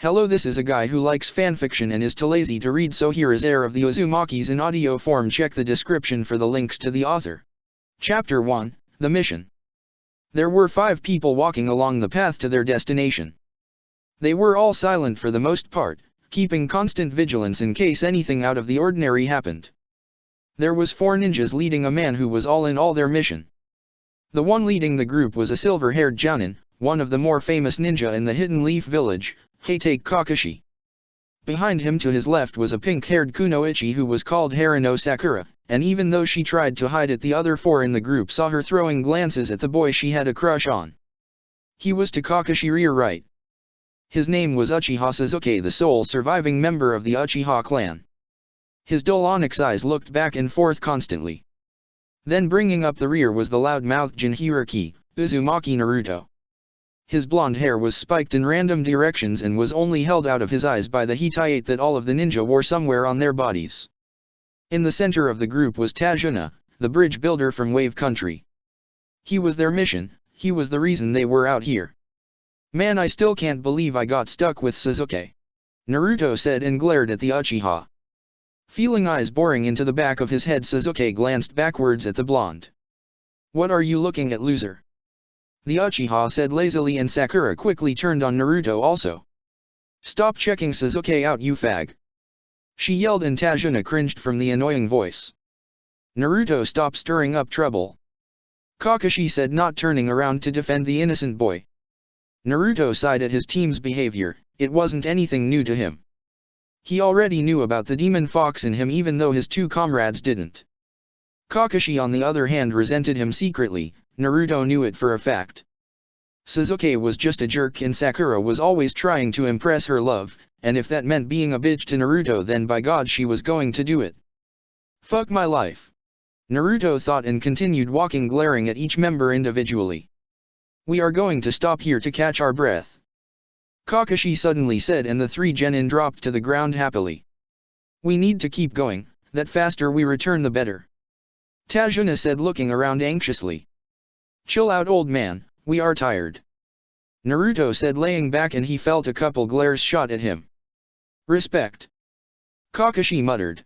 Hello, this is a guy who likes fanfiction and is too lazy to read, so here is Heir of the Uzumaki in audio form. Check the description for the links to the author. Chapter 1, The Mission. There were 5 people walking along the path to their destination. They were all silent for the most part, keeping constant vigilance in case anything out of the ordinary happened. There was 4 ninjas leading a man who was all in all their mission. The one leading the group was a silver-haired jounin, one of the more famous ninja in the Hidden Leaf Village, Heitake Kakashi. Behind him to his left was a pink-haired kunoichi who was called Harino Sakura, and even though she tried to hide it, the other 4 in the group saw her throwing glances at the boy she had a crush on. He was to Kakashi rear right. His name was Uchiha Sasuke, the sole surviving member of the Uchiha clan. His dull onyx eyes looked back and forth constantly. Then bringing up the rear was the loud-mouthed Jinchuriki, Uzumaki Naruto. His blonde hair was spiked in random directions and was only held out of his eyes by the hitayate that all of the ninja wore somewhere on their bodies. In the center of the group was Tajuna, the bridge builder from Wave Country. He was their mission, he was the reason they were out here. Man, I still can't believe I got stuck with Sasuke, Naruto said and glared at the Uchiha. Feeling eyes boring into the back of his head, Sasuke glanced backwards at the blonde. What are you looking at, loser? The Uchiha said lazily, and Sakura quickly turned on Naruto also. Stop checking Sasuke out, you fag, she yelled, and Tajuna cringed from the annoying voice. Naruto, stop stirring up trouble, Kakashi said, not turning around to defend the innocent boy. Naruto sighed at his team's behavior. It wasn't anything new to him. He already knew about the demon fox in him, even though his 2 comrades didn't. Kakashi on the other hand resented him secretly. Naruto knew it for a fact. Sasuke was just a jerk and Sakura was always trying to impress her love, and if that meant being a bitch to Naruto, then by God she was going to do it. Fuck my life, Naruto thought, and continued walking, glaring at each member individually. We are going to stop here to catch our breath, Kakashi suddenly said, and the 3 genin dropped to the ground happily. We need to keep going, that faster we return the better, Tajuna said, looking around anxiously. Chill out, old man, we are tired, Naruto said, laying back, and he felt a couple glares shot at him. Respect, Kakashi muttered.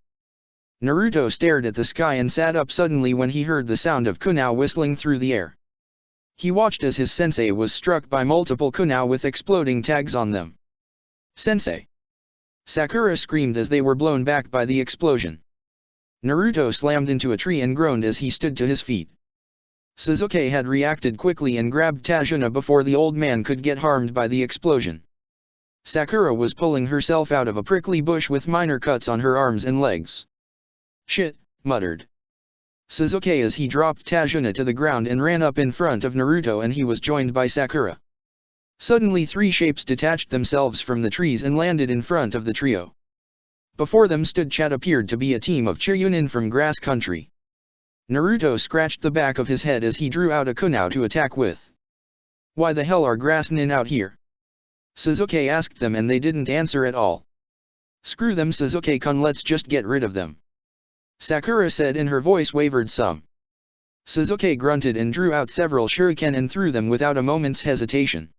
Naruto stared at the sky and sat up suddenly when he heard the sound of kunai whistling through the air. He watched as his sensei was struck by multiple kunai with exploding tags on them. Sensei! Sakura screamed as they were blown back by the explosion. Naruto slammed into a tree and groaned as he stood to his feet. Sasuke had reacted quickly and grabbed Tajuna before the old man could get harmed by the explosion. Sakura was pulling herself out of a prickly bush with minor cuts on her arms and legs. Shit, muttered Sasuke as he dropped Tajuna to the ground and ran up in front of Naruto, and he was joined by Sakura. Suddenly 3 shapes detached themselves from the trees and landed in front of the trio. Before them stood what appeared to be a team of Chiryunin from Grass Country. Naruto scratched the back of his head as he drew out a kunai to attack with. Why the hell are Grass Nin out here? Sasuke asked them, and they didn't answer at all. Screw them, Sasuke-kun, let's just get rid of them, Sakura said, and her voice wavered some. Sasuke grunted and drew out several shuriken and threw them without a moment's hesitation.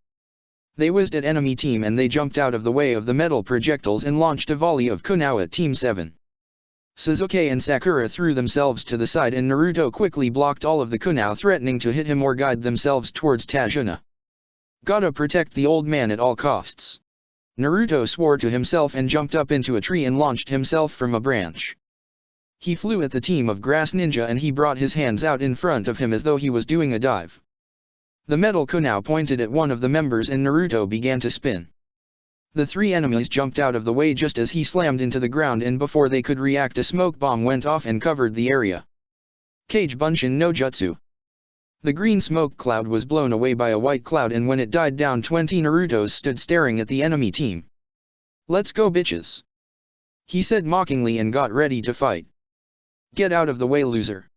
They whizzed at enemy team, and they jumped out of the way of the metal projectiles and launched a volley of kunai at Team 7. Sasuke and Sakura threw themselves to the side, and Naruto quickly blocked all of the kunai threatening to hit him or guide themselves towards Tajuna. Gotta protect the old man at all costs, Naruto swore to himself and jumped up into a tree and launched himself from a branch. He flew at the team of Grass Ninja, and he brought his hands out in front of him as though he was doing a dive. The metal kunai pointed at one of the members and Naruto began to spin. The 3 enemies jumped out of the way just as he slammed into the ground, and before they could react, a smoke bomb went off and covered the area. Kage Bunshin no Jutsu. The green smoke cloud was blown away by a white cloud, and when it died down, 20 Narutos stood staring at the enemy team. Let's go, bitches, he said mockingly and got ready to fight. Get out of the way, loser,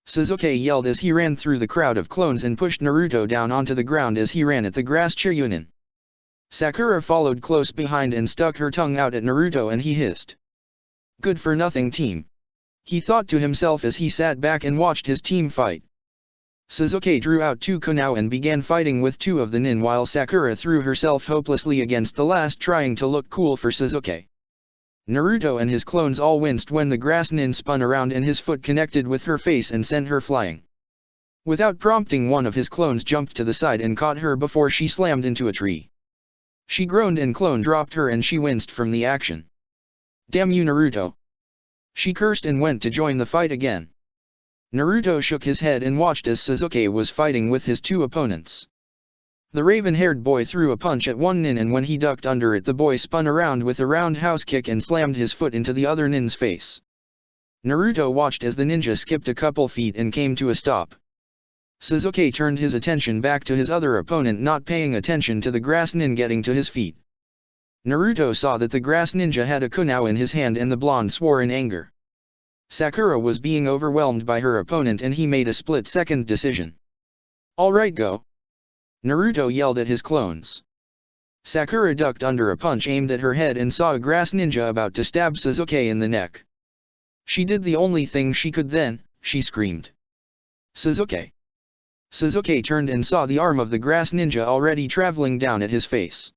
Sasuke yelled as he ran through the crowd of clones and pushed Naruto down onto the ground as he ran at the Grass Chiryunin. Sakura followed close behind and stuck her tongue out at Naruto, and he hissed. Good for nothing team, he thought to himself as he sat back and watched his team fight. Suzuki drew out 2 kunao and began fighting with 2 of the nin while Sakura threw herself hopelessly against the last trying to look cool for Suzuki. Naruto and his clones all winced when the grass nin spun around and his foot connected with her face and sent her flying. Without prompting, one of his clones jumped to the side and caught her before she slammed into a tree. She groaned and clone dropped her and she winced from the action. "Damn you, Naruto!" She cursed and went to join the fight again. Naruto shook his head and watched as Suzuki was fighting with his 2 opponents. The raven-haired boy threw a punch at one nin and when he ducked under it the boy spun around with a roundhouse kick and slammed his foot into the other nin's face. Naruto watched as the ninja skipped a couple feet and came to a stop. Suzuki turned his attention back to his other opponent, not paying attention to the grass nin getting to his feet. Naruto saw that the grass ninja had a kunao in his hand and the blonde swore in anger. Sakura was being overwhelmed by her opponent and he made a split-second decision. "Alright, go!" Naruto yelled at his clones. Sakura ducked under a punch aimed at her head and saw a grass ninja about to stab Suzuki in the neck. She did the only thing she could then, she screamed. "Suzuki!" Suzuki turned and saw the arm of the grass ninja already traveling down at his face.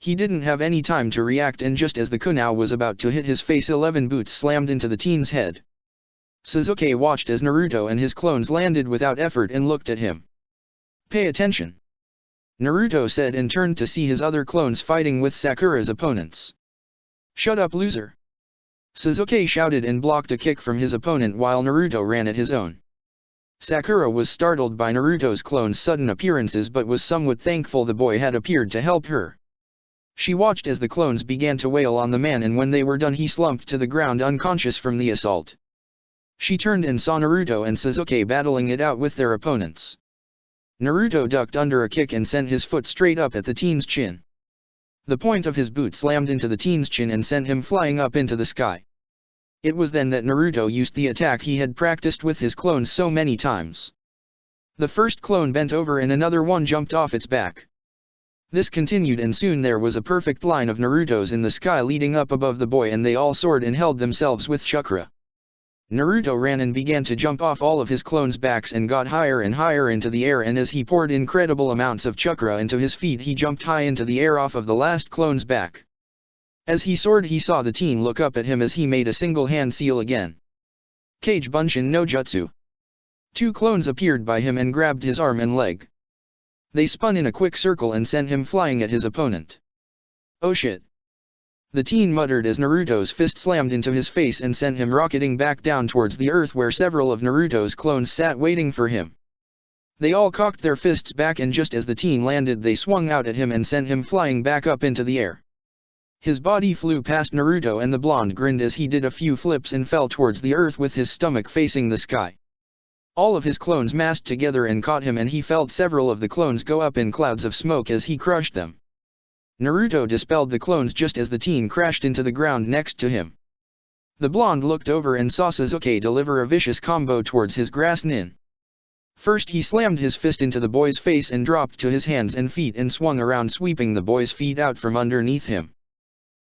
He didn't have any time to react and just as the kunao was about to hit his face 11 boots slammed into the teen's head. Suzuki watched as Naruto and his clones landed without effort and looked at him. "Pay attention," Naruto said and turned to see his other clones fighting with Sakura's opponents. "Shut up, loser!" Suzuki shouted and blocked a kick from his opponent while Naruto ran at his own. Sakura was startled by Naruto's clone's sudden appearances but was somewhat thankful the boy had appeared to help her. She watched as the clones began to wail on the man and when they were done he slumped to the ground unconscious from the assault. She turned and saw Naruto and Suzuki battling it out with their opponents. Naruto ducked under a kick and sent his foot straight up at the teen's chin. The point of his boot slammed into the teen's chin and sent him flying up into the sky. It was then that Naruto used the attack he had practiced with his clones so many times. The first clone bent over and another one jumped off its back. This continued and soon there was a perfect line of Narutos in the sky leading up above the boy and they all soared and held themselves with chakra. Naruto ran and began to jump off all of his clones' backs and got higher and higher into the air and as he poured incredible amounts of chakra into his feet he jumped high into the air off of the last clone's back. As he soared he saw the teen look up at him as he made a single hand seal again. Kage Bunshin no Jutsu. 2 clones appeared by him and grabbed his arm and leg. They spun in a quick circle and sent him flying at his opponent. "Oh shit!" the teen muttered as Naruto's fist slammed into his face and sent him rocketing back down towards the earth where several of Naruto's clones sat waiting for him. They all cocked their fists back and just as the teen landed they swung out at him and sent him flying back up into the air. His body flew past Naruto and the blonde grinned as he did a few flips and fell towards the earth with his stomach facing the sky. All of his clones massed together and caught him and he felt several of the clones go up in clouds of smoke as he crushed them. Naruto dispelled the clones just as the teen crashed into the ground next to him. The blonde looked over and saw Suzuki deliver a vicious combo towards his grass nin. First he slammed his fist into the boy's face and dropped to his hands and feet and swung around sweeping the boy's feet out from underneath him.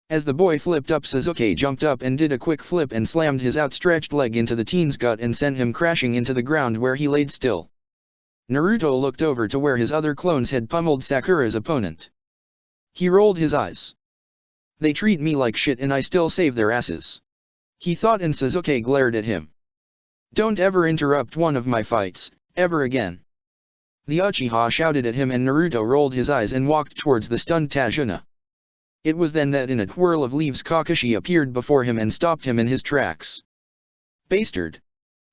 As the boy flipped up Suzuki jumped up and did a quick flip and slammed his outstretched leg into the teen's gut and sent him crashing into the ground where he laid still. Naruto looked over to where his other clones had pummeled Sakura's opponent. He rolled his eyes. "They treat me like shit and I still save their asses," he thought and Suzuki glared at him. "Don't ever interrupt one of my fights, ever again." The Uchiha shouted at him and Naruto rolled his eyes and walked towards the stunned Tajuna. It was then that in a twirl of leaves Kakashi appeared before him and stopped him in his tracks. "Bastard!"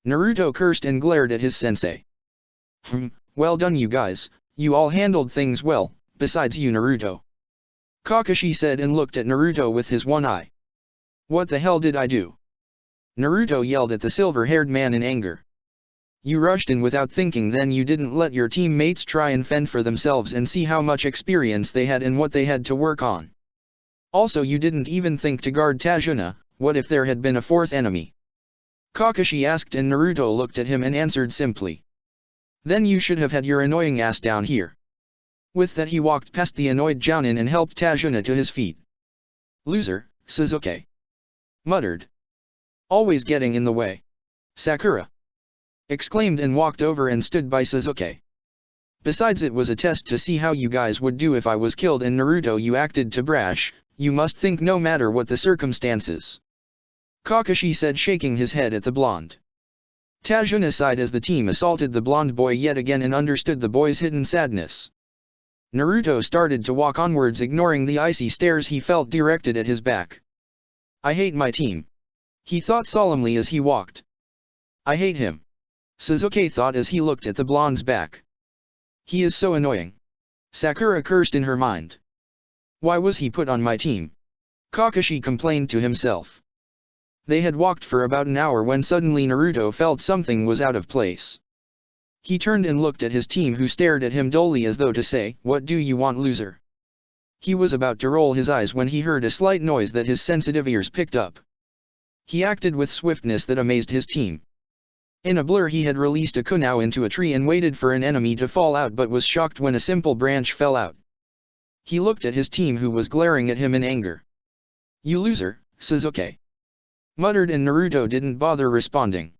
Naruto cursed and glared at his sensei. Well done you guys, you all handled things well, besides you Naruto," Kakashi said and looked at Naruto with his one eye. "What the hell did I do?" Naruto yelled at the silver-haired man in anger. "You rushed in without thinking, then you didn't let your teammates try and fend for themselves and see how much experience they had and what they had to work on. Also you didn't even think to guard Tajuna, what if there had been a fourth enemy?" Kakashi asked and Naruto looked at him and answered simply. "Then you should have had your annoying ass down here." With that he walked past the annoyed Jounin and helped Tajuna to his feet. "Loser, Suzuki," muttered. "Always getting in the way. Sakura." exclaimed and walked over and stood by Sasuke. Besides, it was a test to see how you guys would do if I was killed, and Naruto, you acted too brash, you must think no matter what the circumstances. Kakashi said, shaking his head at the blonde. Tajuna sighed as the team assaulted the blonde boy yet again and understood the boy's hidden sadness. Naruto started to walk onwards, ignoring the icy stares he felt directed at his back. I hate my team, he thought solemnly as he walked. I hate him, Sasuke thought as he looked at the blonde's back. He is so annoying, Sakura cursed in her mind. Why was he put on my team? Kakashi complained to himself. They had walked for about an hour when suddenly Naruto felt something was out of place. He turned and looked at his team, who stared at him dully as though to say, "What do you want, loser?" He was about to roll his eyes when he heard a slight noise that his sensitive ears picked up. He acted with swiftness that amazed his team. In a blur he had released a kunai into a tree and waited for an enemy to fall out, but was shocked when a simple branch fell out. He looked at his team, who was glaring at him in anger. "You loser, Sasuke," muttered, and Naruto didn't bother responding.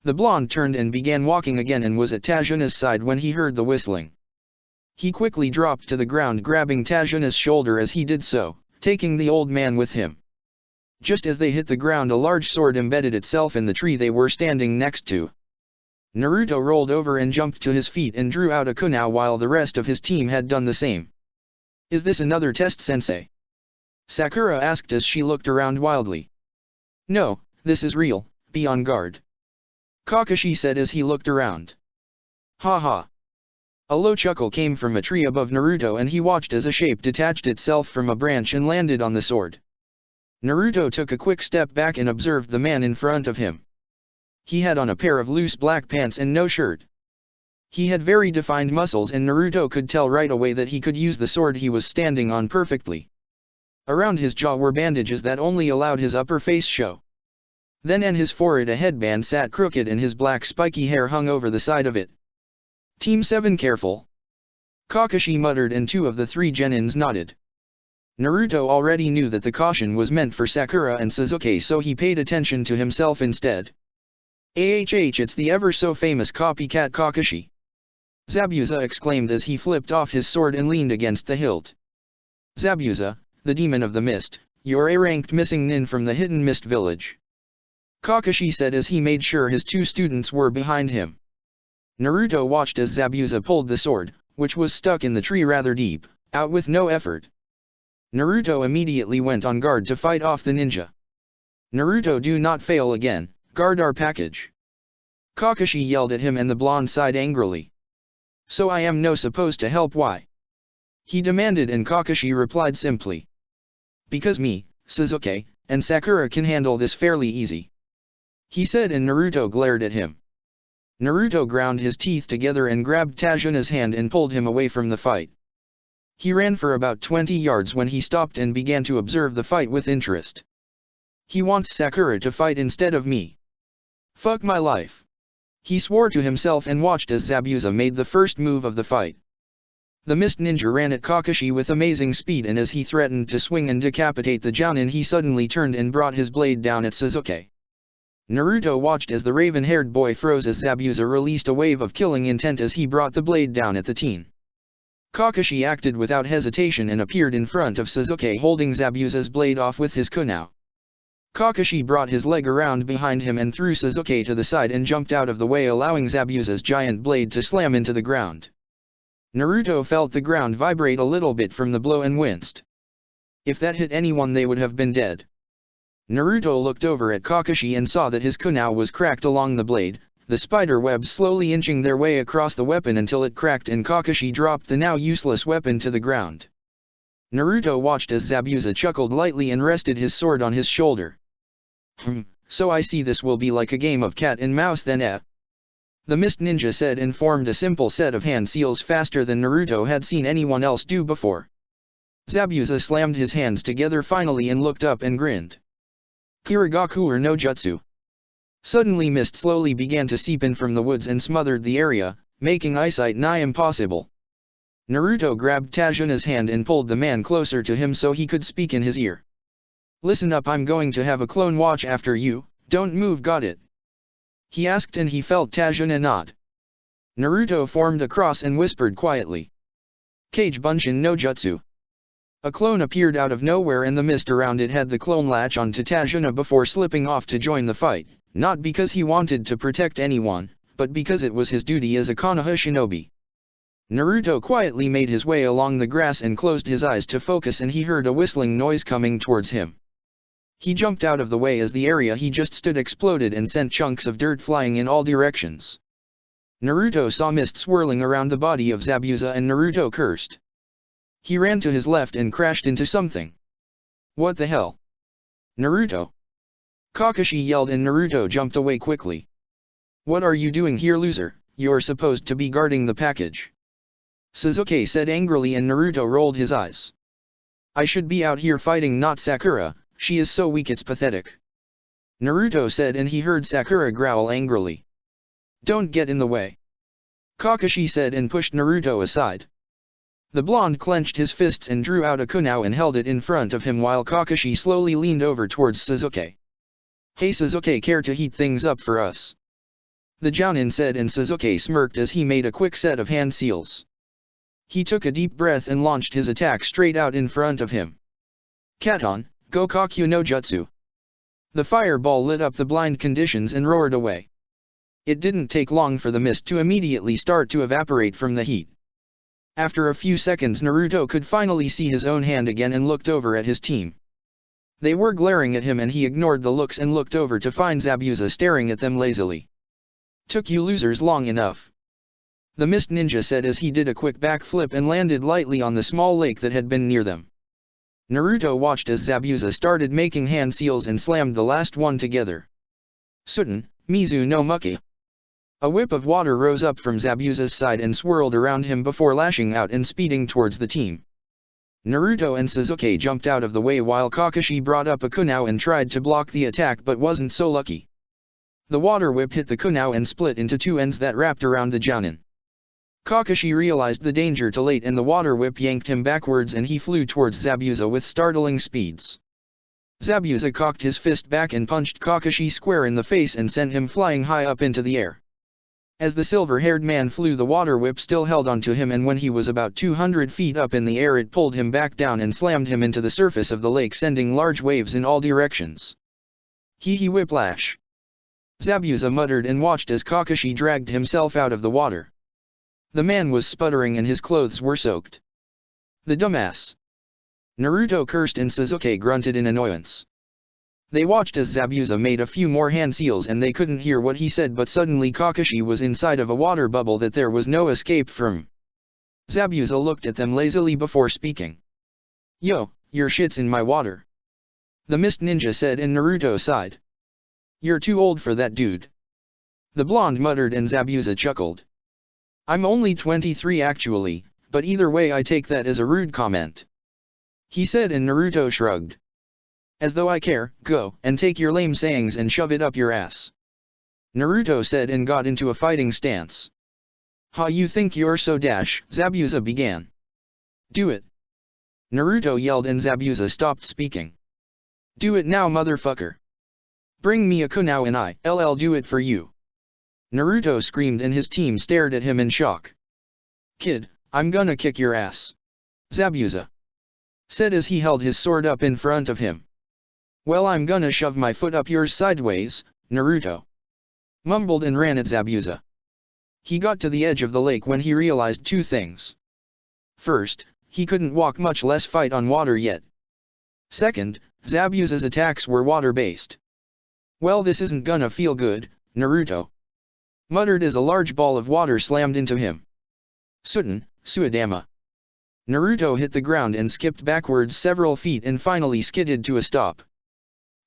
The blonde turned and began walking again and was at Tajuna's side when he heard the whistling. He quickly dropped to the ground, grabbing Tajuna's shoulder as he did so, taking the old man with him. Just as they hit the ground, a large sword embedded itself in the tree they were standing next to. Naruto rolled over and jumped to his feet and drew out a kunai while the rest of his team had done the same. "Is this another test, sensei?" Sakura asked as she looked around wildly. "No, this is real, be on guard," Kakashi said as he looked around. "Ha ha." A low chuckle came from a tree above Naruto and he watched as a shape detached itself from a branch and landed on the sword. Naruto took a quick step back and observed the man in front of him. He had on a pair of loose black pants and no shirt. He had very defined muscles and Naruto could tell right away that he could use the sword he was standing on perfectly. Around his jaw were bandages that only allowed his upper face show. Then on his forehead a headband sat crooked and his black spiky hair hung over the side of it. "Team 7 careful," Kakashi muttered and 2 of the 3 genins nodded. Naruto already knew that the caution was meant for Sakura and Sasuke, so he paid attention to himself instead. It's the ever so famous copycat Kakashi," Zabuza exclaimed as he flipped off his sword and leaned against the hilt. "Zabuza, the demon of the mist, you're a ranked missing nin from the hidden mist village," Kakashi said as he made sure his 2 students were behind him. Naruto watched as Zabuza pulled the sword, which was stuck in the tree rather deep, out with no effort. Naruto immediately went on guard to fight off the ninja. "Naruto, do not fail again, guard our package," Kakashi yelled at him and the blonde sighed angrily. "So I am no supposed to help, why?" he demanded, and Kakashi replied simply, "Because me, Sasuke, and Sakura can handle this fairly easy," he said, and Naruto glared at him. Naruto ground his teeth together and grabbed Tajuna's hand and pulled him away from the fight. He ran for about 20 yards when he stopped and began to observe the fight with interest. "He wants Sakura to fight instead of me. Fuck my life," he swore to himself and watched as Zabuza made the first move of the fight. The mist ninja ran at Kakashi with amazing speed, and as he threatened to swing and decapitate the jounin, he suddenly turned and brought his blade down at Sasuke. Naruto watched as the raven-haired boy froze as Zabuza released a wave of killing intent as he brought the blade down at the teen. Kakashi acted without hesitation and appeared in front of Sasuke holding Zabuza's blade off with his kunai. Kakashi brought his leg around behind him and threw Sasuke to the side and jumped out of the way, allowing Zabuza's giant blade to slam into the ground. Naruto felt the ground vibrate a little bit from the blow and winced. If that hit anyone, they would have been dead. Naruto looked over at Kakashi and saw that his kunai was cracked along the blade, the spider webs slowly inching their way across the weapon until it cracked and Kakashi dropped the now useless weapon to the ground. Naruto watched as Zabuza chuckled lightly and rested his sword on his shoulder. So I see this will be like a game of cat and mouse then, eh?" The mist ninja said, and formed a simple set of hand seals faster than Naruto had seen anyone else do before. Zabuza slammed his hands together finally and looked up and grinned. "Kirigaku no jutsu." Suddenly mist slowly began to seep in from the woods and smothered the area, making eyesight nigh impossible. Naruto grabbed Tajuna's hand and pulled the man closer to him so he could speak in his ear. "Listen up, I'm going to have a clone watch after you, don't move, got it?" he asked, and he felt Tajuna nod. Naruto formed a cross and whispered quietly. Kage Bunshin no Jutsu. A clone appeared out of nowhere, and the mist around it had the clone latch onto Tajuna before slipping off to join the fight, not because he wanted to protect anyone, but because it was his duty as a Konoha shinobi. Naruto quietly made his way along the grass and closed his eyes to focus, and he heard a whistling noise coming towards him. He jumped out of the way as the area he just stood exploded and sent chunks of dirt flying in all directions. Naruto saw mist swirling around the body of Zabuza, and Naruto cursed. He ran to his left and crashed into something. What the hell? Naruto! Kakashi yelled, and Naruto jumped away quickly. What are you doing here, loser? You're supposed to be guarding the package. Sasuke said angrily, and Naruto rolled his eyes. I should be out here fighting, not Sakura, she is so weak it's pathetic. Naruto said, and he heard Sakura growl angrily. Don't get in the way. Kakashi said and pushed Naruto aside. The blonde clenched his fists and drew out a kunai and held it in front of him while Kakashi slowly leaned over towards Sasuke. Hey Sasuke, care to heat things up for us? The Jounin said, and Sasuke smirked as he made a quick set of hand seals. He took a deep breath and launched his attack straight out in front of him. Katon, Gokakyu no Jutsu. The fireball lit up the blind conditions and roared away. It didn't take long for the mist to immediately start to evaporate from the heat. After a few seconds, Naruto could finally see his own hand again and looked over at his team. They were glaring at him, and he ignored the looks and looked over to find Zabuza staring at them lazily. Took you losers long enough. The Mist Ninja said as he did a quick backflip and landed lightly on the small lake that had been near them. Naruto watched as Zabuza started making hand seals and slammed the last one together. Sutten, Mizu no Muki. A whip of water rose up from Zabuza's side and swirled around him before lashing out and speeding towards the team. Naruto and Sasuke jumped out of the way while Kakashi brought up a kunai and tried to block the attack but wasn't so lucky. The water whip hit the kunai and split into two ends that wrapped around the Jounin. Kakashi realized the danger too late, and the water whip yanked him backwards and he flew towards Zabuza with startling speeds. Zabuza cocked his fist back and punched Kakashi square in the face and sent him flying high up into the air. As the silver-haired man flew, the water whip still held onto him, and when he was about 200 feet up in the air it pulled him back down and slammed him into the surface of the lake, sending large waves in all directions. Hee whiplash. Zabuza muttered and watched as Kakashi dragged himself out of the water. The man was sputtering and his clothes were soaked. The dumbass. Naruto cursed and Sasuke grunted in annoyance. They watched as Zabuza made a few more hand seals and they couldn't hear what he said, but suddenly Kakashi was inside of a water bubble that there was no escape from. Zabuza looked at them lazily before speaking. Yo, your shit's in my water. The Mist Ninja said, and Naruto sighed. You're too old for that, dude. The blonde muttered and Zabuza chuckled. I'm only 23 actually, but either way I take that as a rude comment. He said, and Naruto shrugged. As though I care, go and take your lame sayings and shove it up your ass. Naruto said and got into a fighting stance. Ha, you think you're so dash? Zabuza began. Do it. Naruto yelled and Zabuza stopped speaking. Do it now, motherfucker. Bring me a kunai and I'll do it for you. Naruto screamed and his team stared at him in shock. Kid, I'm gonna kick your ass. Zabuza said as he held his sword up in front of him. Well, I'm gonna shove my foot up yours sideways, Naruto mumbled and ran at Zabuza. He got to the edge of the lake when he realized two things. First, he couldn't walk, much less fight on water yet. Second, Zabuza's attacks were water-based. Well, this isn't gonna feel good, Naruto muttered as a large ball of water slammed into him. Sutten, Suidama. Naruto hit the ground and skipped backwards several feet and finally skidded to a stop.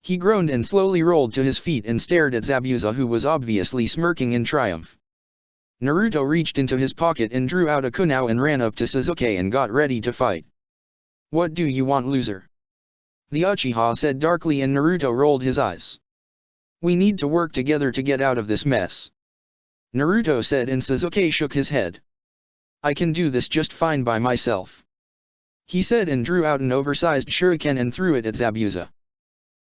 He groaned and slowly rolled to his feet and stared at Zabuza, who was obviously smirking in triumph. Naruto reached into his pocket and drew out a kunai and ran up to Sasuke and got ready to fight. What do you want, loser? The Uchiha said darkly, and Naruto rolled his eyes. We need to work together to get out of this mess. Naruto said, and Sasuke shook his head. I can do this just fine by myself. He said and drew out an oversized shuriken and threw it at Zabuza.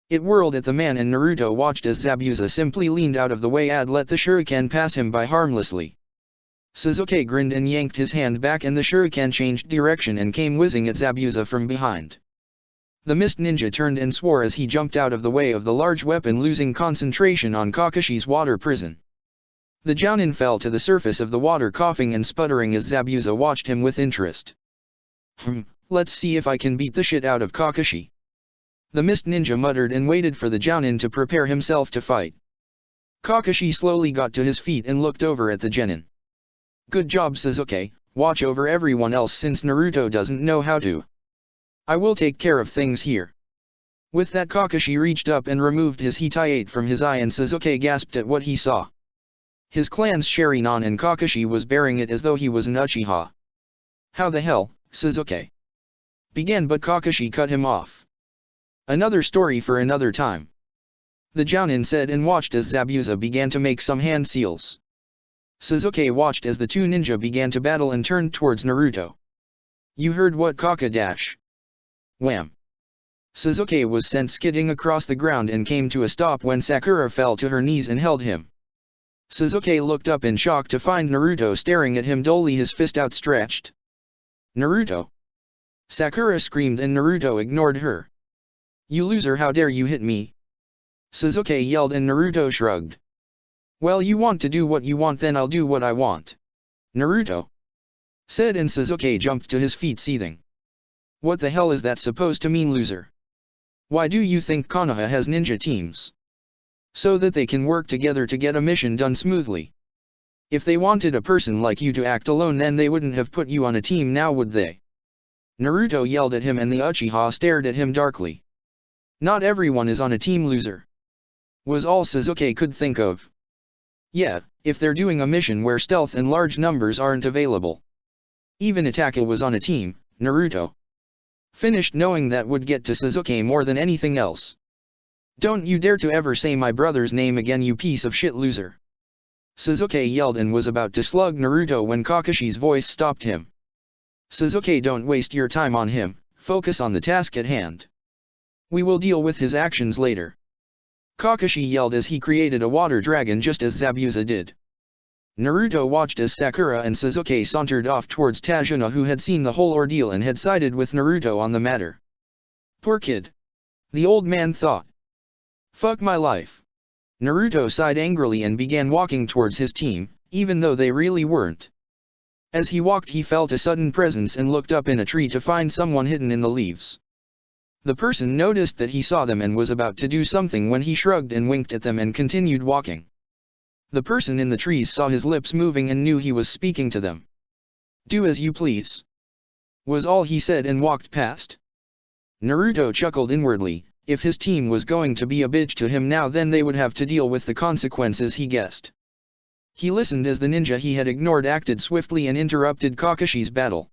It whirled at the man and Naruto watched as Zabuza simply leaned out of the way and let the shuriken pass him by harmlessly. Sasuke grinned and yanked his hand back and the shuriken changed direction and came whizzing at Zabuza from behind. The mist ninja turned and swore as he jumped out of the way of the large weapon, losing concentration on Kakashi's water prison. The Jounin fell to the surface of the water coughing and sputtering as Zabuza watched him with interest. Let's see if I can beat the shit out of Kakashi. The mist ninja muttered and waited for the Jounin to prepare himself to fight. Kakashi slowly got to his feet and looked over at the genin. Good job Sasuke, watch over everyone else since Naruto doesn't know how to. I will take care of things here. With that Kakashi reached up and removed his Hitaiate from his eye and Sasuke gasped at what he saw. His clan's Sharingan and Kakashi was bearing it as though he was an Uchiha. How the hell, Sasuke? Began but Kakashi cut him off. Another story for another time. The Jounin said and watched as Zabuza began to make some hand seals. Sasuke watched as the two ninja began to battle and turned towards Naruto. You heard what Kaka dash? Wham! Sasuke was sent skidding across the ground and came to a stop when Sakura fell to her knees and held him. Sasuke looked up in shock to find Naruto staring at him dully, his fist outstretched. Naruto! Sakura screamed and Naruto ignored her. You loser, how dare you hit me? Sasuke yelled and Naruto shrugged. Well, you want to do what you want, then I'll do what I want. Naruto said and Sasuke jumped to his feet seething. What the hell is that supposed to mean, loser? Why do you think Konoha has ninja teams? So that they can work together to get a mission done smoothly. If they wanted a person like you to act alone, then they wouldn't have put you on a team, now would they? Naruto yelled at him and the Uchiha stared at him darkly. Not everyone is on a team, loser. Was all Sasuke could think of. Yeah, if they're doing a mission where stealth and large numbers aren't available. Even Itachi was on a team, Naruto finished, knowing that would get to Sasuke more than anything else. Don't you dare to ever say my brother's name again, you piece of shit, loser. Sasuke yelled and was about to slug Naruto when Kakashi's voice stopped him. Sasuke, don't waste your time on him, focus on the task at hand. We will deal with his actions later. Kakashi yelled as he created a water dragon just as Zabuza did. Naruto watched as Sakura and Sasuke sauntered off towards Tajuna, who had seen the whole ordeal and had sided with Naruto on the matter. Poor kid. The old man thought. Fuck my life. Naruto sighed angrily and began walking towards his team, even though they really weren't. As he walked he felt a sudden presence and looked up in a tree to find someone hidden in the leaves. The person noticed that he saw them and was about to do something when he shrugged and winked at them and continued walking. The person in the trees saw his lips moving and knew he was speaking to them. Do as you please, was all he said and walked past. Naruto chuckled inwardly. If his team was going to be a bitch to him now, then they would have to deal with the consequences, he guessed. He listened as the ninja he had ignored acted swiftly and interrupted Kakashi's battle.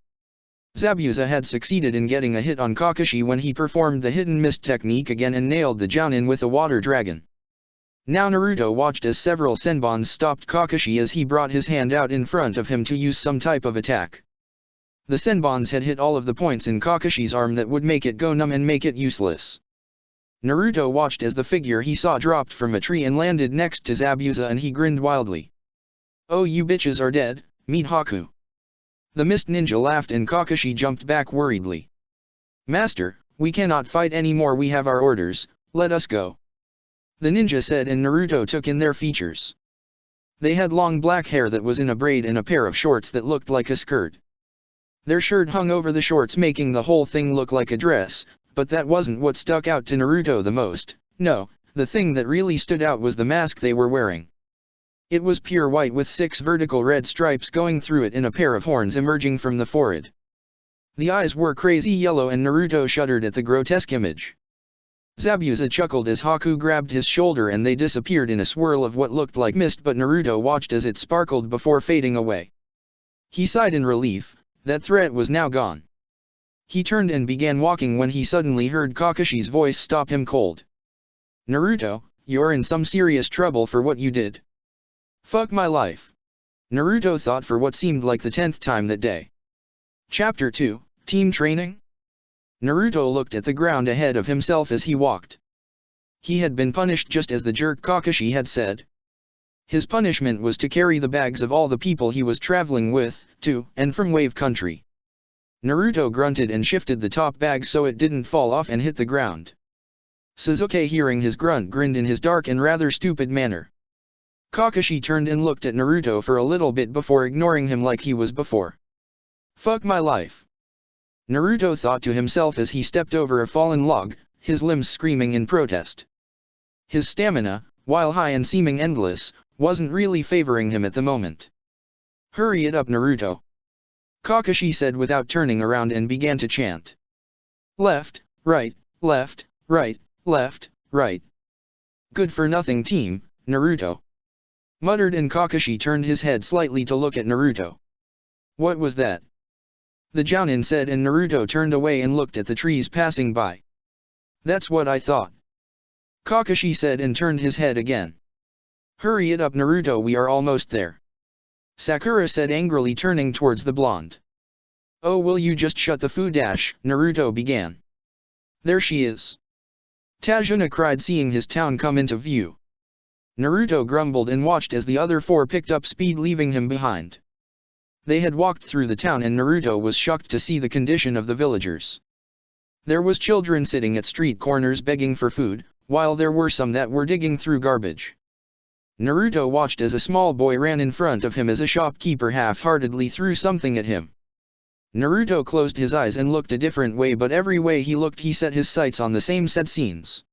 Zabuza had succeeded in getting a hit on Kakashi when he performed the hidden mist technique again and nailed the Jounin with a water dragon. Now Naruto watched as several senbons stopped Kakashi as he brought his hand out in front of him to use some type of attack. The senbons had hit all of the points in Kakashi's arm that would make it go numb and make it useless. Naruto watched as the figure he saw dropped from a tree and landed next to Zabuza and he grinned wildly. Oh, you bitches are dead, meet Haku. The mist ninja laughed and Kakashi jumped back worriedly. Master, we cannot fight anymore, we have our orders, let us go. The ninja said and Naruto took in their features. They had long black hair that was in a braid and a pair of shorts that looked like a skirt. Their shirt hung over the shorts making the whole thing look like a dress, but that wasn't what stuck out to Naruto the most. No, the thing that really stood out was the mask they were wearing. It was pure white with 6 vertical red stripes going through it and a pair of horns emerging from the forehead. The eyes were crazy yellow and Naruto shuddered at the grotesque image. Zabuza chuckled as Haku grabbed his shoulder and they disappeared in a swirl of what looked like mist, but Naruto watched as it sparkled before fading away. He sighed in relief, that threat was now gone. He turned and began walking when he suddenly heard Kakashi's voice stop him cold. Naruto, you're in some serious trouble for what you did. Fuck my life. Naruto thought for what seemed like the 10th time that day. Chapter 2, Team Training? Naruto looked at the ground ahead of himself as he walked. He had been punished just as the jerk Kakashi had said. His punishment was to carry the bags of all the people he was traveling with, to and from Wave Country. Naruto grunted and shifted the top bag so it didn't fall off and hit the ground. Sasuke, hearing his grunt, grinned in his dark and rather stupid manner. Kakashi turned and looked at Naruto for a little bit before ignoring him like he was before. Fuck my life. Naruto thought to himself as he stepped over a fallen log, his limbs screaming in protest. His stamina, while high and seeming endless, wasn't really favoring him at the moment. Hurry it up, Naruto, Kakashi said without turning around and began to chant. Left, right, left, right, left, right. Good for nothing team, Naruto, muttered, and Kakashi turned his head slightly to look at Naruto. What was that? The Jounin said, and Naruto turned away and looked at the trees passing by. That's what I thought, Kakashi said and turned his head again. Hurry it up, Naruto, we are almost there, Sakura said angrily, turning towards the blonde. Oh, will you just shut the food dash, Naruto began. There she is, Tajuna cried, seeing his town come into view. Naruto grumbled and watched as the other four picked up speed, leaving him behind. They had walked through the town and Naruto was shocked to see the condition of the villagers. There was children sitting at street corners begging for food, while there were some that were digging through garbage. Naruto watched as a small boy ran in front of him as a shopkeeper half-heartedly threw something at him. Naruto closed his eyes and looked a different way, but every way he looked he set his sights on the same set scenes.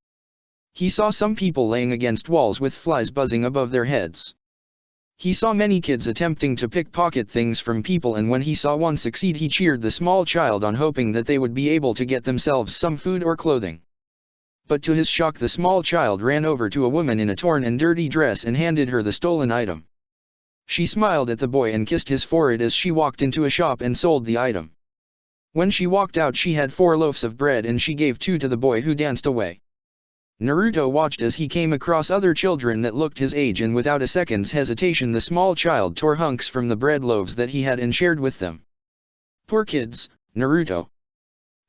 He saw some people laying against walls with flies buzzing above their heads. He saw many kids attempting to pickpocket things from people, and when he saw one succeed he cheered the small child on, hoping that they would be able to get themselves some food or clothing. But to his shock the small child ran over to a woman in a torn and dirty dress and handed her the stolen item. She smiled at the boy and kissed his forehead as she walked into a shop and sold the item. When she walked out she had 4 loaves of bread and she gave 2 to the boy, who danced away. Naruto watched as he came across other children that looked his age, and without a second's hesitation the small child tore hunks from the bread loaves that he had and shared with them. Poor kids, Naruto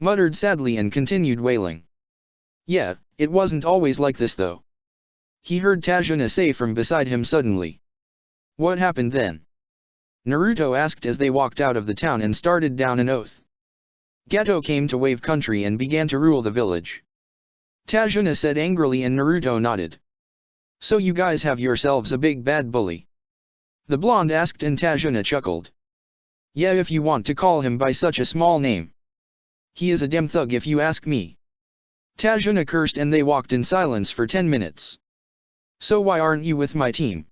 muttered sadly and continued wailing. Yeah, it wasn't always like this though, he heard Tajuna say from beside him suddenly. What happened then? Naruto asked as they walked out of the town and started down an oath. Gato came to Wave Country and began to rule the village, Tajuna said angrily, and Naruto nodded. So you guys have yourselves a big bad bully? The blonde asked, and Tajuna chuckled. Yeah, if you want to call him by such a small name. He is a damn thug if you ask me, Tajuna cursed, and they walked in silence for 10 minutes. So why aren't you with my team?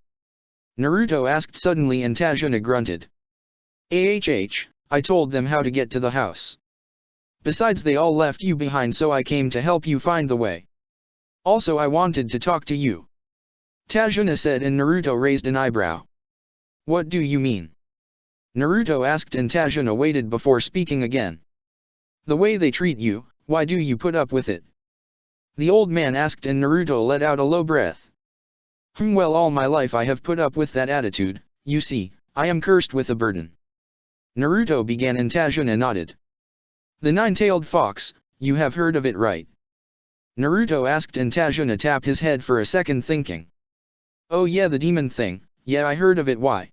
Naruto asked suddenly, and Tajuna grunted. I told them how to get to the house. Besides, they all left you behind, so I came to help you find the way. Also, I wanted to talk to you, Tajuna said, and Naruto raised an eyebrow. What do you mean? Naruto asked, and Tajuna waited before speaking again. The way they treat you, why do you put up with it? The old man asked, and Naruto let out a low breath. Well, all my life I have put up with that attitude. You see, I am cursed with a burden, Naruto began, and Tajuna nodded. The 9-tailed fox, you have heard of it, right? Naruto asked, and Tajuna tapped his head for a second, thinking. Oh yeah, the demon thing, yeah, I heard of it. Why?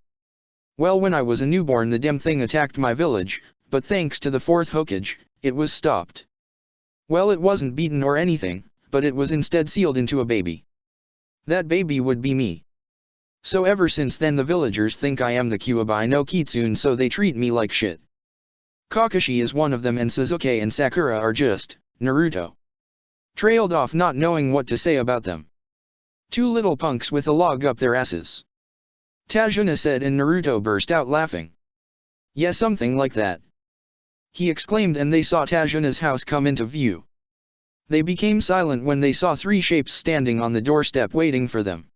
Well, when I was a newborn the damn thing attacked my village, but thanks to the 4th Hokage, it was stopped. Well, it wasn't beaten or anything, but it was instead sealed into a baby. That baby would be me. So ever since then the villagers think I am the Kyuubi no Kitsune, so they treat me like shit. Kakashi is one of them, and Sasuke and Sakura are just, Naruto trailed off, not knowing what to say about them. 2 little punks with a log up their asses, Tajuna said, and Naruto burst out laughing. Yeah, something like that, he exclaimed, and they saw Tajuna's house come into view. They became silent when they saw 3 shapes standing on the doorstep waiting for them.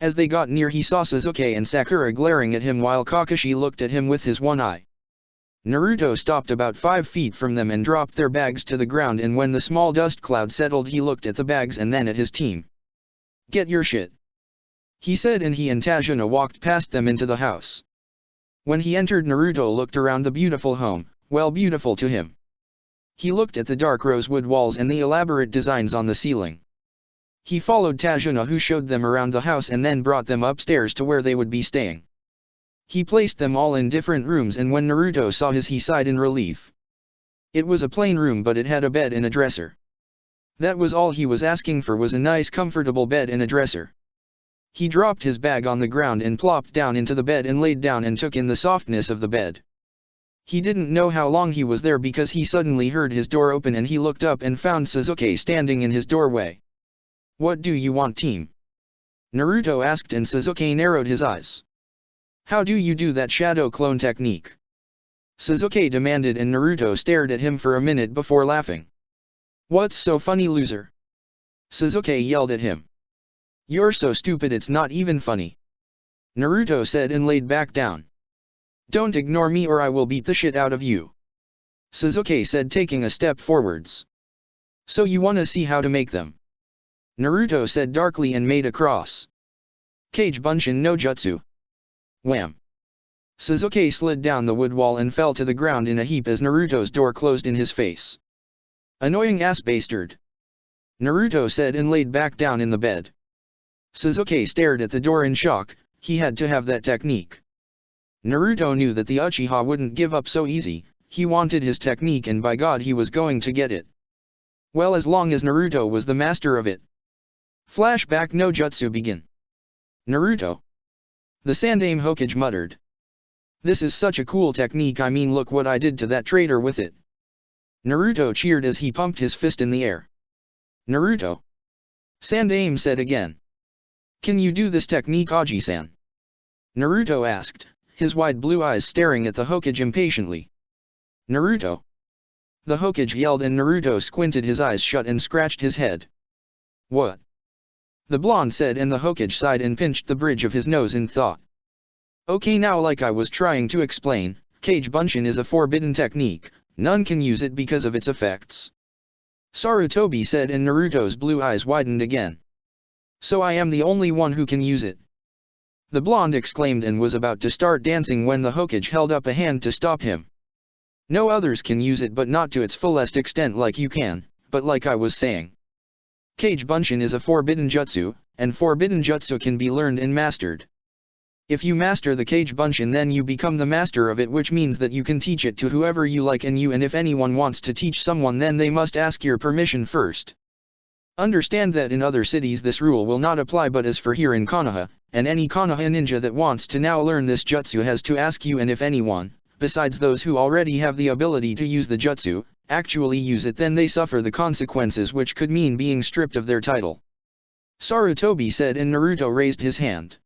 As they got near he saw Sasuke and Sakura glaring at him while Kakashi looked at him with his one eye. Naruto stopped about 5 feet from them and dropped their bags to the ground, and when the small dust cloud settled he looked at the bags and then at his team. Get your shit, he said, and he and Tajuna walked past them into the house. When he entered, Naruto looked around the beautiful home, well, beautiful to him. He looked at the dark rosewood walls and the elaborate designs on the ceiling. He followed Tajuna, who showed them around the house and then brought them upstairs to where they would be staying. He placed them all in different rooms, and when Naruto saw his, he sighed in relief. It was a plain room, but it had a bed and a dresser. That was all he was asking for, was a nice comfortable bed and a dresser. He dropped his bag on the ground and plopped down into the bed and laid down and took in the softness of the bed. He didn't know how long he was there because he suddenly heard his door open and he looked up and found Sasuke standing in his doorway. "What do you want, team?" Naruto asked, and Sasuke narrowed his eyes. "How do you do that shadow clone technique?" Sasuke demanded, and Naruto stared at him for a minute before laughing. "What's so funny, loser?" Sasuke yelled at him. "You're so stupid it's not even funny," Naruto said and laid back down. "Don't ignore me or I will beat the shit out of you," Sasuke said, taking a step forwards. "So you wanna see how to make them?" Naruto said darkly and made a cross. "Kage Bunshin no Jutsu." Wham! Sasuke slid down the wood wall and fell to the ground in a heap as Naruto's door closed in his face. "Annoying ass bastard," Naruto said and laid back down in the bed. Sasuke stared at the door in shock. He had to have that technique. Naruto knew that the Uchiha wouldn't give up so easy. He wanted his technique, and by God he was going to get it. Well, as long as Naruto was the master of it. Flashback no Jutsu begin. Naruto. The Sandaime Hokage muttered. "This is such a cool technique, I mean look what I did to that traitor with it." Naruto cheered as he pumped his fist in the air. "Naruto," Sandaime said again. "Can you do this technique, Aji-san?" Naruto asked, his wide blue eyes staring at the Hokage impatiently. "Naruto." The Hokage yelled, and Naruto squinted his eyes shut and scratched his head. "What?" the blonde said, and the Hokage sighed and pinched the bridge of his nose in thought. "Okay, now like I was trying to explain, Kage Bunshin is a forbidden technique, none can use it because of its effects," Sarutobi said, and Naruto's blue eyes widened again. "So I am the only one who can use it?" the blonde exclaimed and was about to start dancing when the Hokage held up a hand to stop him. "No, others can use it, but not to its fullest extent like you can, but like I was saying, Kage Bunshin is a forbidden jutsu, and forbidden jutsu can be learned and mastered. If you master the Kage Bunshin, then you become the master of it, which means that you can teach it to whoever you like, and if anyone wants to teach someone, then they must ask your permission first. Understand that in other cities this rule will not apply, but as for here in Konoha, and any Konoha ninja that wants to now learn this jutsu has to ask you, and if anyone, besides those who already have the ability to use the jutsu, actually use it, then they suffer the consequences, which could mean being stripped of their title," Sarutobi said, and Naruto raised his hand.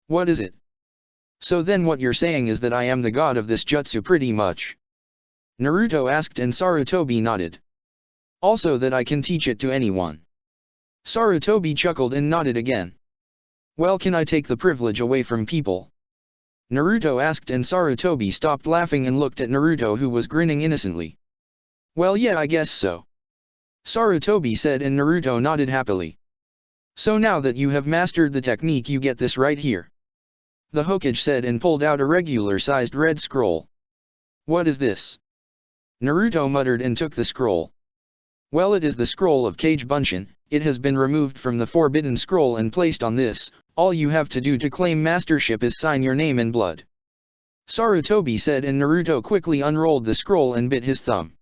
"What is it?" "So then what you're saying is that I am the god of this jutsu pretty much?" Naruto asked, and Sarutobi nodded. "Also that I can teach it to anyone?" Sarutobi chuckled and nodded again. "Well, can I take the privilege away from people?" Naruto asked, and Sarutobi stopped laughing and looked at Naruto, who was grinning innocently. "Well, yeah, I guess so," Sarutobi said, and Naruto nodded happily. "So now that you have mastered the technique, you get this right here," the Hokage said, and pulled out a regular-sized red scroll. "What is this?" Naruto muttered and took the scroll. "Well, it is the scroll of Kage Bunshin. It has been removed from the forbidden scroll and placed on this. All you have to do to claim mastership is sign your name in blood," Sarutobi said, and Naruto quickly unrolled the scroll and bit his thumb.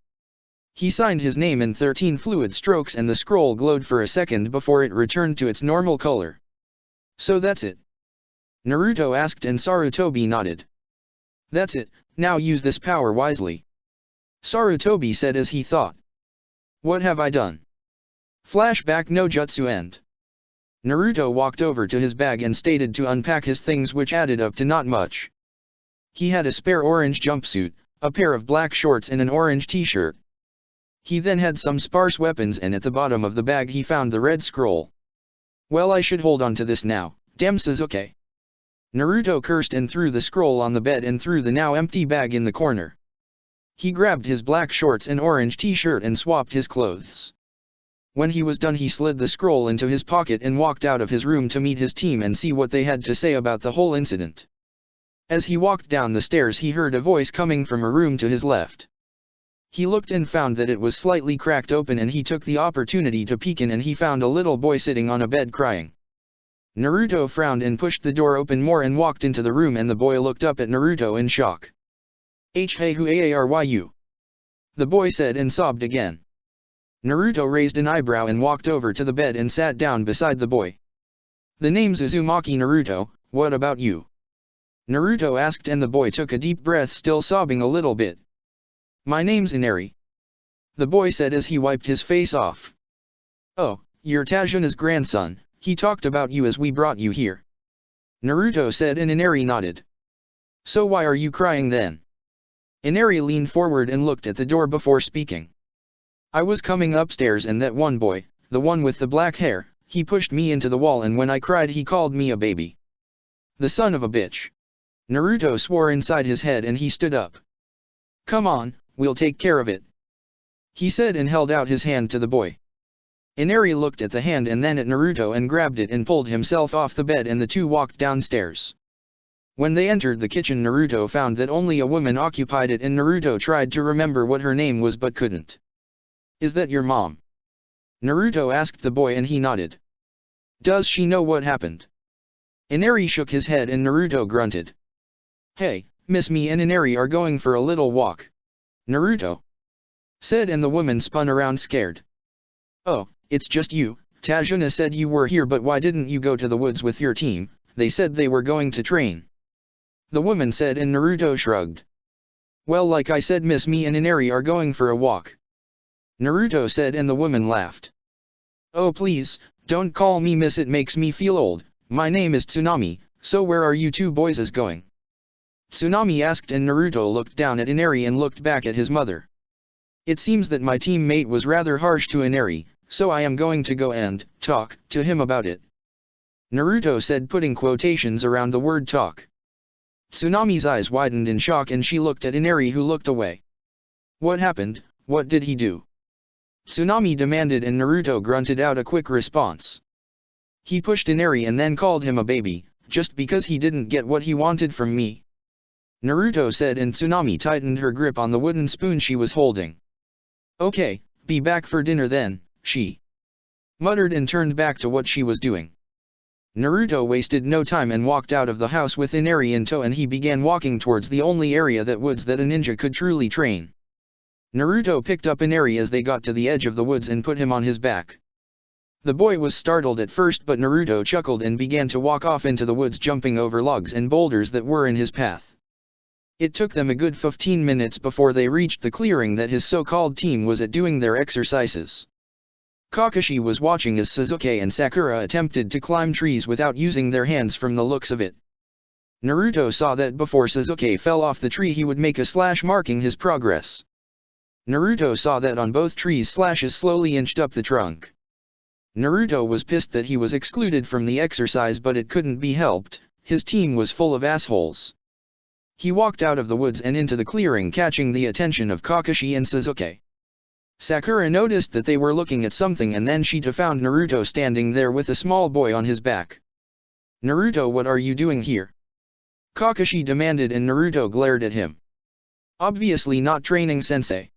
He signed his name in 13 fluid strokes, and the scroll glowed for a second before it returned to its normal color. "So that's it?" Naruto asked, and Sarutobi nodded. "That's it, now use this power wisely," Sarutobi said as he thought. "What have I done?" Flashback no Jutsu end. Naruto walked over to his bag and stated to unpack his things, which added up to not much. He had a spare orange jumpsuit, a pair of black shorts, and an orange t-shirt. He then had some sparse weapons, and at the bottom of the bag he found the red scroll. "Well, I should hold on to this now, damn Sasuke." Naruto cursed and threw the scroll on the bed and threw the now empty bag in the corner. He grabbed his black shorts and orange t-shirt and swapped his clothes. When he was done, he slid the scroll into his pocket and walked out of his room to meet his team and see what they had to say about the whole incident. As he walked down the stairs, he heard a voice coming from a room to his left. He looked and found that it was slightly cracked open, and he took the opportunity to peek in, and he found a little boy sitting on a bed crying. Naruto frowned and pushed the door open more and walked into the room, and the boy looked up at Naruto in shock. Hey who are you? The boy said and sobbed again. Naruto raised an eyebrow and walked over to the bed and sat down beside the boy. The name's Uzumaki Naruto, what about you? Naruto asked, and the boy took a deep breath, still sobbing a little bit. My name's Inari. The boy said as he wiped his face off. Oh, you're Tajuna's grandson, he talked about you as we brought you here. Naruto said, and Inari nodded. So why are you crying then? Inari leaned forward and looked at the door before speaking. I was coming upstairs and that one boy, the one with the black hair, he pushed me into the wall, and when I cried he called me a baby. The son of a bitch. Naruto swore inside his head, and he stood up. Come on, we'll take care of it, he said, and held out his hand to the boy. Inari looked at the hand and then at Naruto and grabbed it and pulled himself off the bed, and the two walked downstairs. When they entered the kitchen, Naruto found that only a woman occupied it, and Naruto tried to remember what her name was but couldn't. Is that your mom? Naruto asked the boy, and he nodded. Does she know what happened? Inari shook his head, and Naruto grunted. Hey, Miss, me and Inari are going for a little walk, Naruto said, and the woman spun around scared. Oh, it's just you. Tajuna said you were here, but why didn't you go to the woods with your team? They said they were going to train, the woman said, and Naruto shrugged. Well, like I said, Miss, me and Inari are going for a walk, Naruto said, and the woman laughed. Oh please, don't call me miss, it makes me feel old. My name is Tsunami, so where are you two boys going? Tsunami asked, and Naruto looked down at Inari and looked back at his mother. It seems that my teammate was rather harsh to Inari, so I am going to go and talk to him about it, Naruto said, putting quotations around the word talk. Tsunami's eyes widened in shock, and she looked at Inari, who looked away. What happened? What did he do? Tsunami demanded, and Naruto grunted out a quick response. He pushed Inari and then called him a baby, just because he didn't get what he wanted from me, Naruto said, and Tsunami tightened her grip on the wooden spoon she was holding. Okay, be back for dinner then, she muttered and turned back to what she was doing. Naruto wasted no time and walked out of the house with Inari in tow, and he began walking towards the only area that woods that a ninja could truly train. Naruto picked up Inari as they got to the edge of the woods and put him on his back. The boy was startled at first, but Naruto chuckled and began to walk off into the woods, jumping over logs and boulders that were in his path. It took them a good 15 minutes before they reached the clearing that his so-called team was at doing their exercises. Kakashi was watching as Sasuke and Sakura attempted to climb trees without using their hands from the looks of it. Naruto saw that before Sasuke fell off the tree he would make a slash marking his progress. Naruto saw that on both trees slashes slowly inched up the trunk. Naruto was pissed that he was excluded from the exercise, but it couldn't be helped, his team was full of assholes. He walked out of the woods and into the clearing, catching the attention of Kakashi and Sasuke. Sakura noticed that they were looking at something, and then she too found Naruto standing there with a small boy on his back. Naruto, what are you doing here? Kakashi demanded, and Naruto glared at him. Obviously not training, sensei,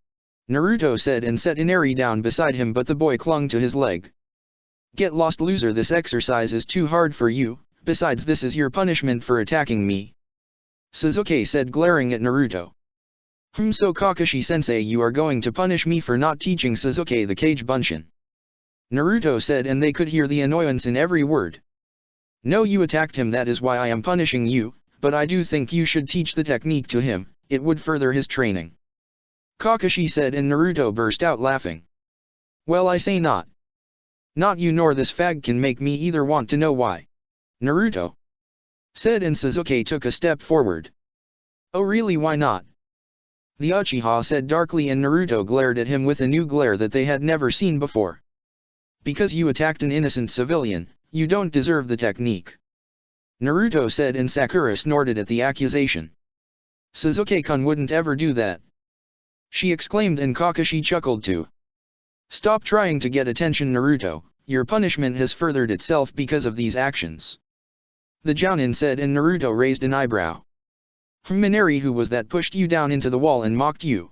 Naruto said, and set Inari down beside him, but the boy clung to his leg. Get lost, loser, this exercise is too hard for you, besides this is your punishment for attacking me, Sasuke said, glaring at Naruto. So Kakashi-sensei, you are going to punish me for not teaching Sasuke the Kage Bunshin, Naruto said, and they could hear the annoyance in every word. No, you attacked him, that is why I am punishing you, but I do think you should teach the technique to him, it would further his training, Kakashi said, and Naruto burst out laughing. Well, I say not. Not you nor this fag can make me either want to know why, Naruto said, and Sasuke took a step forward. Oh really, why not? The Uchiha said darkly, and Naruto glared at him with a new glare that they had never seen before. Because you attacked an innocent civilian, you don't deserve the technique, Naruto said, and Sakura snorted at the accusation. Sasuke-kun wouldn't ever do that, she exclaimed, and Kakashi chuckled too. Stop trying to get attention, Naruto, your punishment has furthered itself because of these actions, the Jounin said, and Naruto raised an eyebrow. Minari, who was that pushed you down into the wall and mocked you?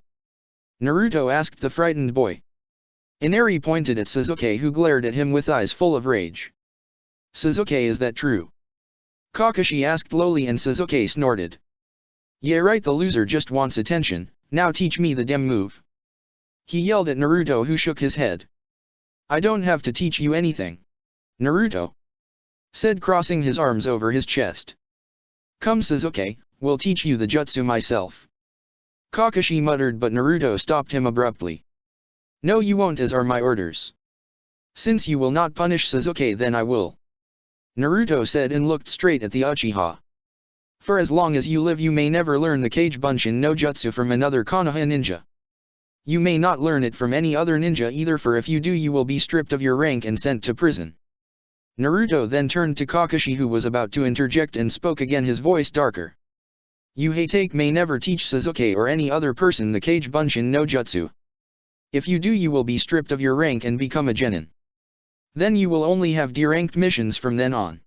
Naruto asked the frightened boy. Inari pointed at Sasuke, who glared at him with eyes full of rage. Sasuke, is that true? Kakashi asked lowly, and Sasuke snorted. Yeah right, the loser just wants attention, now teach me the dem move. He yelled at Naruto, who shook his head. I don't have to teach you anything, Naruto said, crossing his arms over his chest. Come Sasuke, we'll teach you the jutsu myself. Kakashi muttered, but Naruto stopped him abruptly. No, you won't, as are my orders. Since you will not punish Sasuke, then I will, Naruto said, and looked straight at the Uchiha. For as long as you live, you may never learn the Kage Bunshin no Jutsu from another Konoha ninja. You may not learn it from any other ninja either, for if you do, you will be stripped of your rank and sent to prison. Naruto then turned to Kakashi, who was about to interject, and spoke again, his voice darker. You Hatake may never teach Sasuke or any other person the Kage Bunshin no Jutsu. If you do, you will be stripped of your rank and become a genin. Then you will only have deranked missions from then on.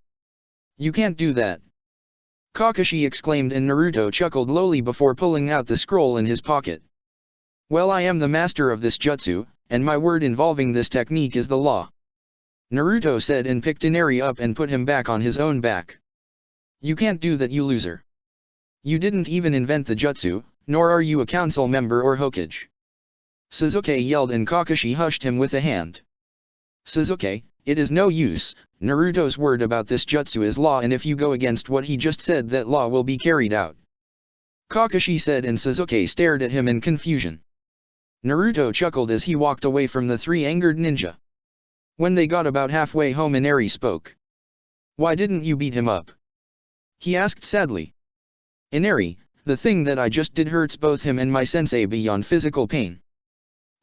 You can't do that, Kakashi exclaimed, and Naruto chuckled lowly before pulling out the scroll in his pocket. Well, I am the master of this jutsu, and my word involving this technique is the law, Naruto said, and picked Inari up and put him back on his own back. You can't do that, you loser. You didn't even invent the jutsu, nor are you a council member or Hokage, Sasuke yelled, and Kakashi hushed him with a hand. Sasuke, it is no use, Naruto's word about this jutsu is law, and if you go against what he just said, that law will be carried out, Kakashi said, and Sasuke stared at him in confusion. Naruto chuckled as he walked away from the three angered ninja. When they got about halfway home, Inari spoke. Why didn't you beat him up? He asked sadly. Inari, the thing that I just did hurts both him and my sensei beyond physical pain.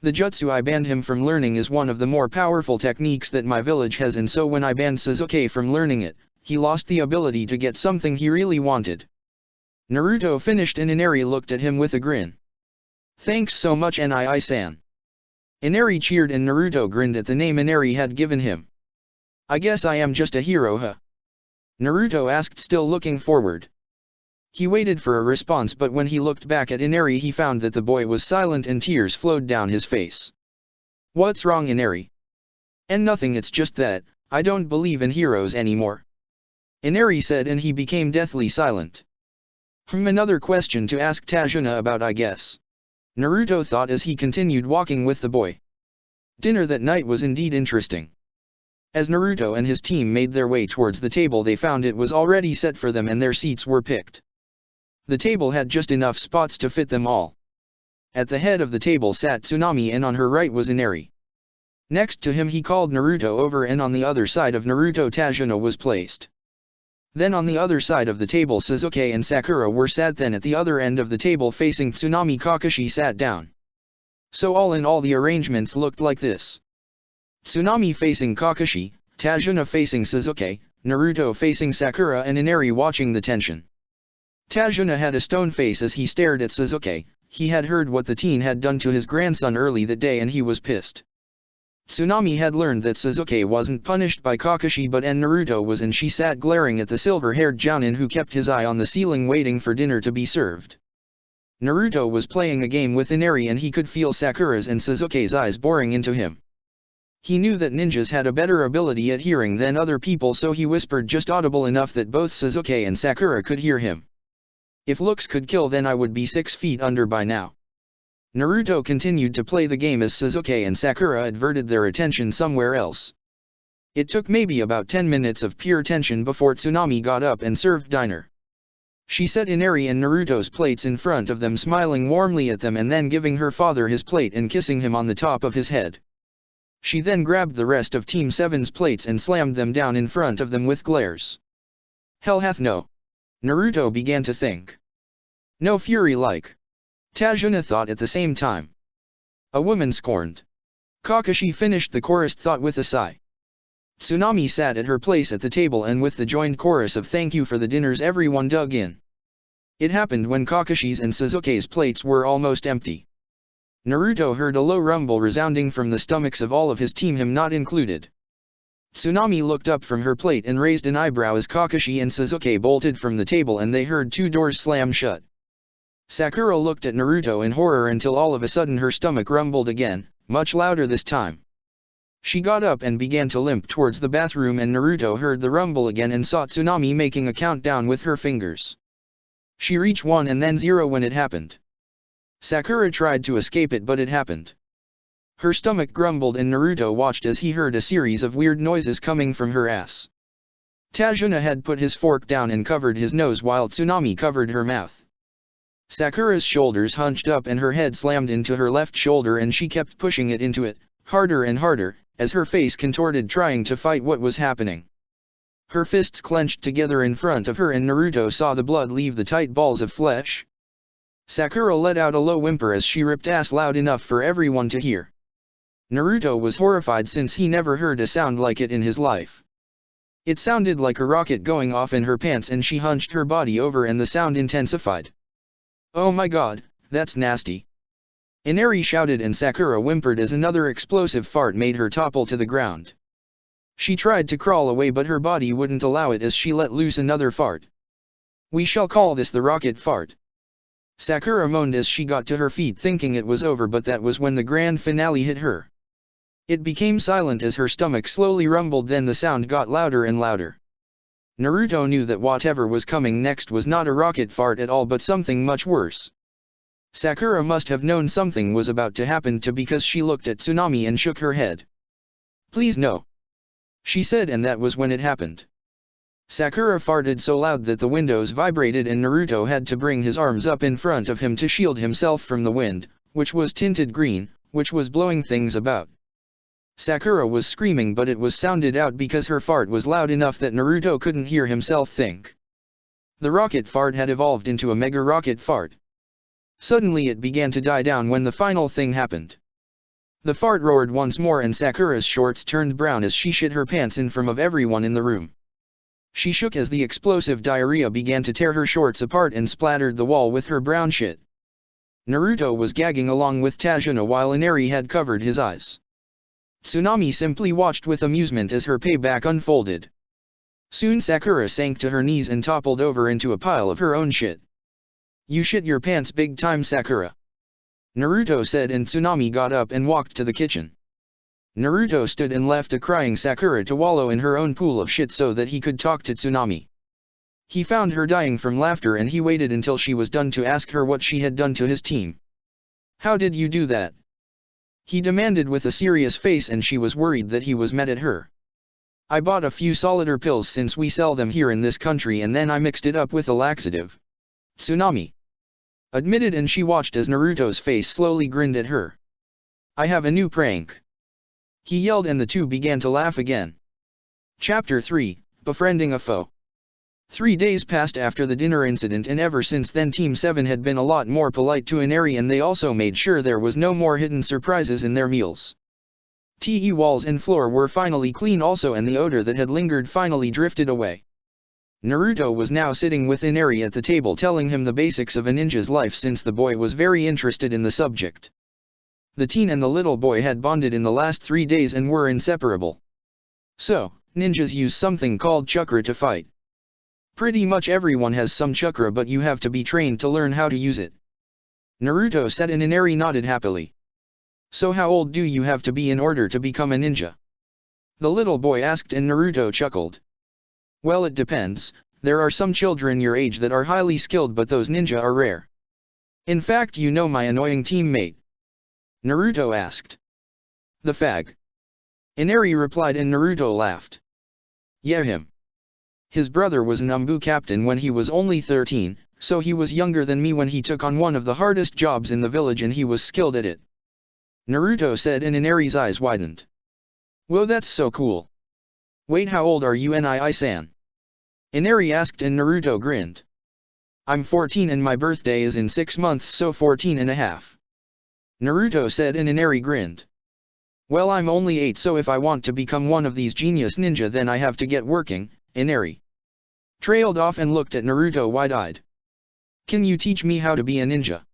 The jutsu I banned him from learning is one of the more powerful techniques that my village has, and so when I banned Sasuke from learning it, he lost the ability to get something he really wanted. Naruto finished, and Inari looked at him with a grin. Thanks so much, Nii-san. Inari cheered, and Naruto grinned at the name Inari had given him. I guess I am just a hero, huh? Naruto asked, still looking forward. He waited for a response, but when he looked back at Inari, he found that the boy was silent and tears flowed down his face. What's wrong, Inari? And nothing, it's just that, I don't believe in heroes anymore, Inari said, and he became deathly silent. Another question to ask Tajuna about, I guess, Naruto thought as he continued walking with the boy. Dinner that night was indeed interesting. As Naruto and his team made their way towards the table, they found it was already set for them and their seats were picked. The table had just enough spots to fit them all. At the head of the table sat Tsunami, and on her right was Inari. Next to him he called Naruto over, and on the other side of Naruto Tajuna was placed. Then on the other side of the table Sasuke and Sakura were sat, then at the other end of the table facing Tsunami Kakashi sat down. So all in all the arrangements looked like this. Tsunami facing Kakashi, Tajuna facing Sasuke, Naruto facing Sakura, and Inari watching the tension. Tajuna had a stone face as he stared at Sasuke. He had heard what the teen had done to his grandson early that day and he was pissed. Tsunami had learned that Sasuke wasn't punished by Kakashi but Naruto was, and she sat glaring at the silver-haired Jounin who kept his eye on the ceiling waiting for dinner to be served. Naruto was playing a game with Inari and he could feel Sakura's and Sasuke's eyes boring into him. He knew that ninjas had a better ability at hearing than other people, so he whispered just audible enough that both Sasuke and Sakura could hear him. If looks could kill, then I would be 6 feet under by now. Naruto continued to play the game as Sasuke and Sakura diverted their attention somewhere else. It took maybe about 10 minutes of pure tension before Tsunami got up and served dinner. She set Inari and Naruto's plates in front of them, smiling warmly at them and then giving her father his plate and kissing him on the top of his head. She then grabbed the rest of Team 7's plates and slammed them down in front of them with glares. Hell hath no. Naruto began to think. No fury like. Tajuna thought at the same time. A woman scorned. Kakashi finished the chorus thought with a sigh. Tsunami sat at her place at the table, and with the joined chorus of thank you for the dinners everyone dug in. It happened when Kakashi's and Sasuke's plates were almost empty. Naruto heard a low rumble resounding from the stomachs of all of his team, him not included. Tsunami looked up from her plate and raised an eyebrow as Kakashi and Sasuke bolted from the table and they heard 2 doors slam shut. Sakura looked at Naruto in horror until all of a sudden her stomach rumbled again, much louder this time. She got up and began to limp towards the bathroom, and Naruto heard the rumble again and saw Tsunami making a countdown with her fingers. She reached 1 and then 0 when it happened. Sakura tried to escape it, but it happened. Her stomach grumbled and Naruto watched as he heard a series of weird noises coming from her ass. Tajuna had put his fork down and covered his nose while Tsunami covered her mouth. Sakura's shoulders hunched up and her head slammed into her left shoulder, and she kept pushing it into it, harder and harder, as her face contorted trying to fight what was happening. Her fists clenched together in front of her and Naruto saw the blood leave the tight balls of flesh. Sakura let out a low whimper as she ripped ass loud enough for everyone to hear. Naruto was horrified since he never heard a sound like it in his life. It sounded like a rocket going off in her pants, and she hunched her body over and the sound intensified. "Oh my god, that's nasty!" Inari shouted and Sakura whimpered as another explosive fart made her topple to the ground. She tried to crawl away, but her body wouldn't allow it as she let loose another fart. "We shall call this the rocket fart." Sakura moaned as she got to her feet thinking it was over, but that was when the grand finale hit her. It became silent as her stomach slowly rumbled, then the sound got louder and louder. Naruto knew that whatever was coming next was not a rocket fart at all but something much worse. Sakura must have known something was about to happen because she looked at Tsunami and shook her head. "Please no," she said, and that was when it happened. Sakura farted so loud that the windows vibrated and Naruto had to bring his arms up in front of him to shield himself from the wind, which was tinted green, which was blowing things about. Sakura was screaming, but it was sounded out because her fart was loud enough that Naruto couldn't hear himself think. The rocket fart had evolved into a mega rocket fart. Suddenly it began to die down when the final thing happened. The fart roared once more and Sakura's shorts turned brown as she shit her pants in front of everyone in the room. She shook as the explosive diarrhea began to tear her shorts apart and splattered the wall with her brown shit. Naruto was gagging along with Tajuna while Inari had covered his eyes. Tsunami simply watched with amusement as her payback unfolded. Soon Sakura sank to her knees and toppled over into a pile of her own shit. "You shit your pants big time, Sakura," Naruto said, and Tsunami got up and walked to the kitchen. Naruto stood and left a crying Sakura to wallow in her own pool of shit so that he could talk to Tsunami. He found her dying from laughter and he waited until she was done to ask her what she had done to his team. "How did you do that?" he demanded with a serious face, and she was worried that he was mad at her. "I bought a few solider pills since we sell them here in this country, and then I mixed it up with a laxative," Tsunami admitted, and she watched as Naruto's face slowly grinned at her. "I have a new prank," he yelled, and the two began to laugh again. Chapter 3, Befriending a Foe. 3 days passed after the dinner incident, and ever since then Team 7 had been a lot more polite to Inari, and they also made sure there was no more hidden surprises in their meals. TE walls and floor were finally clean also, and the odor that had lingered finally drifted away. Naruto was now sitting with Inari at the table telling him the basics of a ninja's life since the boy was very interested in the subject. The teen and the little boy had bonded in the last 3 days and were inseparable. "So, ninjas use something called chakra to fight. Pretty much everyone has some chakra, but you have to be trained to learn how to use it," Naruto said, and Inari nodded happily. "So how old do you have to be in order to become a ninja?" the little boy asked, and Naruto chuckled. "Well, it depends. There are some children your age that are highly skilled, but those ninja are rare. In fact, you know my annoying teammate?" Naruto asked. "The fag," Inari replied, and Naruto laughed. "Yeah, him. His brother was an Umbu captain when he was only 13, so he was younger than me when he took on one of the hardest jobs in the village and he was skilled at it," Naruto said, and Inari's eyes widened. "Whoa, that's so cool. Wait, how old are you, Nii-san?" Inari asked, and Naruto grinned. "I'm 14 and my birthday is in 6 months, so 14 and a half," Naruto said, and Inari grinned. "Well, I'm only 8, so if I want to become one of these genius ninja then I have to get working," Inari trailed off and looked at Naruto wide-eyed. "Can you teach me how to be a ninja?"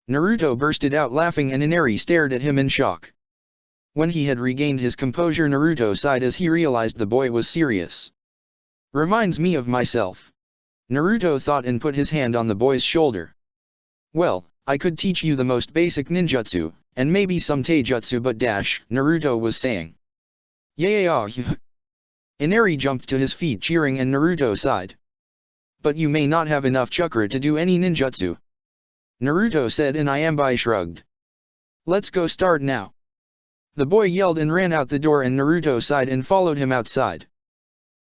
Naruto bursted out laughing, and Inari stared at him in shock. When he had regained his composure, Naruto sighed as he realized the boy was serious. "Reminds me of myself," Naruto thought, and put his hand on the boy's shoulder. Well, I could teach you the most basic ninjutsu, and maybe some taijutsu but Naruto was saying. Yeah. Inari jumped to his feet cheering and Naruto sighed. But you may not have enough chakra to do any ninjutsu. Naruto said and Iambai shrugged. Let's go start now. The boy yelled and ran out the door and Naruto sighed and followed him outside.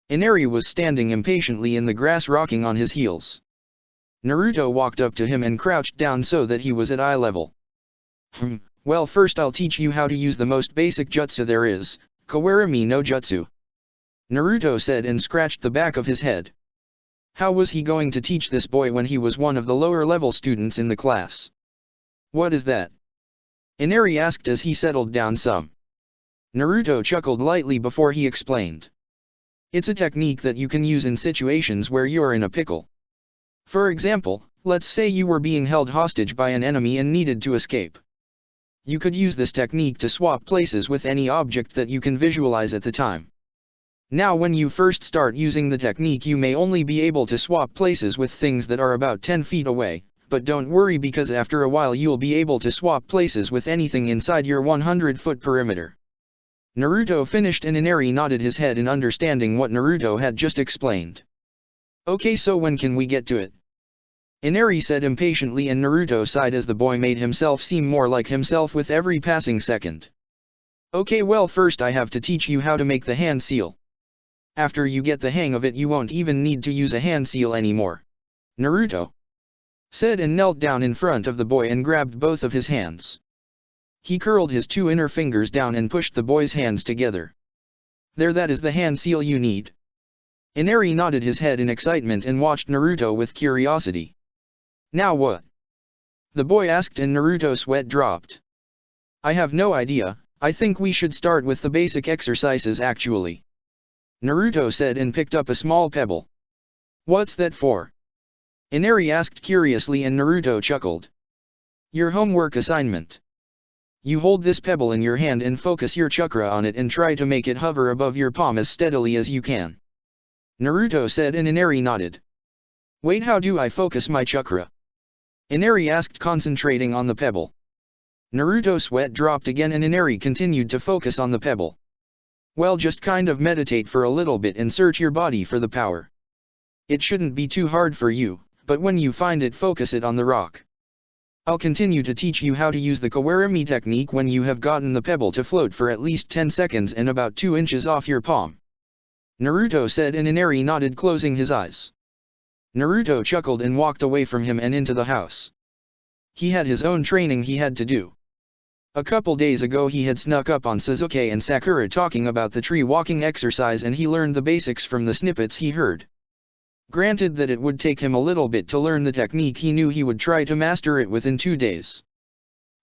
Inari was standing impatiently in the grass rocking on his heels. Naruto walked up to him and crouched down so that he was at eye level. Well, first I'll teach you how to use the most basic jutsu there is, Kawarami no Jutsu. Naruto said and scratched the back of his head. How was he going to teach this boy when he was one of the lower level students in the class? What is that? Inari asked as he settled down some. Naruto chuckled lightly before he explained. It's a technique that you can use in situations where you're in a pickle. For example, let's say you were being held hostage by an enemy and needed to escape. You could use this technique to swap places with any object that you can visualize at the time. Now when you first start using the technique you may only be able to swap places with things that are about 10 feet away, but don't worry because after a while you'll be able to swap places with anything inside your 100-foot perimeter. Naruto finished and Inari nodded his head in understanding what Naruto had just explained. Okay, so when can we get to it? Inari said impatiently and Naruto sighed as the boy made himself seem more like himself with every passing second. Okay, well, first I have to teach you how to make the hand seal. After you get the hang of it you won't even need to use a hand seal anymore. Naruto said and knelt down in front of the boy and grabbed both of his hands. He curled his two inner fingers down and pushed the boy's hands together. There, that is the hand seal you need. Inari nodded his head in excitement and watched Naruto with curiosity. Now what? The boy asked and Naruto's sweat dropped. I have no idea, I think we should start with the basic exercises actually. Naruto said and picked up a small pebble. What's that for? Inari asked curiously and Naruto chuckled. Your homework assignment. You hold this pebble in your hand and focus your chakra on it and try to make it hover above your palm as steadily as you can. Naruto said and Inari nodded. Wait, how do I focus my chakra? Inari asked, concentrating on the pebble. Naruto's sweat dropped again and Inari continued to focus on the pebble. Well, just kind of meditate for a little bit and search your body for the power. It shouldn't be too hard for you, but when you find it, focus it on the rock. I'll continue to teach you how to use the Kawarami technique when you have gotten the pebble to float for at least 10 seconds and about 2 inches off your palm. Naruto said and Inari nodded, closing his eyes. Naruto chuckled and walked away from him and into the house. He had his own training he had to do. A couple days ago he had snuck up on Sasuke and Sakura talking about the tree walking exercise and he learned the basics from the snippets he heard. Granted that it would take him a little bit to learn the technique, he knew he would try to master it within 2 days.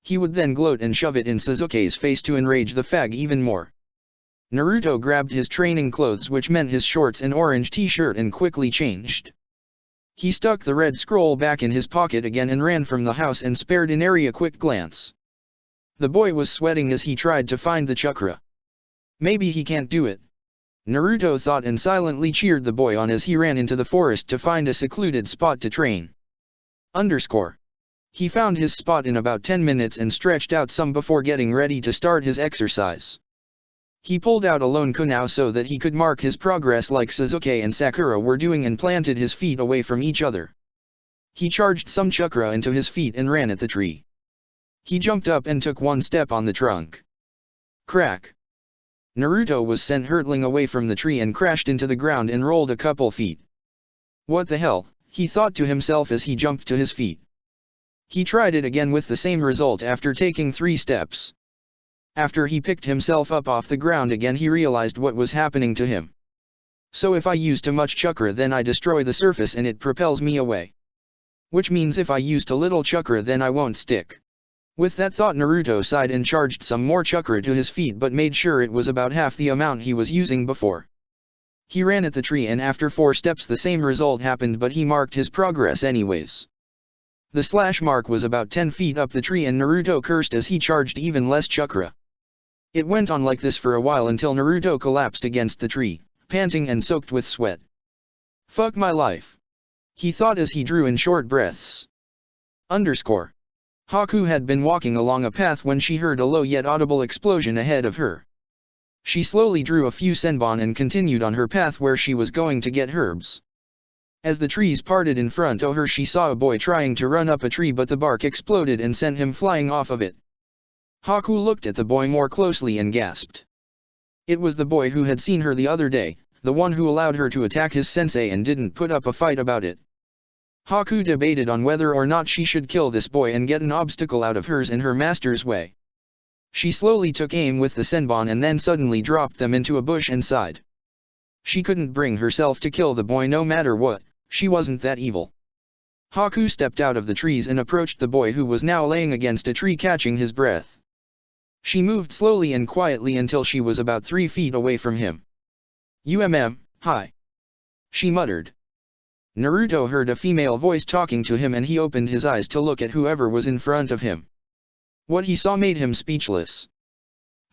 He would then gloat and shove it in Sasuke's face to enrage the fag even more. Naruto grabbed his training clothes, which meant his shorts and orange t-shirt, and quickly changed. He stuck the red scroll back in his pocket again and ran from the house and spared Inari a quick glance. The boy was sweating as he tried to find the chakra. Maybe he can't do it, Naruto thought, and silently cheered the boy on as he ran into the forest to find a secluded spot to train. He found his spot in about 10 minutes and stretched out some before getting ready to start his exercise. He pulled out a lone kunai so that he could mark his progress like Sasuke and Sakura were doing and planted his feet away from each other. He charged some chakra into his feet and ran at the tree. He jumped up and took one step on the trunk. Crack! Naruto was sent hurtling away from the tree and crashed into the ground and rolled a couple feet. What the hell, he thought to himself as he jumped to his feet. He tried it again with the same result after taking 3 steps. After he picked himself up off the ground again, he realized what was happening to him. So if I use too much chakra, then I destroy the surface and it propels me away. Which means if I use too little chakra, then I won't stick. With that thought, Naruto sighed and charged some more chakra to his feet, but made sure it was about half the amount he was using before. He ran at the tree and after 4 steps the same result happened, but he marked his progress anyways. The slash mark was about 10 feet up the tree and Naruto cursed as he charged even less chakra. It went on like this for a while until Naruto collapsed against the tree, panting and soaked with sweat. Fuck my life, he thought as he drew in short breaths. Underscore. Haku had been walking along a path when she heard a low yet audible explosion ahead of her. She slowly drew a few senbon and continued on her path where she was going to get herbs. As the trees parted in front of her, she saw a boy trying to run up a tree, but the bark exploded and sent him flying off of it. Haku looked at the boy more closely and gasped. It was the boy who had seen her the other day, the one who allowed her to attack his sensei and didn't put up a fight about it. Haku debated on whether or not she should kill this boy and get an obstacle out of hers in her master's way. She slowly took aim with the senbon and then suddenly dropped them into a bush and sighed. She couldn't bring herself to kill the boy no matter what, she wasn't that evil. Haku stepped out of the trees and approached the boy who was now laying against a tree catching his breath. She moved slowly and quietly until she was about 3 feet away from him. Hi. She muttered. Naruto heard a female voice talking to him and he opened his eyes to look at whoever was in front of him. What he saw made him speechless.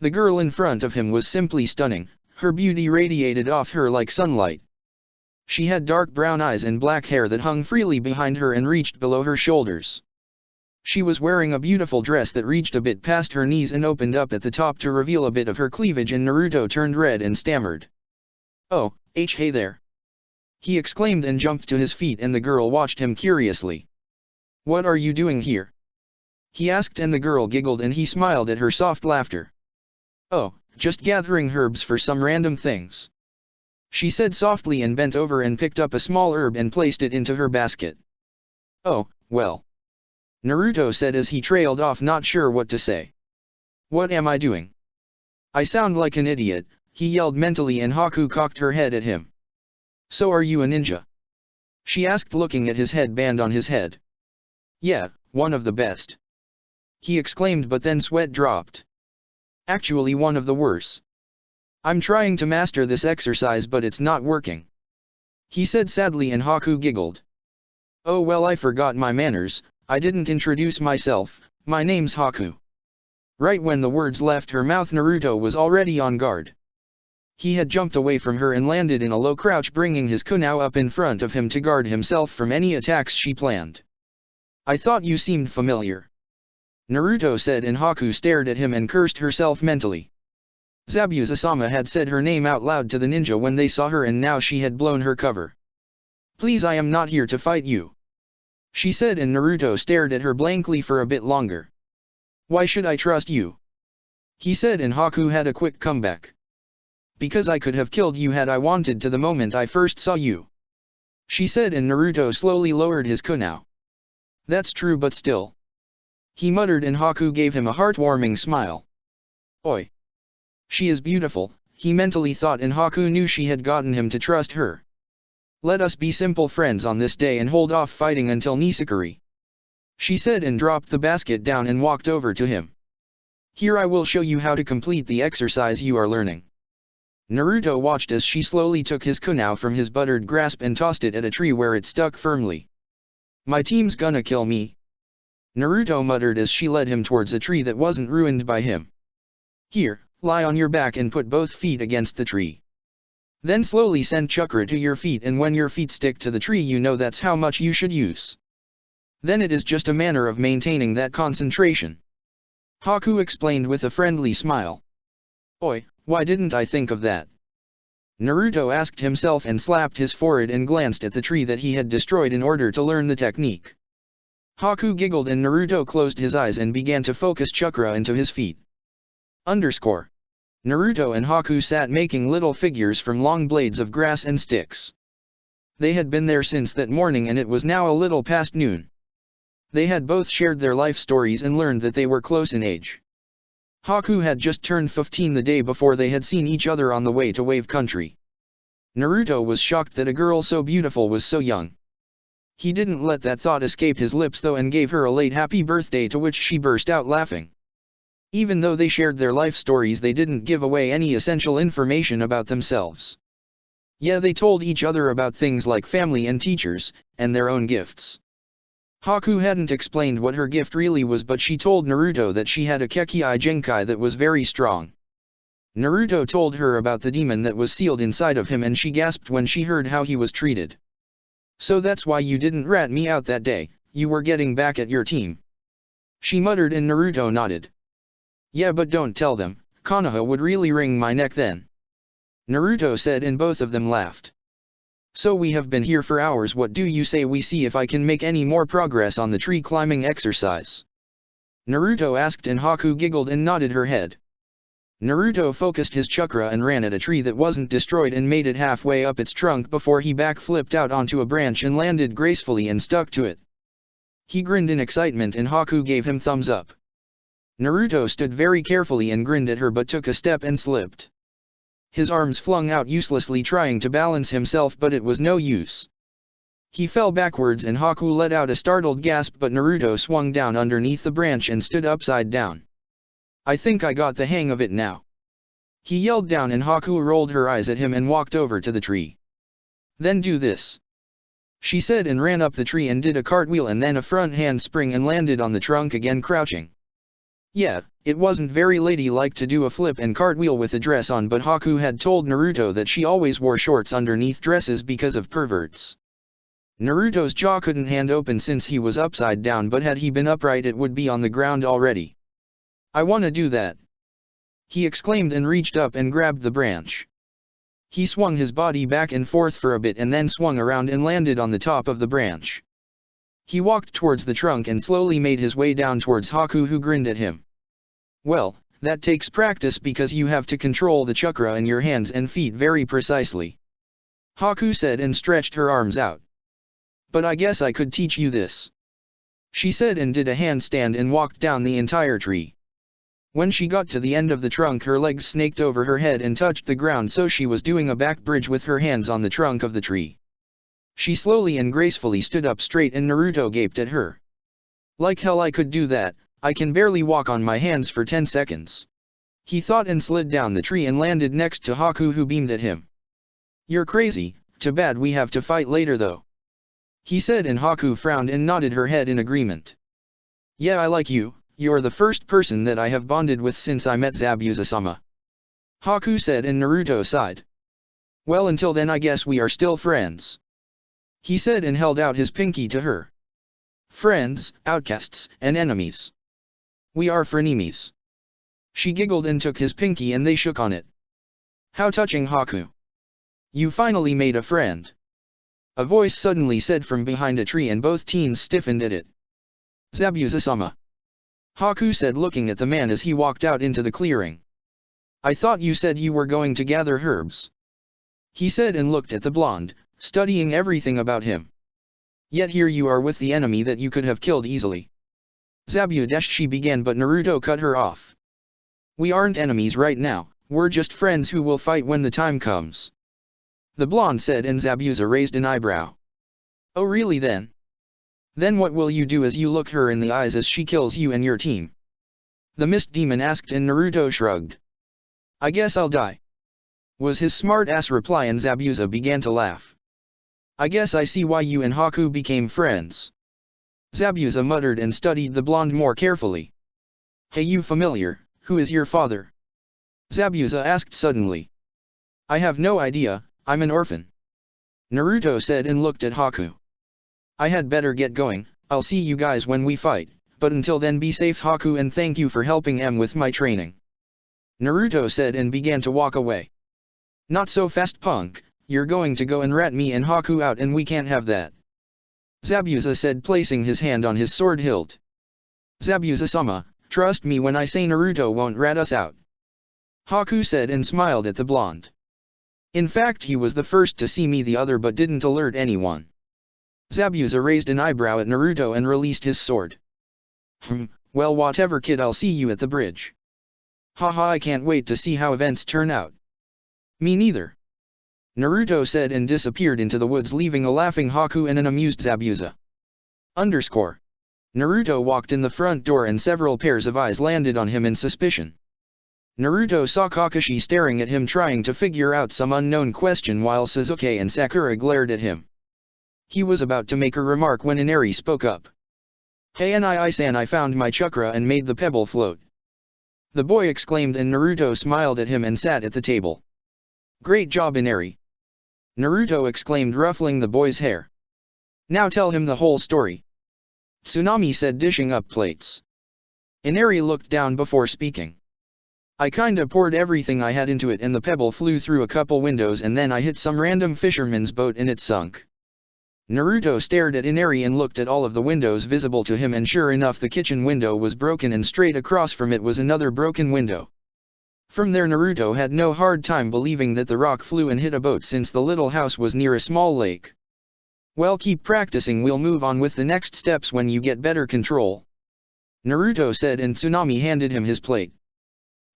The girl in front of him was simply stunning, her beauty radiated off her like sunlight. She had dark brown eyes and black hair that hung freely behind her and reached below her shoulders. She was wearing a beautiful dress that reached a bit past her knees and opened up at the top to reveal a bit of her cleavage, and Naruto turned red and stammered. "Oh, hey there," he exclaimed and jumped to his feet, and the girl watched him curiously. "What are you doing here?" he asked, and the girl giggled and he smiled at her soft laughter. "Oh, just gathering herbs for some random things," she said softly and bent over and picked up a small herb and placed it into her basket. "Oh, well," Naruto said as he trailed off, not sure what to say. "What am I doing? I sound like an idiot," he yelled mentally, and Haku cocked her head at him. "So are you a ninja?" she asked, looking at his headband on his head. "Yeah, one of the best," he exclaimed, but then sweat dropped. "Actually one of the worst. I'm trying to master this exercise but it's not working," he said sadly, and Haku giggled. "Oh well, I forgot my manners, I didn't introduce myself, my name's Haku." Right when the words left her mouth, Naruto was already on guard. He had jumped away from her and landed in a low crouch, bringing his kunai up in front of him to guard himself from any attacks she planned. "I thought you seemed familiar," Naruto said, and Haku stared at him and cursed herself mentally. Zabuza-sama had said her name out loud to the ninja when they saw her, and now she had blown her cover. "Please, I am not here to fight you," she said, and Naruto stared at her blankly for a bit longer. "Why should I trust you?" he said, and Haku had a quick comeback. "Because I could have killed you had I wanted to the moment I first saw you," she said, and Naruto slowly lowered his kunai. "That's true, but still," he muttered, and Haku gave him a heartwarming smile. "Oi. She is beautiful," he mentally thought, and Haku knew she had gotten him to trust her. "Let us be simple friends on this day and hold off fighting until Nisakuri," she said, and dropped the basket down and walked over to him. "Here, I will show you how to complete the exercise you are learning." Naruto watched as she slowly took his kunai from his buttered grasp and tossed it at a tree where it stuck firmly. "My team's gonna kill me," Naruto muttered as she led him towards a tree that wasn't ruined by him. "Here, lie on your back and put both feet against the tree. Then slowly send chakra to your feet, and when your feet stick to the tree, you know that's how much you should use. Then it is just a matter of maintaining that concentration," Haku explained with a friendly smile. "Oi, why didn't I think of that?" Naruto asked himself and slapped his forehead and glanced at the tree that he had destroyed in order to learn the technique. Haku giggled, and Naruto closed his eyes and began to focus chakra into his feet. Underscore. Naruto and Haku sat making little figures from long blades of grass and sticks. They had been there since that morning, and it was now a little past noon. They had both shared their life stories and learned that they were close in age. Haku had just turned 15 the day before they had seen each other on the way to Wave Country. Naruto was shocked that a girl so beautiful was so young. He didn't let that thought escape his lips though, and gave her a late happy birthday, to which she burst out laughing. Even though they shared their life stories, they didn't give away any essential information about themselves. Yeah, they told each other about things like family and teachers, and their own gifts. Haku hadn't explained what her gift really was, but she told Naruto that she had a Kekkai Genkai that was very strong. Naruto told her about the demon that was sealed inside of him, and she gasped when she heard how he was treated. "So that's why you didn't rat me out that day, you were getting back at your team. She muttered and Naruto nodded. Yeah, but don't tell them, Konoha would really wring my neck then. Naruto said and both of them laughed. So we have been here for hours. What do you say we see if I can make any more progress on the tree climbing exercise? Naruto asked and Haku giggled and nodded her head. Naruto focused his chakra and ran at a tree that wasn't destroyed and made it halfway up its trunk before he backflipped out onto a branch and landed gracefully and stuck to it. He grinned in excitement and Haku gave him thumbs up. Naruto stood very carefully and grinned at her but took a step and slipped. His arms flung out uselessly trying to balance himself but it was no use. He fell backwards and Haku let out a startled gasp but Naruto swung down underneath the branch and stood upside down. I think I got the hang of it now. He yelled down and Haku rolled her eyes at him and walked over to the tree. Then do this. She said and ran up the tree and did a cartwheel and then a front handspring and landed on the trunk again crouching. Yeah, it wasn't very ladylike to do a flip and cartwheel with a dress on but Haku had told Naruto that she always wore shorts underneath dresses because of perverts. Naruto's jaw couldn't hand open since he was upside down but had he been upright it would be on the ground already. I wanna do that. He exclaimed and reached up and grabbed the branch. He swung his body back and forth for a bit and then swung around and landed on the top of the branch. He walked towards the trunk and slowly made his way down towards Haku who grinned at him. Well, that takes practice because you have to control the chakra in your hands and feet very precisely. Haku said and stretched her arms out. But I guess I could teach you this. She said and did a handstand and walked down the entire tree. When she got to the end of the trunk her legs snaked over her head and touched the ground so she was doing a back bridge with her hands on the trunk of the tree. She slowly and gracefully stood up straight and Naruto gaped at her. Like hell I could do that, I can barely walk on my hands for 10 seconds. He thought and slid down the tree and landed next to Haku who beamed at him. You're crazy, too bad we have to fight later though. He said and Haku frowned and nodded her head in agreement. Yeah, I like you. You're the first person that I have bonded with since I met Zabuza-sama. Haku said and Naruto sighed. Well, until then I guess we are still friends. He said and held out his pinky to her. Friends, outcasts, and enemies. We are frenemies. She giggled and took his pinky and they shook on it. How touching, Haku. You finally made a friend. A voice suddenly said from behind a tree and both teens stiffened at it. Zabuza-sama. Haku said looking at the man as he walked out into the clearing. I thought you said you were going to gather herbs. He said and looked at the blonde, studying everything about him. Yet here you are with the enemy that you could have killed easily. Zabuza she began but Naruto cut her off. We aren't enemies right now, we're just friends who will fight when the time comes. The blonde said and Zabuza raised an eyebrow. Oh really then? Then what will you do as you look her in the eyes as she kills you and your team? The mist demon asked and Naruto shrugged. I guess I'll die. Was his smart-ass reply and Zabuza began to laugh. I guess I see why you and Haku became friends. Zabuza muttered and studied the blonde more carefully. Hey you familiar, who is your father? Zabuza asked suddenly. I have no idea, I'm an orphan. Naruto said and looked at Haku. I had better get going, I'll see you guys when we fight, but until then be safe Haku and thank you for helping M with my training. Naruto said and began to walk away. Not so fast punk, you're going to go and rat me and Haku out and we can't have that. Zabuza said placing his hand on his sword hilt. Zabuza-sama, trust me when I say Naruto won't rat us out. Haku said and smiled at the blonde. In fact he was the first to see me the other but didn't alert anyone. Zabuza raised an eyebrow at Naruto and released his sword. Well whatever kid, I'll see you at the bridge. Haha, I can't wait to see how events turn out. Me neither. Naruto said and disappeared into the woods leaving a laughing Haku and an amused Zabuza. Naruto walked in the front door and several pairs of eyes landed on him in suspicion. Naruto saw Kakashi staring at him trying to figure out some unknown question while Sasuke and Sakura glared at him. He was about to make a remark when Inari spoke up. Hey Nii-san, I found my chakra and made the pebble float. The boy exclaimed and Naruto smiled at him and sat at the table. Great job Inari. Naruto exclaimed ruffling the boy's hair. Now tell him the whole story. Tsunami said, dishing up plates. Inari looked down before speaking. I kinda poured everything I had into it and the pebble flew through a couple windows and then I hit some random fisherman's boat and it sunk. Naruto stared at Inari and looked at all of the windows visible to him, and sure enough the kitchen window was broken and straight across from it was another broken window. From there Naruto had no hard time believing that the rock flew and hit a boat since the little house was near a small lake. Well, keep practicing, we'll move on with the next steps when you get better control, Naruto said, and Tsunami handed him his plate.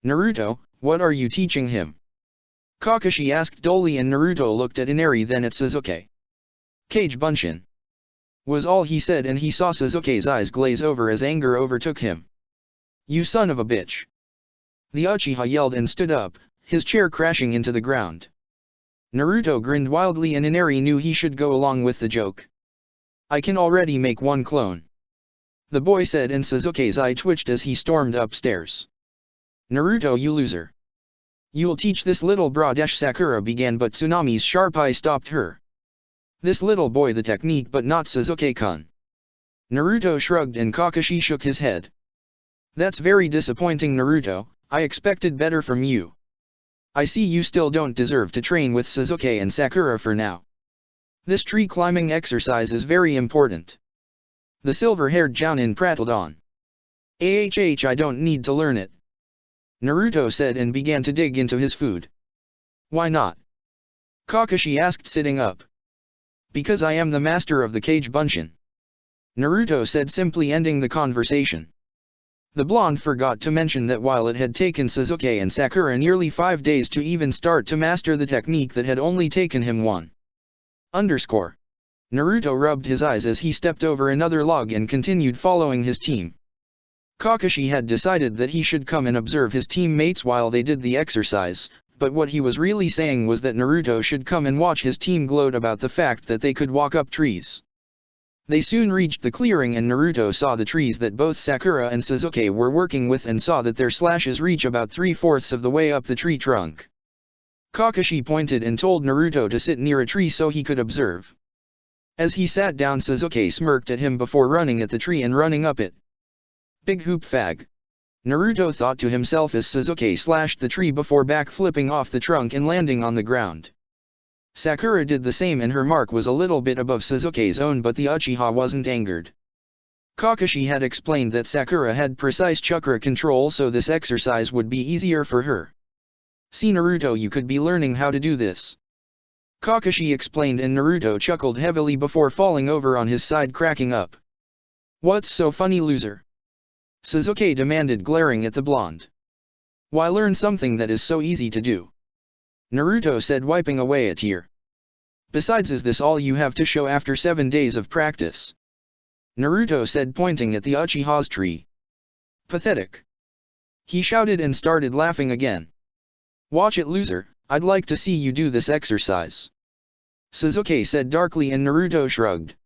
Naruto, what are you teaching him? Kakashi asked dully, and Naruto looked at Inari then at Sasuke. Kage Bunshin, was all he said, and he saw Sasuke's eyes glaze over as anger overtook him. You son of a bitch! The Uchiha yelled and stood up, his chair crashing into the ground. Naruto grinned wildly and Inari knew he should go along with the joke. I can already make one clone, the boy said, and Sasuke's eye twitched as he stormed upstairs. Naruto, you loser! You'll teach this little bra. Sakura began, but Tsunami's sharp eye stopped her. This little boy the technique, but not Sasuke-kun. Naruto shrugged and Kakashi shook his head. That's very disappointing, Naruto. I expected better from you. I see you still don't deserve to train with Sasuke and Sakura for now. This tree climbing exercise is very important, the silver-haired Jounin prattled on. I don't need to learn it, Naruto said and began to dig into his food. Why not? Kakashi asked, sitting up. Because I am the master of the Kage Bunshin, Naruto said, simply ending the conversation. The blonde forgot to mention that while it had taken Sasuke and Sakura nearly 5 days to even start to master the technique that had only taken him 1. Naruto rubbed his eyes as he stepped over another log and continued following his team. Kakashi had decided that he should come and observe his teammates while they did the exercise, but what he was really saying was that Naruto should come and watch his team gloat about the fact that they could walk up trees. They soon reached the clearing and Naruto saw the trees that both Sakura and Sasuke were working with and saw that their slashes reach about 3/4 of the way up the tree trunk. Kakashi pointed and told Naruto to sit near a tree so he could observe. As he sat down, Sasuke smirked at him before running at the tree and running up it. Big hoop fag, Naruto thought to himself as Sasuke slashed the tree before back-flipping off the trunk and landing on the ground. Sakura did the same and her mark was a little bit above Sasuke's own, but the Uchiha wasn't angered. Kakashi had explained that Sakura had precise chakra control, so this exercise would be easier for her. See Naruto, you could be learning how to do this, Kakashi explained, and Naruto chuckled heavily before falling over on his side, cracking up. What's so funny, loser? Sasuke demanded, glaring at the blonde. Why learn something that is so easy to do? Naruto said, wiping away a tear. Besides, is this all you have to show after 7 days of practice? Naruto said, pointing at the Uchiha's tree. Pathetic, he shouted and started laughing again. Watch it, loser, I'd like to see you do this exercise, Sasuke said darkly, and Naruto shrugged.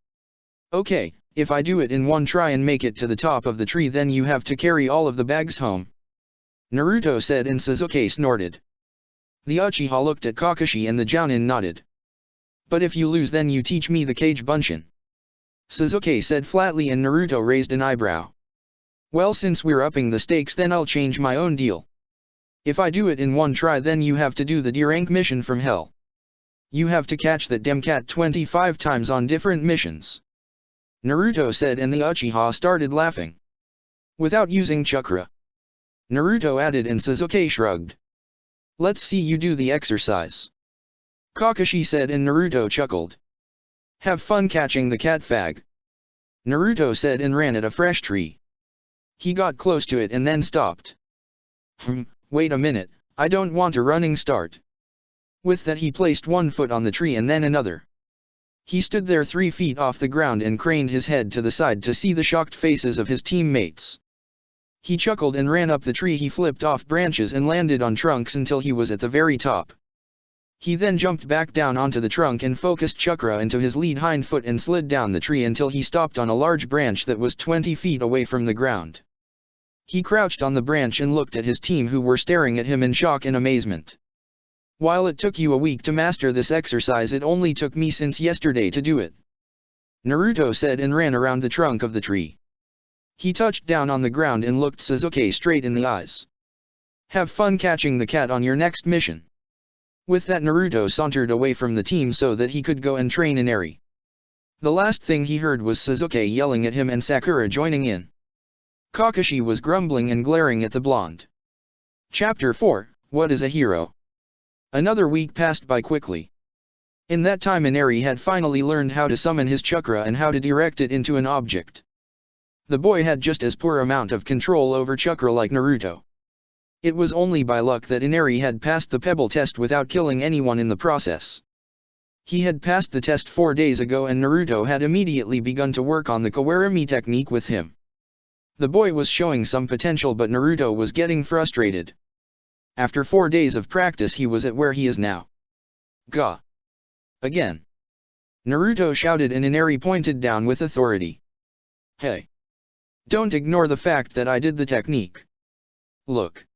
Okay, if I do it in one try and make it to the top of the tree, then you have to carry all of the bags home, Naruto said, and Sasuke snorted. The Uchiha looked at Kakashi and the Jounin nodded. But if you lose, then you teach me the Kage Bunshin, Sasuke said flatly, and Naruto raised an eyebrow. Well, since we're upping the stakes, then I'll change my own deal. If I do it in one try, then you have to do the D-rank mission from hell. You have to catch that dem cat 25 times on different missions, Naruto said, and the Uchiha started laughing. Without using chakra, Naruto added, and Sasuke shrugged. Let's see you do the exercise, Kakashi said, and Naruto chuckled. Have fun catching the cat fag, Naruto said, and ran at a fresh tree. He got close to it and then stopped. Wait a minute, I don't want a running start. With that he placed one foot on the tree and then another. He stood there 3 feet off the ground and craned his head to the side to see the shocked faces of his teammates. He chuckled and ran up the tree. He flipped off branches and landed on trunks until he was at the very top. He then jumped back down onto the trunk and focused chakra into his lead hind foot and slid down the tree until he stopped on a large branch that was 20 feet away from the ground. He crouched on the branch and looked at his team, who were staring at him in shock and amazement. While it took you a week to master this exercise, it only took me since yesterday to do it, Naruto said and ran around the trunk of the tree. He touched down on the ground and looked Sasuke straight in the eyes. Have fun catching the cat on your next mission. With that, Naruto sauntered away from the team so that he could go and train Inari. The last thing he heard was Sasuke yelling at him and Sakura joining in. Kakashi was grumbling and glaring at the blonde. Chapter 4, What is a Hero? Another week passed by quickly. In that time Inari had finally learned how to summon his chakra and how to direct it into an object. The boy had just as poor amount of control over chakra like Naruto. It was only by luck that Inari had passed the pebble test without killing anyone in the process. He had passed the test 4 days ago and Naruto had immediately begun to work on the Kawarami technique with him. The boy was showing some potential but Naruto was getting frustrated. After 4 days of practice he was at where he is now. Gah! Again! Naruto shouted and Inari pointed down with authority. Hey! Don't ignore the fact that I did the technique. Look!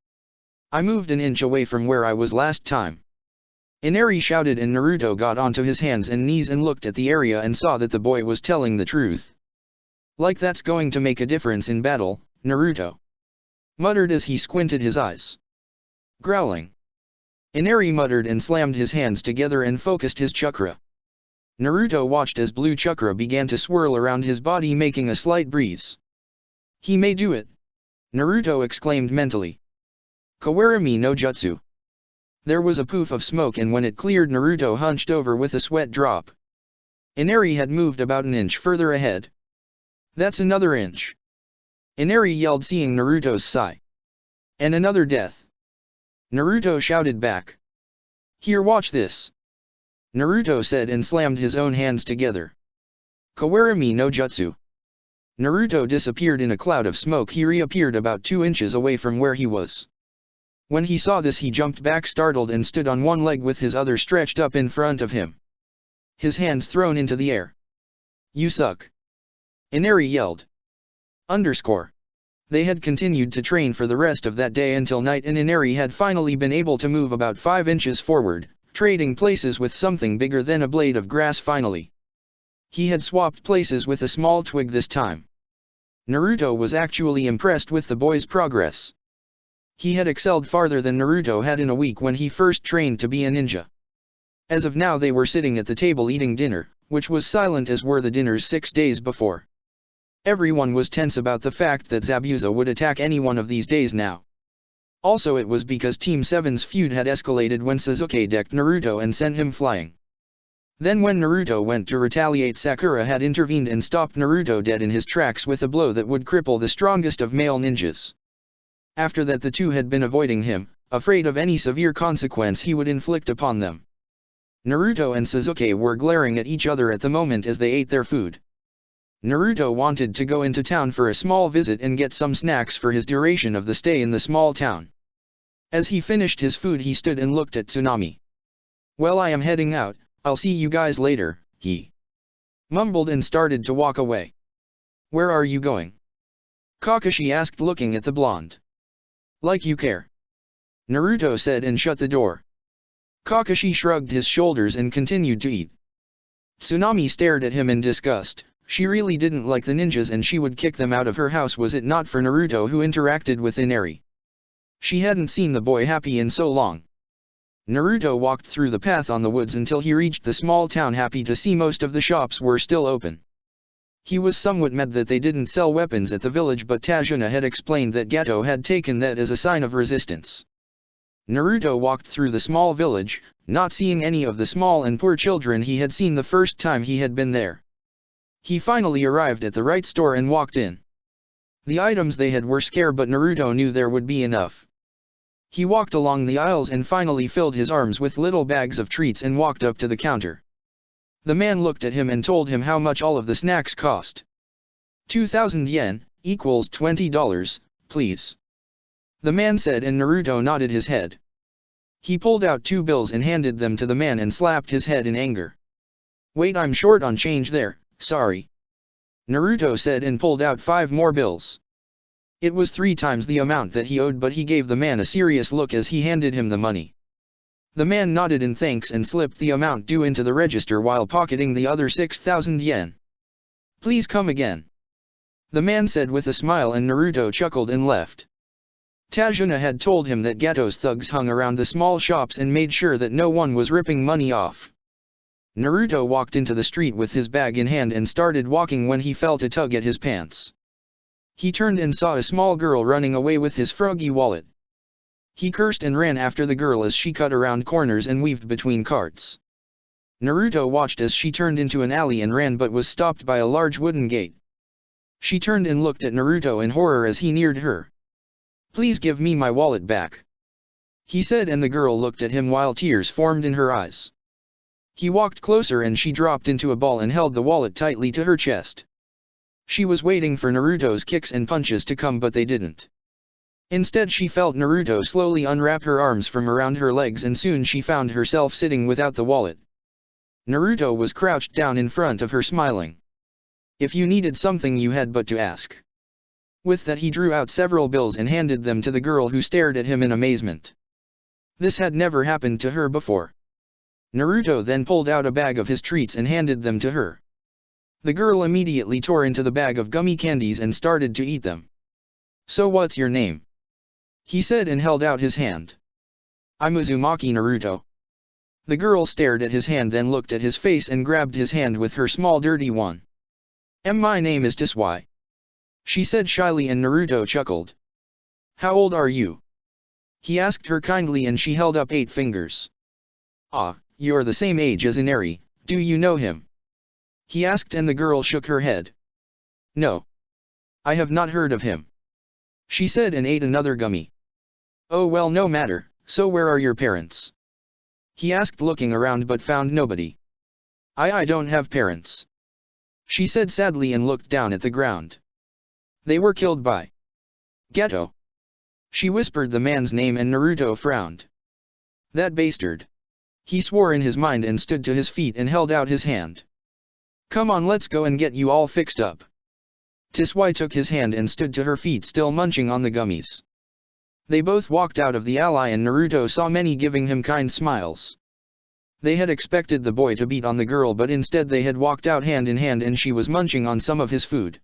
I moved an inch away from where I was last time. Inari shouted and Naruto got onto his hands and knees and looked at the area and saw that the boy was telling the truth. Like that's going to make a difference in battle, Naruto muttered as he squinted his eyes. Growling. Inari muttered and slammed his hands together and focused his chakra. Naruto watched as blue chakra began to swirl around his body making a slight breeze. He may do it! Naruto exclaimed mentally. Kawarami no jutsu. There was a poof of smoke and when it cleared Naruto hunched over with a sweat drop. Inari had moved about an inch further ahead. That's another inch! Inari yelled seeing Naruto's sigh. And another death! Naruto shouted back. Here, watch this! Naruto said and slammed his own hands together. Kawarami no jutsu. Naruto disappeared in a cloud of smoke. He reappeared about 2 inches away from where he was. When he saw this he jumped back startled and stood on one leg with his other stretched up in front of him. His hands thrown into the air. You suck! Inari yelled. They had continued to train for the rest of that day until night and Inari had finally been able to move about 5 inches forward, trading places with something bigger than a blade of grass finally. He had swapped places with a small twig this time. Naruto was actually impressed with the boy's progress. He had excelled farther than Naruto had in a week when he first trained to be a ninja. As of now they were sitting at the table eating dinner, which was silent as were the dinners 6 days before. Everyone was tense about the fact that Zabuza would attack any one of these days now. Also it was because Team 7's feud had escalated when Sasuke decked Naruto and sent him flying. Then when Naruto went to retaliate, Sakura had intervened and stopped Naruto dead in his tracks with a blow that would cripple the strongest of male ninjas. After that the two had been avoiding him, afraid of any severe consequence he would inflict upon them. Naruto and Sasuke were glaring at each other at the moment as they ate their food. Naruto wanted to go into town for a small visit and get some snacks for his duration of the stay in the small town. As he finished his food he stood and looked at Tsunami. Well, I am heading out, I'll see you guys later, he mumbled and started to walk away. Where are you going? Kakashi asked looking at the blonde. Like you care. Naruto said and shut the door. Kakashi shrugged his shoulders and continued to eat. Tsunami stared at him in disgust. She really didn't like the ninjas and she would kick them out of her house was it not for Naruto who interacted with Inari. She hadn't seen the boy happy in so long. Naruto walked through the path on the woods until he reached the small town happy to see most of the shops were still open. He was somewhat mad that they didn't sell weapons at the village but Tajuna had explained that Gato had taken that as a sign of resistance. Naruto walked through the small village, not seeing any of the small and poor children he had seen the first time he had been there. He finally arrived at the right store and walked in. The items they had were scarce but Naruto knew there would be enough. He walked along the aisles and finally filled his arms with little bags of treats and walked up to the counter. The man looked at him and told him how much all of the snacks cost. 2,000 yen, equals $20, please. The man said and Naruto nodded his head. He pulled out 2 bills and handed them to the man and slapped his head in anger. Wait, I'm short on change there, sorry. Naruto said and pulled out 5 more bills. It was 3 times the amount that he owed but he gave the man a serious look as he handed him the money. The man nodded in thanks and slipped the amount due into the register while pocketing the other 6,000 yen. Please come again. The man said with a smile, and Naruto chuckled and left. Tajuna had told him that Gato's thugs hung around the small shops and made sure that no one was ripping money off. Naruto walked into the street with his bag in hand and started walking when he felt a tug at his pants. He turned and saw a small girl running away with his froggy wallet. He cursed and ran after the girl as she cut around corners and weaved between carts. Naruto watched as she turned into an alley and ran, but was stopped by a large wooden gate. She turned and looked at Naruto in horror as he neared her. "Please give me my wallet back," he said, and the girl looked at him while tears formed in her eyes. He walked closer and she dropped into a ball and held the wallet tightly to her chest. She was waiting for Naruto's kicks and punches to come, but they didn't. Instead, she felt Naruto slowly unwrap her arms from around her legs, and soon she found herself sitting without the wallet. Naruto was crouched down in front of her, smiling. "If you needed something, you had but to ask." With that, he drew out several bills and handed them to the girl, who stared at him in amazement. This had never happened to her before. Naruto then pulled out a bag of his treats and handed them to her. The girl immediately tore into the bag of gummy candies and started to eat them. "So what's your name?" he said, and held out his hand. "I'm Uzumaki Naruto." The girl stared at his hand, then looked at his face and grabbed his hand with her small dirty one. My name is Tiswai," she said shyly, and Naruto chuckled. "How old are you?" he asked her kindly, and she held up 8 fingers. "Ah, you're the same age as Inari, do you know him?" he asked, and the girl shook her head. "No. I have not heard of him," she said, and ate another gummy. "Oh well, no matter, so where are your parents?" he asked, looking around but found nobody. I don't have parents," she said sadly, and looked down at the ground. "They were killed by Gato." She whispered the man's name, and Naruto frowned. "That bastard," he swore in his mind, and stood to his feet and held out his hand. "Come on, let's go and get you all fixed up." Tiswai took his hand and stood to her feet, still munching on the gummies. They both walked out of the alley, and Naruto saw many giving him kind smiles. They had expected the boy to beat on the girl, but instead they had walked out hand in hand, and she was munching on some of his food.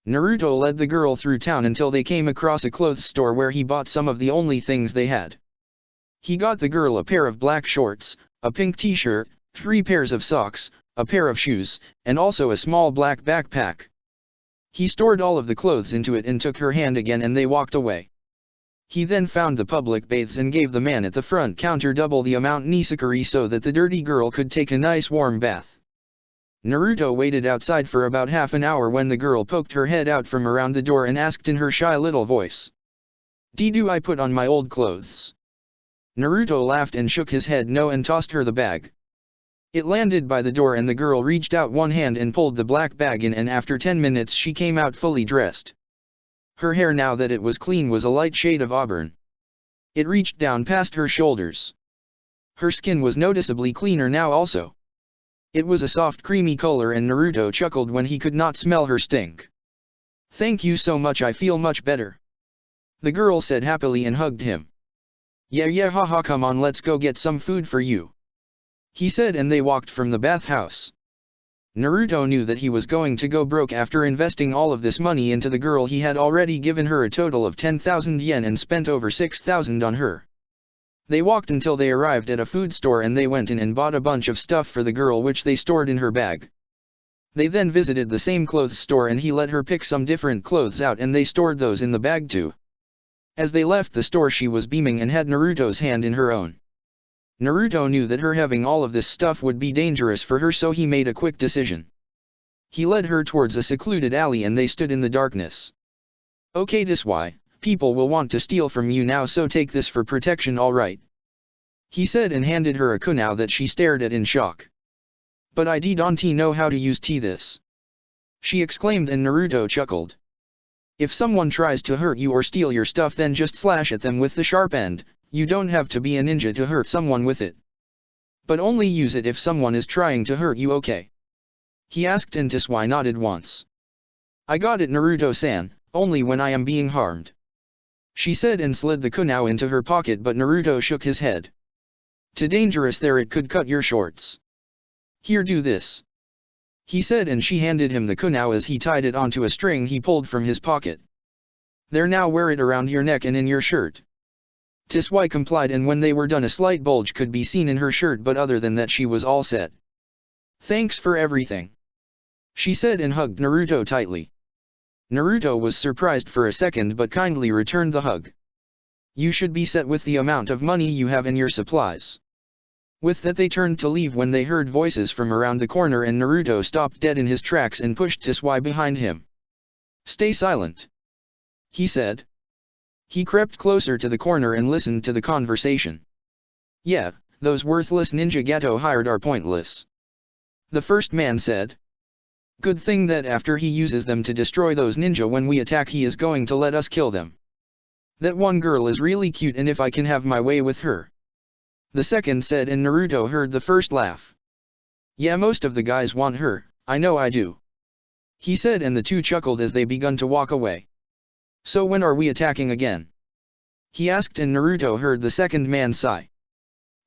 Naruto led the girl through town until they came across a clothes store where he bought some of the only things they had. He got the girl a pair of black shorts, a pink t-shirt, 3 pairs of socks, a pair of shoes, and also a small black backpack. He stored all of the clothes into it and took her hand again, and they walked away. He then found the public baths and gave the man at the front counter double the amount Nisakuri so that the dirty girl could take a nice warm bath. Naruto waited outside for about half an hour when the girl poked her head out from around the door and asked in her shy little voice, "Do I put on my old clothes?" Naruto laughed and shook his head no, and tossed her the bag. It landed by the door, and the girl reached out one hand and pulled the black bag in, and after 10 minutes she came out fully dressed. Her hair, now that it was clean, was a light shade of auburn. It reached down past her shoulders. Her skin was noticeably cleaner now also. It was a soft creamy color, and Naruto chuckled when he could not smell her stink. "Thank you so much, I feel much better," the girl said happily and hugged him. Yeah haha, come on, let's go get some food for you," he said, and they walked from the bathhouse. Naruto knew that he was going to go broke after investing all of this money into the girl. He had already given her a total of 10,000 yen and spent over 6,000 on her. They walked until they arrived at a food store, and they went in and bought a bunch of stuff for the girl, which they stored in her bag. They then visited the same clothes store, and he let her pick some different clothes out, and they stored those in the bag too. As they left the store, she was beaming and had Naruto's hand in her own. Naruto knew that her having all of this stuff would be dangerous for her, so he made a quick decision. He led her towards a secluded alley, and they stood in the darkness. "Okay, Tiswai, people will want to steal from you now, so take this for protection, alright?" he said, and handed her a kunai that she stared at in shock. "But I don't know how to use this," she exclaimed, and Naruto chuckled. "If someone tries to hurt you or steal your stuff, then just slash at them with the sharp end. You don't have to be a ninja to hurt someone with it. But only use it if someone is trying to hurt you, okay?" he asked, and Tiswai nodded once. "I got it, Naruto-san, only when I am being harmed," she said, and slid the kunai into her pocket, but Naruto shook his head. "Too dangerous there, it could cut your shorts. Here, do this." he said, and she handed him the kunao as he tied it onto a string he pulled from his pocket. There, now wear it around your neck and in your shirt. Tiswai complied, and when they were done a slight bulge could be seen in her shirt, but other than that she was all set. Thanks for everything, she said, and hugged Naruto tightly. Naruto was surprised for a second but kindly returned the hug. You should be set with the amount of money you have in your supplies. With that they turned to leave when they heard voices from around the corner, and Naruto stopped dead in his tracks and pushed Tiswai behind him. Stay silent, he said. He crept closer to the corner and listened to the conversation. Yeah, those worthless ninja Gato hired are pointless, the first man said. Good thing that after he uses them to destroy those ninja when we attack he is going to let us kill them. That one girl is really cute, and if I can have my way with her, the second said, and Naruto heard the first laugh. Yeah, most of the guys want her, I know I do, he said, and the two chuckled as they begun to walk away. So when are we attacking again? He asked, and Naruto heard the second man sigh.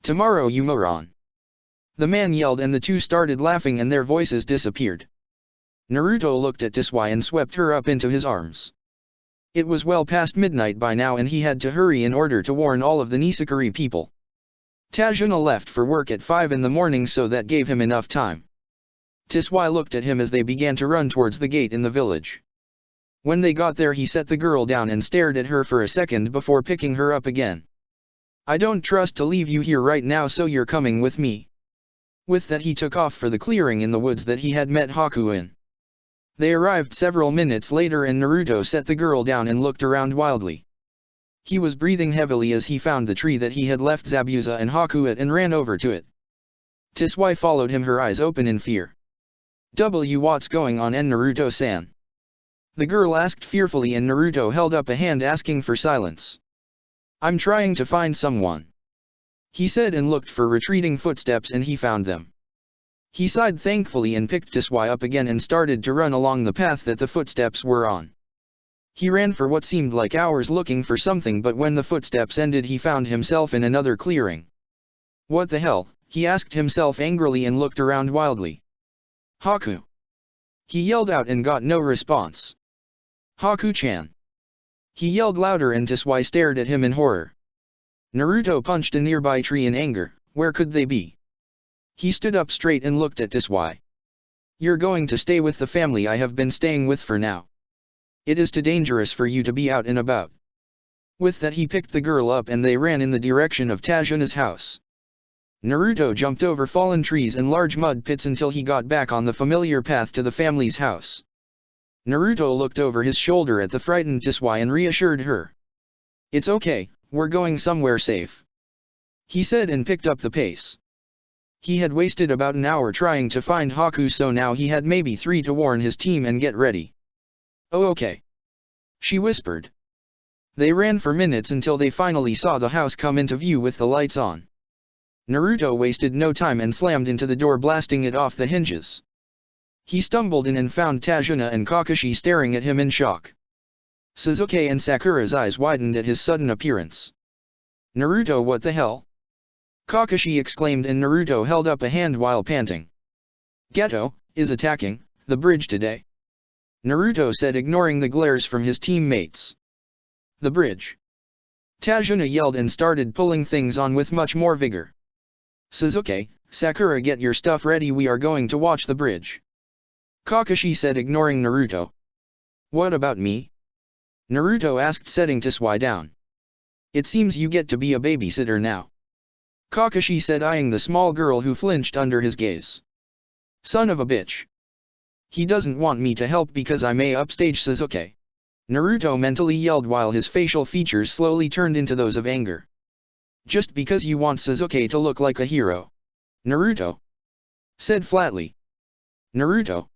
Tomorrow, you moron, the man yelled, and the two started laughing and their voices disappeared. Naruto looked at Tiswai and swept her up into his arms. It was well past midnight by now, and he had to hurry in order to warn all of the Nisakuri people. Tajuna left for work at 5 in the morning, so that gave him enough time. Tiswai looked at him as they began to run towards the gate in the village. When they got there he set the girl down and stared at her for a second before picking her up again. I don't trust to leave you here right now, so you're coming with me. With that he took off for the clearing in the woods that he had met Haku in. They arrived several minutes later, and Naruto set the girl down and looked around wildly. He was breathing heavily as he found the tree that he had left Zabuza and Haku at and ran over to it. Tiswai followed him, her eyes open in fear. What's going on, Naruto-san? The girl asked fearfully, and Naruto held up a hand asking for silence. I'm trying to find someone, he said, and looked for retreating footsteps, and he found them. He sighed thankfully and picked Tiswai up again and started to run along the path that the footsteps were on. He ran for what seemed like hours looking for something, but when the footsteps ended he found himself in another clearing. What the hell, he asked himself angrily and looked around wildly. Haku, he yelled out and got no response. Haku-chan, he yelled louder, and Tiswai stared at him in horror. Naruto punched a nearby tree in anger. Where could they be? He stood up straight and looked at Tiswai. You're going to stay with the family I have been staying with for now. It is too dangerous for you to be out and about. With that he picked the girl up and they ran in the direction of Tajuna's house. Naruto jumped over fallen trees and large mud pits until he got back on the familiar path to the family's house. Naruto looked over his shoulder at the frightened Tiswai and reassured her. It's okay, we're going somewhere safe, he said, and picked up the pace. He had wasted about an hour trying to find Haku, so now he had maybe 3 to warn his team and get ready. Oh okay, she whispered. They ran for minutes until they finally saw the house come into view with the lights on. Naruto wasted no time and slammed into the door, blasting it off the hinges. He stumbled in and found Tajuna and Kakashi staring at him in shock. Sasuke and Sakura's eyes widened at his sudden appearance. Naruto, what the hell? Kakashi exclaimed, and Naruto held up a hand while panting. Gato is attacking the bridge today, Naruto said, ignoring the glares from his teammates. The bridge? Tajuna yelled and started pulling things on with much more vigor. Sasuke, Sakura, get your stuff ready, we are going to watch the bridge, Kakashi said, ignoring Naruto. What about me? Naruto asked, setting Tiswai down. It seems you get to be a babysitter now, Kakashi said, eyeing the small girl who flinched under his gaze. Son of a bitch. He doesn't want me to help because I may upstage Sasuke, Naruto mentally yelled while his facial features slowly turned into those of anger. Just because you want Sasuke to look like a hero, Naruto said flatly. Naruto,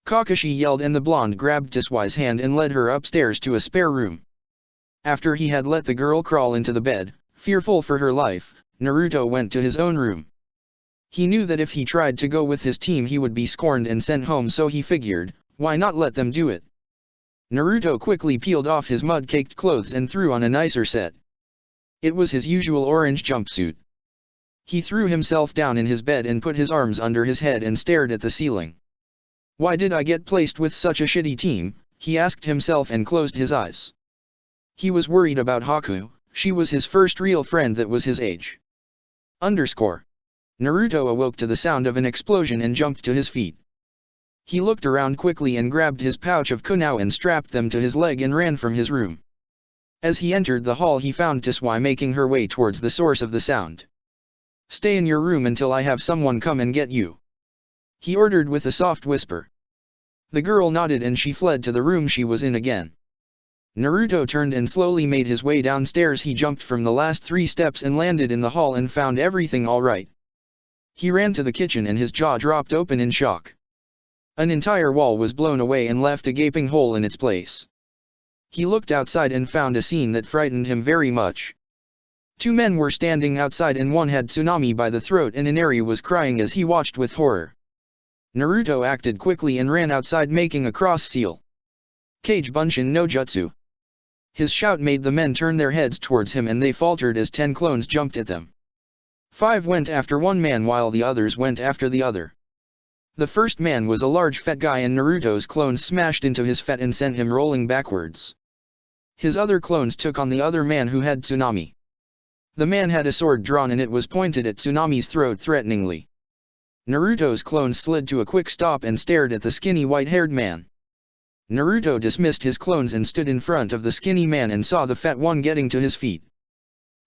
Kakashi yelled, and the blonde grabbed Tiswai's hand and led her upstairs to a spare room. After he had let the girl crawl into the bed, fearful for her life, Naruto went to his own room. He knew that if he tried to go with his team he would be scorned and sent home, so he figured, why not let them do it? Naruto quickly peeled off his mud-caked clothes and threw on a nicer set. It was his usual orange jumpsuit. He threw himself down in his bed and put his arms under his head and stared at the ceiling. Why did I get placed with such a shitty team, he asked himself and closed his eyes. He was worried about Haku, she was his first real friend that was his age. Naruto awoke to the sound of an explosion and jumped to his feet. He looked around quickly and grabbed his pouch of kunao and strapped them to his leg and ran from his room. As he entered the hall he found Tsui making her way towards the source of the sound. Stay in your room until I have someone come and get you, he ordered with a soft whisper. The girl nodded and she fled to the room she was in again. Naruto turned and slowly made his way downstairs. He jumped from the last 3 steps and landed in the hall and found everything all right. He ran to the kitchen and his jaw dropped open in shock. An entire wall was blown away and left a gaping hole in its place. He looked outside and found a scene that frightened him very much. 2 men were standing outside and one had Tsunami by the throat and Inari was crying as he watched with horror. Naruto acted quickly and ran outside making a cross seal. Kage Bunshin no Jutsu. His shout made the men turn their heads towards him and they faltered as 10 clones jumped at them. 5 went after one man while the others went after the other. The first man was a large fat guy and Naruto's clones smashed into his fat and sent him rolling backwards. His other clones took on the other man who had Tsunami. The man had a sword drawn and it was pointed at Tsunami's throat threateningly. Naruto's clones slid to a quick stop and stared at the skinny white-haired man. Naruto dismissed his clones and stood in front of the skinny man and saw the fat one getting to his feet.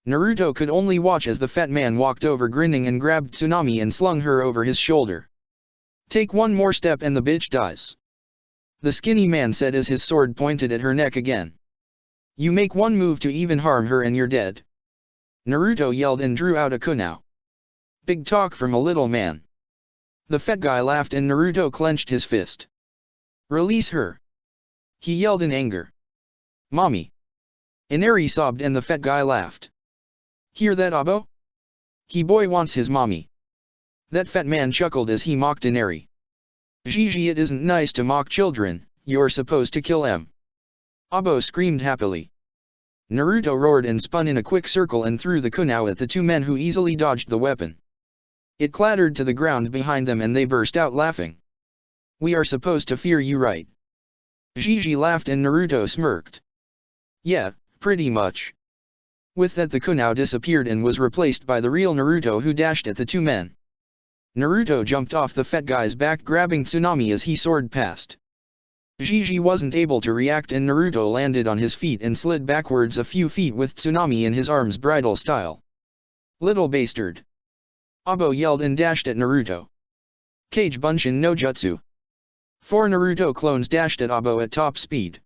Naruto could only watch as the fat man walked over grinning and grabbed Tsunami and slung her over his shoulder. Take one more step and the bitch dies, the skinny man said as his sword pointed at her neck again. You make one move to even harm her and you're dead, Naruto yelled and drew out a kunao. Big talk from a little man. The fat guy laughed and Naruto clenched his fist. Release her, he yelled in anger. Mommy, Inari sobbed and the fat guy laughed. Hear that, Abo? He boy wants his mommy. That fat man chuckled as he mocked Inari. Gigi, it isn't nice to mock children, you're supposed to kill them. Abo screamed happily. Naruto roared and spun in a quick circle and threw the kunao at the 2 men who easily dodged the weapon. It clattered to the ground behind them and they burst out laughing. We are supposed to fear you, right? Gigi laughed and Naruto smirked. Yeah, pretty much. With that the kunao disappeared and was replaced by the real Naruto who dashed at the 2 men. Naruto jumped off the fat guy's back grabbing Tsunami as he soared past. Gigi wasn't able to react and Naruto landed on his feet and slid backwards a few feet with Tsunami in his arms bridal style. Little bastard, Abo yelled and dashed at Naruto. Kage Bunshin no Jutsu. 4 Naruto clones dashed at Abo at top speed.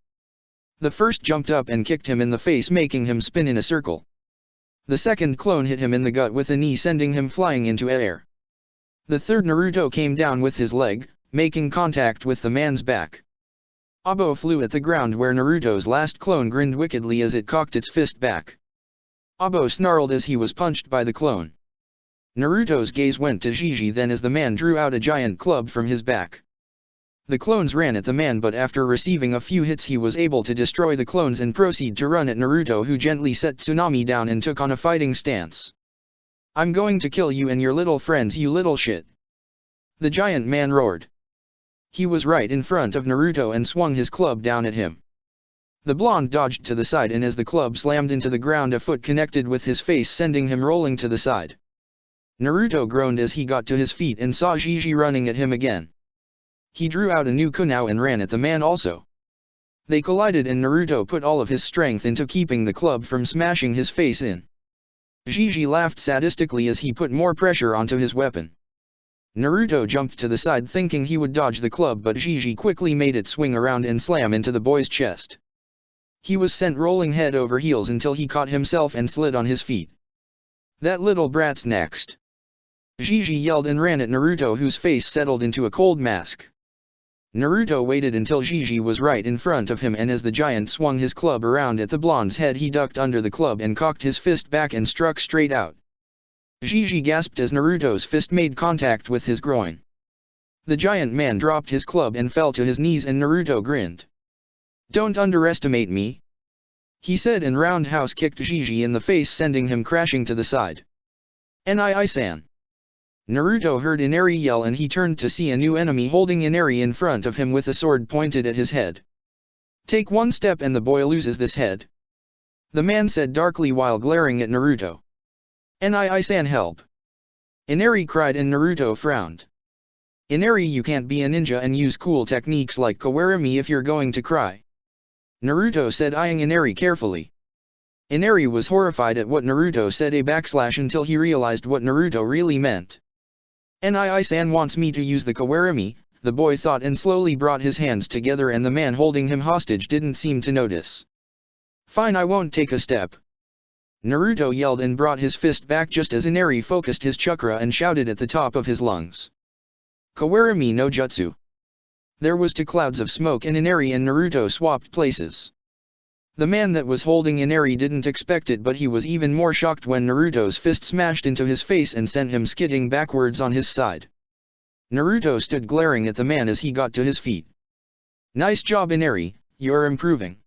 The first jumped up and kicked him in the face making him spin in a circle. The second clone hit him in the gut with a knee sending him flying into air. The third Naruto came down with his leg, making contact with the man's back. Abo flew at the ground where Naruto's last clone grinned wickedly as it cocked its fist back. Abo snarled as he was punched by the clone. Naruto's gaze went to Gigi then as the man drew out a giant club from his back. The clones ran at the man but after receiving a few hits he was able to destroy the clones and proceed to run at Naruto who gently set Tsunami down and took on a fighting stance. I'm going to kill you and your little friends, you little shit, the giant man roared. He was right in front of Naruto and swung his club down at him. The blonde dodged to the side and as the club slammed into the ground a foot connected with his face sending him rolling to the side. Naruto groaned as he got to his feet and saw Gigi running at him again. He drew out a new kunao and ran at the man also. They collided and Naruto put all of his strength into keeping the club from smashing his face in. Gigi laughed sadistically as he put more pressure onto his weapon. Naruto jumped to the side thinking he would dodge the club but Gigi quickly made it swing around and slam into the boy's chest. He was sent rolling head over heels until he caught himself and slid on his feet. That little brat's next, Gigi yelled and ran at Naruto whose face settled into a cold mask. Naruto waited until Gigi was right in front of him and as the giant swung his club around at the blonde's head he ducked under the club and cocked his fist back and struck straight out. Gigi gasped as Naruto's fist made contact with his groin. The giant man dropped his club and fell to his knees and Naruto grinned. Don't underestimate me, he said and roundhouse kicked Gigi in the face sending him crashing to the side. Nii-san. Naruto heard Inari yell and he turned to see a new enemy holding Inari in front of him with a sword pointed at his head. "Take one step and the boy loses this head," the man said darkly while glaring at Naruto. "Nii-san, help!" Inari cried and Naruto frowned. "Inari, you can't be a ninja and use cool techniques like kawarimi if you're going to cry," Naruto said, eyeing Inari carefully. Inari was horrified at what Naruto said until he realized what Naruto really meant. "Nii-san wants me to use the kawarimi," the boy thought and slowly brought his hands together, and the man holding him hostage didn't seem to notice. "Fine, I won't take a step," Naruto yelled and brought his fist back just as Inari focused his chakra and shouted at the top of his lungs. "Kawarimi no jutsu." There was two clouds of smoke and Inari and Naruto swapped places. The man that was holding Inari didn't expect it, but he was even more shocked when Naruto's fist smashed into his face and sent him skidding backwards on his side. Naruto stood glaring at the man as he got to his feet. "Nice job, Inari, you're improving."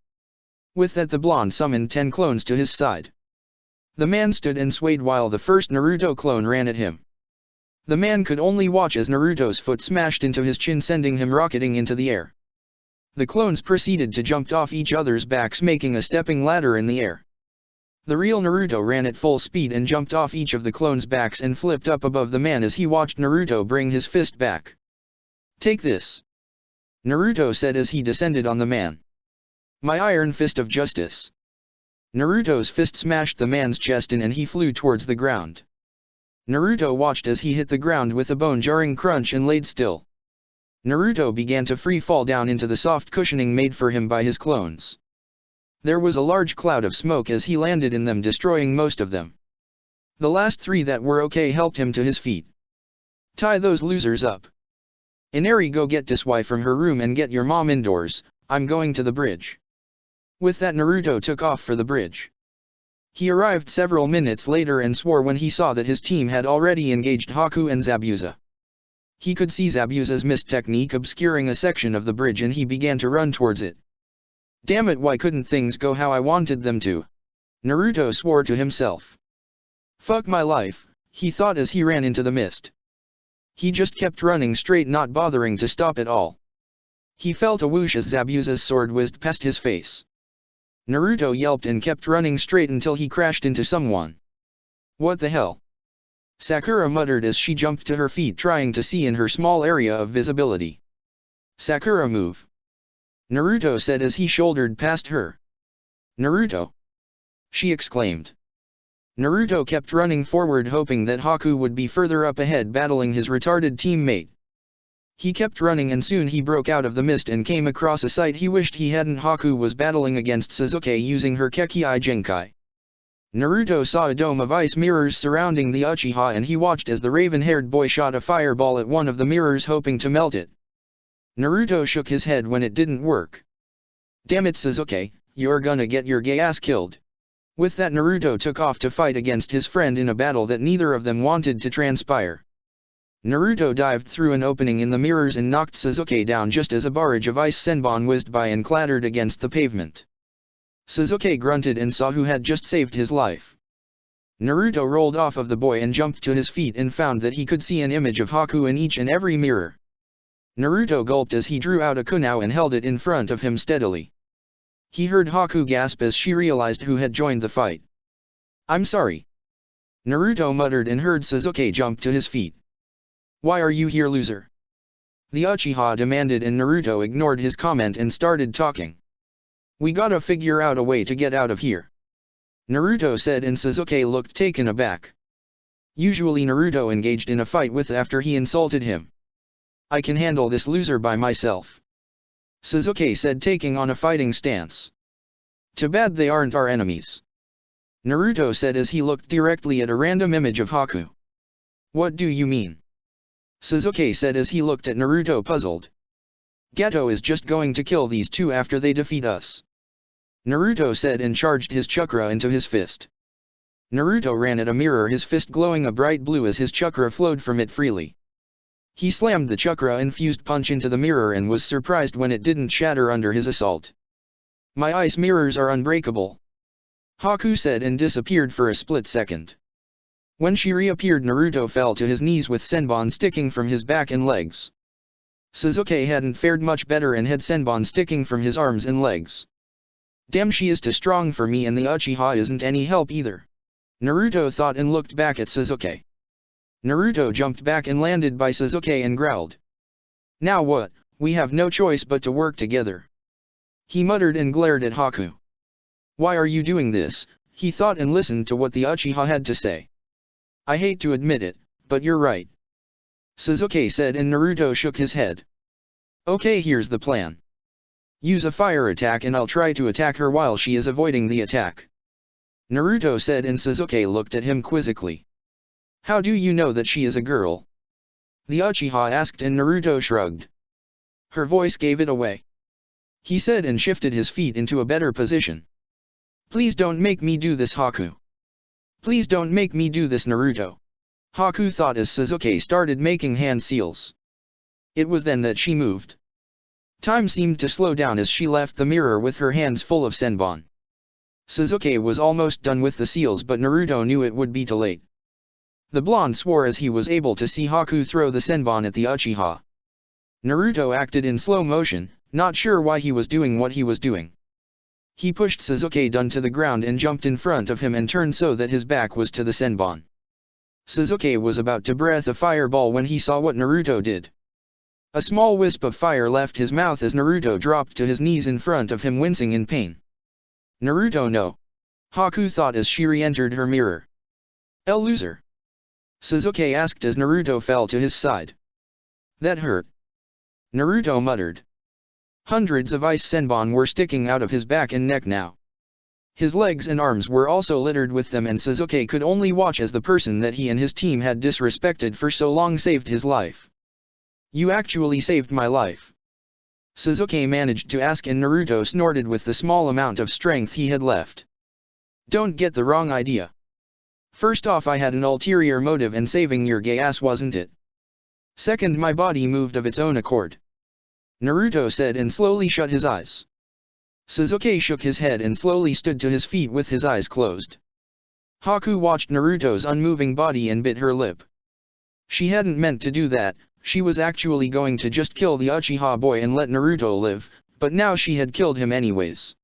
With that, the blonde summoned 10 clones to his side. The man stood and swayed while the first Naruto clone ran at him. The man could only watch as Naruto's foot smashed into his chin, sending him rocketing into the air. The clones proceeded to jump off each other's backs, making a stepping ladder in the air. The real Naruto ran at full speed and jumped off each of the clones' backs and flipped up above the man as he watched Naruto bring his fist back. "Take this," Naruto said as he descended on the man. "My iron fist of justice." Naruto's fist smashed the man's chest in and he flew towards the ground. Naruto watched as he hit the ground with a bone-jarring crunch and laid still. Naruto began to free fall down into the soft cushioning made for him by his clones. There was a large cloud of smoke as he landed in them, destroying most of them. The last 3 that were okay helped him to his feet. "Tie those losers up. Inari, go get this wife from her room and get your mom indoors, I'm going to the bridge." With that, Naruto took off for the bridge. He arrived several minutes later and swore when he saw that his team had already engaged Haku and Zabuza. He could see Zabuza's mist technique obscuring a section of the bridge and he began to run towards it. "Damn it, why couldn't things go how I wanted them to?" Naruto swore to himself. "Fuck my life," he thought as he ran into the mist. He just kept running straight, not bothering to stop at all. He felt a whoosh as Zabuza's sword whizzed past his face. Naruto yelped and kept running straight until he crashed into someone. "What the hell?" Sakura muttered as she jumped to her feet, trying to see in her small area of visibility. "Sakura, move," Naruto said as he shouldered past her. "Naruto!" she exclaimed. Naruto kept running forward, hoping that Haku would be further up ahead battling his retarded teammate. He kept running and soon he broke out of the mist and came across a sight he wished he hadn't. Haku was battling against Sasuke using her Kekkai Genkai. Naruto saw a dome of ice mirrors surrounding the Uchiha and he watched as the raven-haired boy shot a fireball at one of the mirrors, hoping to melt it. Naruto shook his head when it didn't work. "Damn it, Sasuke, you're gonna get your gay ass killed." With that, Naruto took off to fight against his friend in a battle that neither of them wanted to transpire. Naruto dived through an opening in the mirrors and knocked Sasuke down just as a barrage of ice senbon whizzed by and clattered against the pavement. Sasuke grunted and saw who had just saved his life. Naruto rolled off of the boy and jumped to his feet and found that he could see an image of Haku in each and every mirror. Naruto gulped as he drew out a kunai and held it in front of him steadily. He heard Haku gasp as she realized who had joined the fight. "I'm sorry," Naruto muttered and heard Sasuke jump to his feet. "Why are you here, loser?" the Uchiha demanded, and Naruto ignored his comment and started talking. "We gotta figure out a way to get out of here," Naruto said, and Sasuke looked taken aback. Usually Naruto engaged in a fight with after he insulted him. "I can handle this loser by myself," Sasuke said, taking on a fighting stance. "Too bad they aren't our enemies," Naruto said as he looked directly at a random image of Haku. "What do you mean?" Sasuke said as he looked at Naruto, puzzled. "Gato is just going to kill these two after they defeat us," Naruto said and charged his chakra into his fist. Naruto ran at a mirror, his fist glowing a bright blue as his chakra flowed from it freely. He slammed the chakra-infused punch into the mirror and was surprised when it didn't shatter under his assault. "My ice mirrors are unbreakable," Haku said and disappeared for a split second. When she reappeared, Naruto fell to his knees with senbon sticking from his back and legs. Sasuke hadn't fared much better and had senbon sticking from his arms and legs. Damn, she is too strong for me, and the Uchiha isn't any help either. Naruto thought and looked back at Sasuke. Naruto jumped back and landed by Sasuke and growled. Now what? We have no choice but to work together. He muttered and glared at Haku. Why are you doing this? He thought and listened to what the Uchiha had to say. I hate to admit it, but you're right, Sasuke said, and Naruto shook his head. Okay, here's the plan. Use a fire attack and I'll try to attack her while she is avoiding the attack, Naruto said, and Sasuke looked at him quizzically. How do you know that she is a girl? The Uchiha asked, and Naruto shrugged. Her voice gave it away, he said, and shifted his feet into a better position. Please don't make me do this, Haku. Please don't make me do this, Naruto, Haku thought as Sasuke started making hand seals. It was then that she moved. Time seemed to slow down as she left the mirror with her hands full of senbon. Sasuke was almost done with the seals, but Naruto knew it would be too late. The blonde swore as he was able to see Haku throw the senbon at the Uchiha. Naruto acted in slow motion, not sure why he was doing what he was doing. He pushed Sasuke down to the ground and jumped in front of him and turned so that his back was to the senbon. Sasuke was about to breath a fireball when he saw what Naruto did. A small wisp of fire left his mouth as Naruto dropped to his knees in front of him, wincing in pain. Naruto, no, Haku thought as she re-entered her mirror. El loser, Sasuke asked as Naruto fell to his side. That hurt, Naruto muttered. Hundreds of ice senbon were sticking out of his back and neck now. His legs and arms were also littered with them, and Sasuke could only watch as the person that he and his team had disrespected for so long saved his life. You actually saved my life, Sasuke managed to ask, and Naruto snorted with the small amount of strength he had left. Don't get the wrong idea. First off, I had an ulterior motive in saving your gay ass, wasn't it? Second, my body moved of its own accord, Naruto said, and slowly shut his eyes. Sasuke shook his head and slowly stood to his feet with his eyes closed. Haku watched Naruto's unmoving body and bit her lip. She hadn't meant to do that. She was actually going to just kill the Uchiha boy and let Naruto live, but now she had killed him anyways.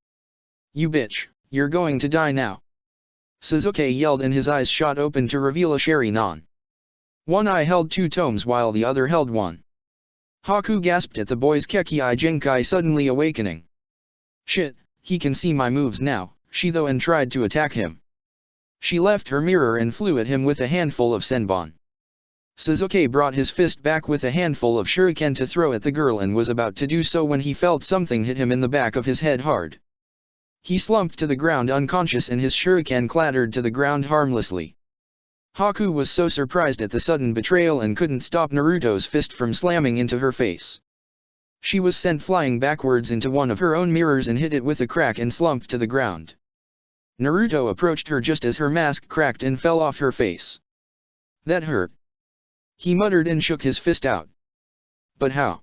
You bitch, you're going to die now, Sasuke yelled, and his eyes shot open to reveal a Sharingan. One eye held 2 tomes while the other held 1. Haku gasped at the boy's Kekii Genkai suddenly awakening. Shit, he can see my moves now, she thought, and tried to attack him. She left her mirror and flew at him with a handful of senbon. Sasuke brought his fist back with a handful of shuriken to throw at the girl and was about to do so when he felt something hit him in the back of his head hard. He slumped to the ground unconscious and his shuriken clattered to the ground harmlessly. Haku was so surprised at the sudden betrayal and couldn't stop Naruto's fist from slamming into her face. She was sent flying backwards into one of her own mirrors and hit it with a crack and slumped to the ground. Naruto approached her just as her mask cracked and fell off her face. That hurt, he muttered and shook his fist out. But how?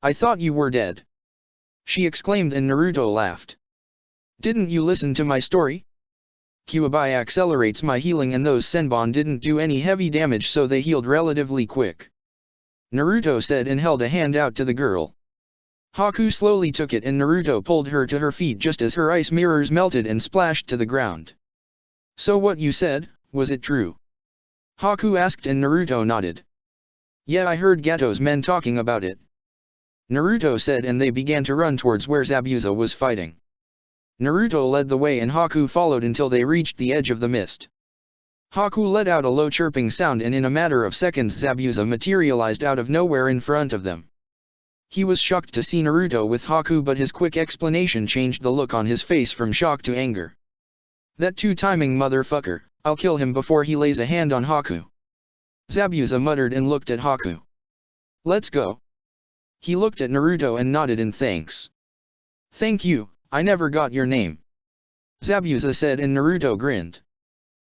I thought you were dead, she exclaimed, and Naruto laughed. Didn't you listen to my story? Kyuubi accelerates my healing, and those senbon didn't do any heavy damage, so they healed relatively quick, Naruto said and held a hand out to the girl. Haku slowly took it and Naruto pulled her to her feet just as her ice mirrors melted and splashed to the ground. So what you said, was it true? Haku asked and Naruto nodded. Yeah, I heard Gato's men talking about it, Naruto said, and they began to run towards where Zabuza was fighting. Naruto led the way and Haku followed until they reached the edge of the mist. Haku let out a low chirping sound and in a matter of seconds Zabuza materialized out of nowhere in front of them. He was shocked to see Naruto with Haku, but his quick explanation changed the look on his face from shock to anger. That two-timing motherfucker, I'll kill him before he lays a hand on Haku, Zabuza muttered and looked at Haku. Let's go. He looked at Naruto and nodded in thanks. Thank you, I never got your name, Zabuza said, and Naruto grinned.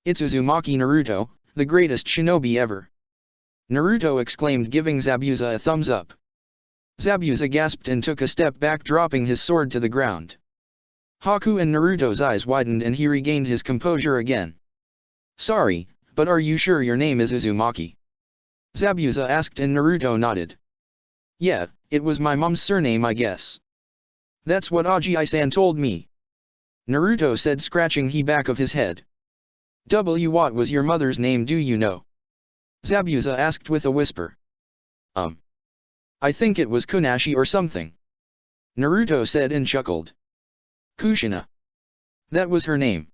It's Uzumaki Naruto, the greatest shinobi ever, Naruto exclaimed, giving Zabuza a thumbs up. Zabuza gasped and took a step back, dropping his sword to the ground. Haku and Naruto's eyes widened and he regained his composure again. Sorry, but are you sure your name is Uzumaki? Zabuza asked and Naruto nodded. Yeah, it was my mom's surname I guess. That's what Aji-san told me. Naruto said scratching the back of his head. What was your mother's name do you know? Zabuza asked with a whisper. I think it was Kunashi or something. Naruto said and chuckled. Kushina. That was her name.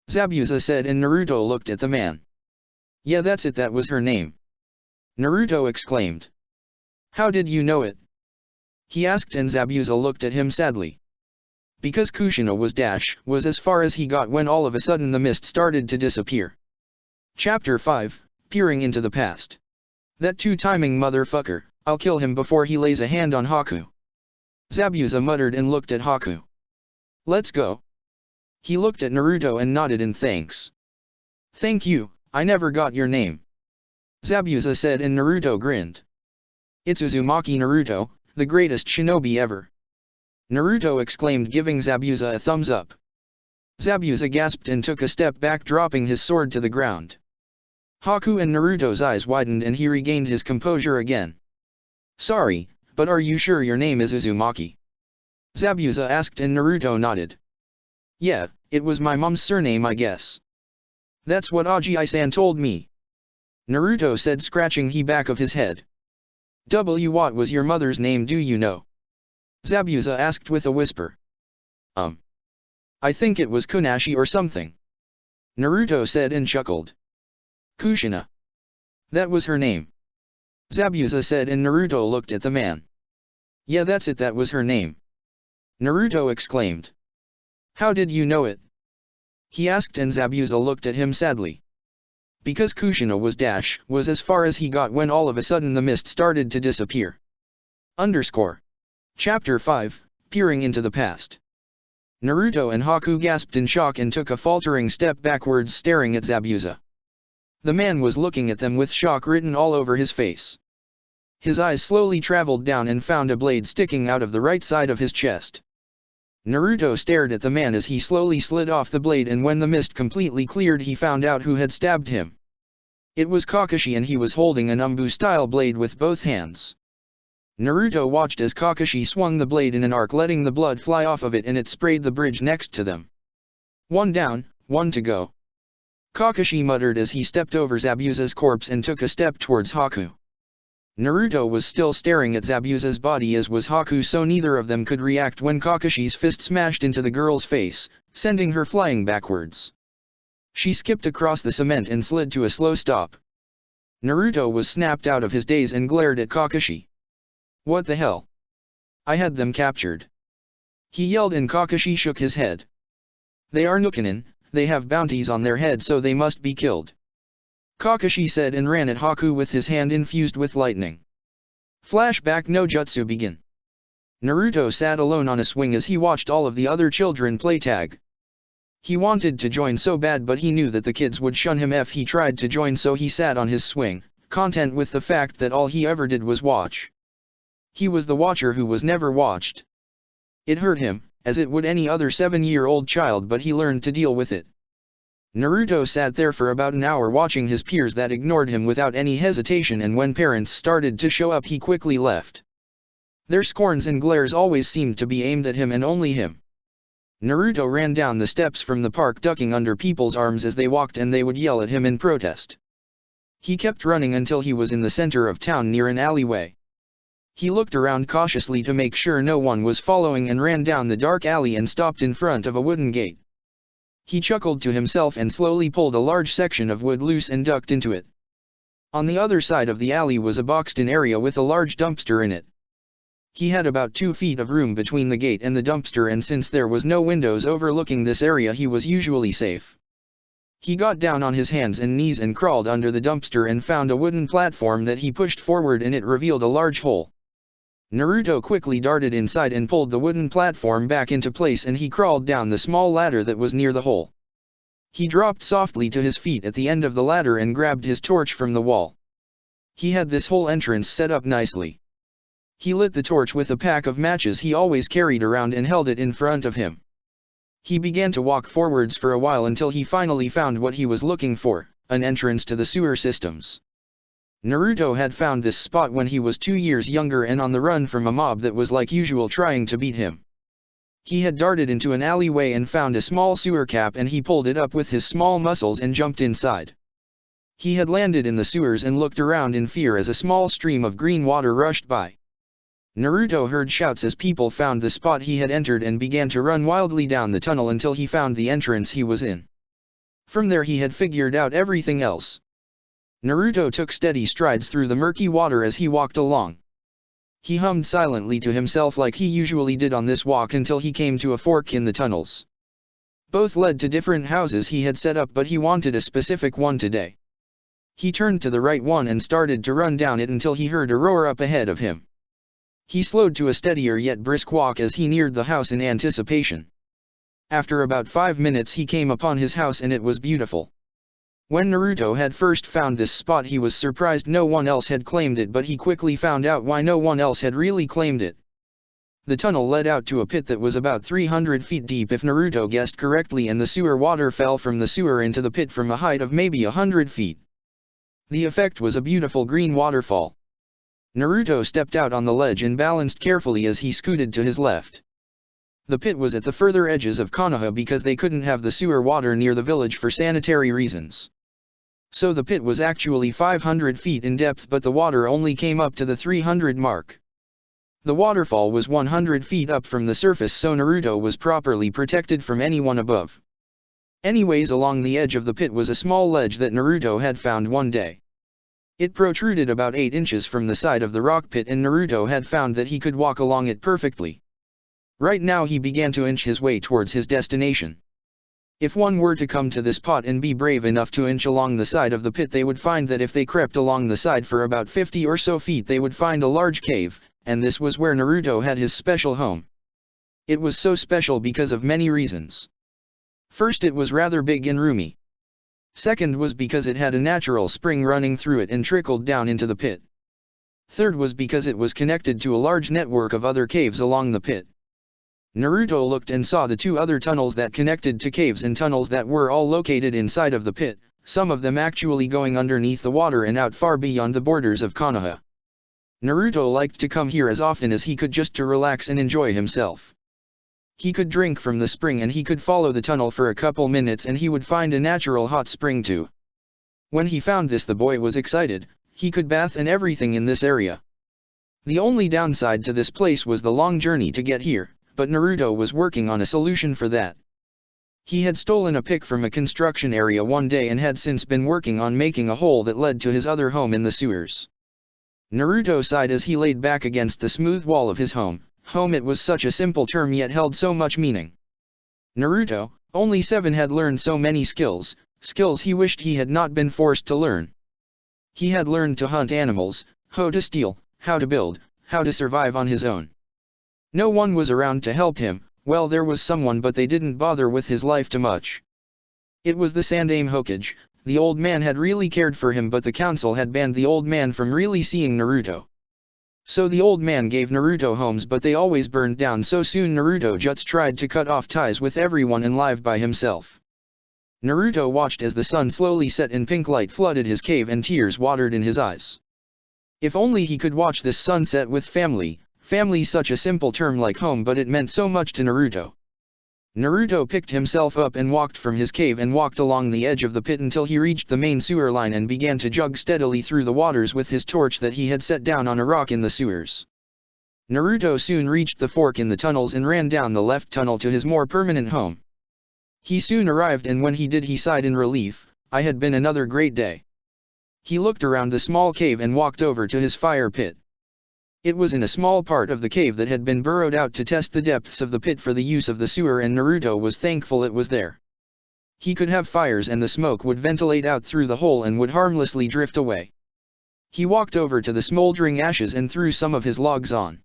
Zabuza said and Naruto looked at the man. Yeah, that's it, that was her name. Naruto exclaimed. How did you know it? He asked and Zabuza looked at him sadly. Because Kushina was as far as he got when all of a sudden the mist started to disappear. Chapter 5, Peering into the Past. That two-timing motherfucker, I'll kill him before he lays a hand on Haku. Zabuza muttered and looked at Haku. Let's go. He looked at Naruto and nodded in thanks. Thank you, I never got your name. Zabuza said and Naruto grinned. It's Uzumaki Naruto, the greatest shinobi ever. Naruto exclaimed giving Zabuza a thumbs up. Zabuza gasped and took a step back dropping his sword to the ground. Haku and Naruto's eyes widened and he regained his composure again. Sorry, but are you sure your name is Uzumaki? Zabuza asked and Naruto nodded. Yeah, it was my mom's surname I guess. That's what Aji-san told me. Naruto said scratching the back of his head. What was your mother's name do you know? Zabuza asked with a whisper. I think it was Kunashi or something. Naruto said and chuckled. Kushina. That was her name. Zabuza said and Naruto looked at the man. Yeah, that's it, that was her name. Naruto exclaimed. How did you know it? He asked and Zabuza looked at him sadly. Because Kushina was as far as he got when all of a sudden the mist started to disappear. Chapter 5, Peering into the Past. Naruto and Haku gasped in shock and took a faltering step backwards staring at Zabuza. The man was looking at them with shock written all over his face. His eyes slowly traveled down and found a blade sticking out of the right side of his chest. Naruto stared at the man as he slowly slid off the blade and when the mist completely cleared he found out who had stabbed him. It was Kakashi and he was holding an umbu-style blade with both hands. Naruto watched as Kakashi swung the blade in an arc letting the blood fly off of it and it sprayed the bridge next to them. One down, one to go. Kakashi muttered as he stepped over Zabuza's corpse and took a step towards Haku. Naruto was still staring at Zabuza's body as was Haku so neither of them could react when Kakashi's fist smashed into the girl's face, sending her flying backwards. She skipped across the cement and slid to a slow stop. Naruto was snapped out of his daze and glared at Kakashi. What the hell? I had them captured. He yelled and Kakashi shook his head. They are Nukenin, they have bounties on their head so they must be killed. Kakashi said and ran at Haku with his hand infused with lightning. Flashback no jutsu begin. Naruto sat alone on a swing as he watched all of the other children play tag. He wanted to join so bad but he knew that the kids would shun him if he tried to join so he sat on his swing, content with the fact that all he ever did was watch. He was the watcher who was never watched. It hurt him, as it would any other 7-year-old child but he learned to deal with it. Naruto sat there for about an hour watching his peers that ignored him without any hesitation and when parents started to show up he quickly left. Their scorns and glares always seemed to be aimed at him and only him. Naruto ran down the steps from the park ducking under people's arms as they walked and they would yell at him in protest. He kept running until he was in the center of town near an alleyway. He looked around cautiously to make sure no one was following and ran down the dark alley and stopped in front of a wooden gate. He chuckled to himself and slowly pulled a large section of wood loose and ducked into it. On the other side of the alley was a boxed-in area with a large dumpster in it. He had about 2 feet of room between the gate and the dumpster and since there was no windows overlooking this area he was usually safe. He got down on his hands and knees and crawled under the dumpster and found a wooden platform that he pushed forward and it revealed a large hole. Naruto quickly darted inside and pulled the wooden platform back into place and he crawled down the small ladder that was near the hole. He dropped softly to his feet at the end of the ladder and grabbed his torch from the wall. He had this whole entrance set up nicely. He lit the torch with a pack of matches he always carried around and held it in front of him. He began to walk forwards for a while until he finally found what he was looking for, An entrance to the sewer systems. Naruto had found this spot when he was 2 years younger and on the run from a mob that was like usual trying to beat him. He had darted into an alleyway and found a small sewer cap, and he pulled it up with his small muscles and jumped inside. He had landed in the sewers and looked around in fear as a small stream of green water rushed by. Naruto heard shouts as people found the spot he had entered and began to run wildly down the tunnel until he found the entrance he was in. From there he had figured out everything else. Naruto took steady strides through the murky water as he walked along. He hummed silently to himself like he usually did on this walk until he came to a fork in the tunnels. Both led to different houses he had set up, but he wanted a specific one today. He turned to the right one and started to run down it until he heard a roar up ahead of him. He slowed to a steadier yet brisk walk as he neared the house in anticipation. After about 5 minutes he came upon his house, and it was beautiful. When Naruto had first found this spot he was surprised no one else had claimed it, but he quickly found out why no one else had really claimed it. The tunnel led out to a pit that was about 300 feet deep if Naruto guessed correctly, and the sewer water fell from the sewer into the pit from a height of maybe 100 feet. The effect was a beautiful green waterfall. Naruto stepped out on the ledge and balanced carefully as he scooted to his left. The pit was at the further edges of Konoha because they couldn't have the sewer water near the village for sanitary reasons. So the pit was actually 500 feet in depth, but the water only came up to the 300 mark. The waterfall was 100 feet up from the surface, so Naruto was properly protected from anyone above. Anyways, along the edge of the pit was a small ledge that Naruto had found one day. It protruded about 8 inches from the side of the rock pit, and Naruto had found that he could walk along it perfectly. Right now he began to inch his way towards his destination. If one were to come to this spot and be brave enough to inch along the side of the pit, they would find that if they crept along the side for about 50 or so feet they would find a large cave, and this was where Naruto had his special home. It was so special because of many reasons. First, it was rather big and roomy. Second was because it had a natural spring running through it and trickled down into the pit. Third was because it was connected to a large network of other caves along the pit. Naruto looked and saw the 2 other tunnels that connected to caves and tunnels that were all located inside of the pit, some of them actually going underneath the water and out far beyond the borders of Konoha. Naruto liked to come here as often as he could just to relax and enjoy himself. He could drink from the spring and he could follow the tunnel for a couple minutes and he would find a natural hot spring too. When he found this, the boy was excited. He could bath and everything in this area. The only downside to this place was the long journey to get here, but Naruto was working on a solution for that. He had stolen a pick from a construction area one day and had since been working on making a hole that led to his other home in the sewers. Naruto sighed as he laid back against the smooth wall of his home. Home, it was such a simple term yet held so much meaning. Naruto, only 7, had learned so many skills he wished he had not been forced to learn. He had learned to hunt animals, how to steal, how to build, how to survive on his own. No one was around to help him. Well, there was someone, but they didn't bother with his life too much. It was the Sandaime Hokage. The old man had really cared for him, but the council had banned the old man from really seeing Naruto. So the old man gave Naruto homes, but they always burned down, so soon Naruto just tried to cut off ties with everyone and live by himself. Naruto watched as the sun slowly set and pink light flooded his cave and tears watered in his eyes. If only he could watch this sunset with family. Family, such a simple term like home, but it meant so much to Naruto. Naruto picked himself up and walked from his cave and walked along the edge of the pit until he reached the main sewer line and began to jog steadily through the waters with his torch that he had set down on a rock in the sewers. Naruto soon reached the fork in the tunnels and ran down the left tunnel to his more permanent home. He soon arrived, and when he did he sighed in relief. I had been another great day. He looked around the small cave and walked over to his fire pit. It was in a small part of the cave that had been burrowed out to test the depths of the pit for the use of the sewer, and Naruto was thankful it was there. He could have fires and the smoke would ventilate out through the hole and would harmlessly drift away. He walked over to the smoldering ashes and threw some of his logs on.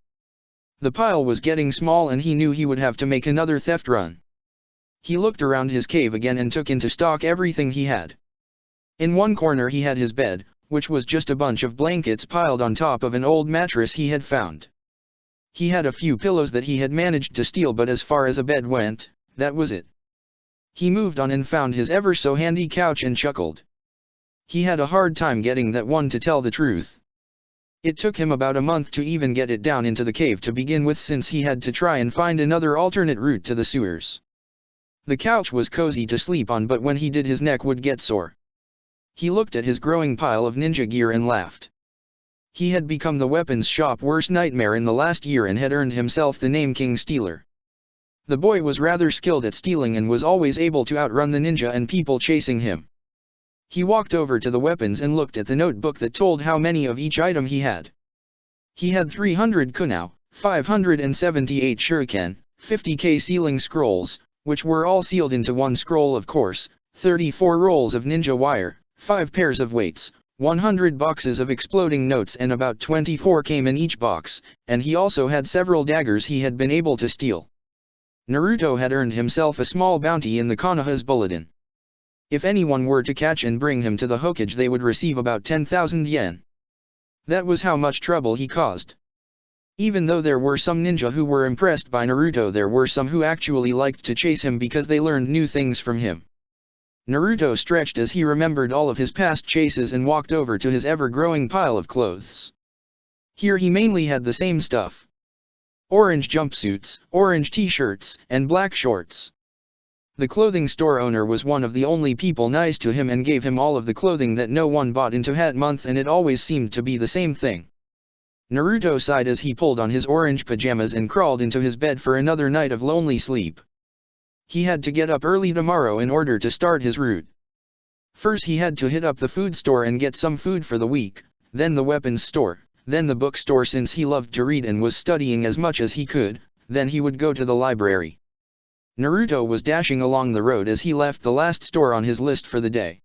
The pile was getting small and he knew he would have to make another theft run. He looked around his cave again and took into stock everything he had. In one corner he had his bed, which was just a bunch of blankets piled on top of an old mattress he had found. He had a few pillows that he had managed to steal, but as far as a bed went, that was it. He moved on and found his ever so handy couch and chuckled. He had a hard time getting that one to tell the truth. It took him about a month to even get it down into the cave to begin with, since he had to try and find another alternate route to the sewers. The couch was cozy to sleep on, but when he did his neck would get sore. He looked at his growing pile of ninja gear and laughed. He had become the weapons shop's worst nightmare in the last year and had earned himself the name King Stealer. The boy was rather skilled at stealing and was always able to outrun the ninja and people chasing him. He walked over to the weapons and looked at the notebook that told how many of each item he had. He had 300 kunao, 578 shuriken, 50k sealing scrolls, which were all sealed into one scroll of course, 34 rolls of ninja wire, 5 pairs of weights, 100 boxes of exploding notes, and about 24 came in each box, and he also had several daggers he had been able to steal. Naruto had earned himself a small bounty in the Konoha's bulletin. If anyone were to catch and bring him to the Hokage, they would receive about 10,000 yen. That was how much trouble he caused. Even though there were some ninja who were impressed by Naruto, there were some who actually liked to chase him because they learned new things from him. Naruto stretched as he remembered all of his past chases and walked over to his ever-growing pile of clothes. Here he mainly had the same stuff. Orange jumpsuits, orange t-shirts, and black shorts. The clothing store owner was one of the only people nice to him and gave him all of the clothing that no one bought into Hat Month, and it always seemed to be the same thing. Naruto sighed as he pulled on his orange pajamas and crawled into his bed for another night of lonely sleep. He had to get up early tomorrow in order to start his route. First he had to hit up the food store and get some food for the week, then the weapons store, then the bookstore since he loved to read and was studying as much as he could, then he would go to the library. Naruto was dashing along the road as he left the last store on his list for the day.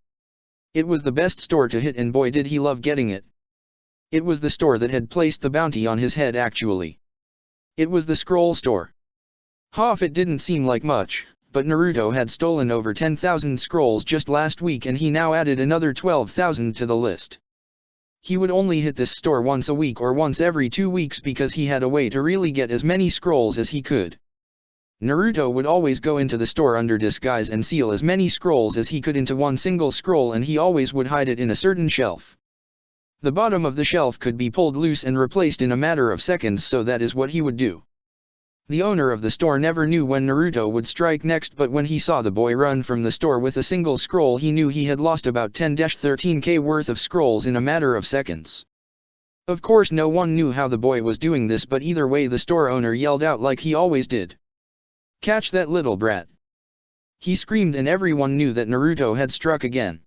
It was the best store to hit, and boy did he love getting it. It was the store that had placed the bounty on his head actually. It was the scroll store. Half it didn't seem like much, but Naruto had stolen over 10,000 scrolls just last week and he now added another 12,000 to the list. He would only hit this store once a week or once every 2 weeks because he had a way to really get as many scrolls as he could. Naruto would always go into the store under disguise and seal as many scrolls as he could into one single scroll, and he always would hide it in a certain shelf. The bottom of the shelf could be pulled loose and replaced in a matter of seconds, so that is what he would do. The owner of the store never knew when Naruto would strike next, but when he saw the boy run from the store with a single scroll, he knew he had lost about 10-13k worth of scrolls in a matter of seconds. Of course no one knew how the boy was doing this, but either way the store owner yelled out like he always did. "Catch that little brat!" He screamed and everyone knew that Naruto had struck again.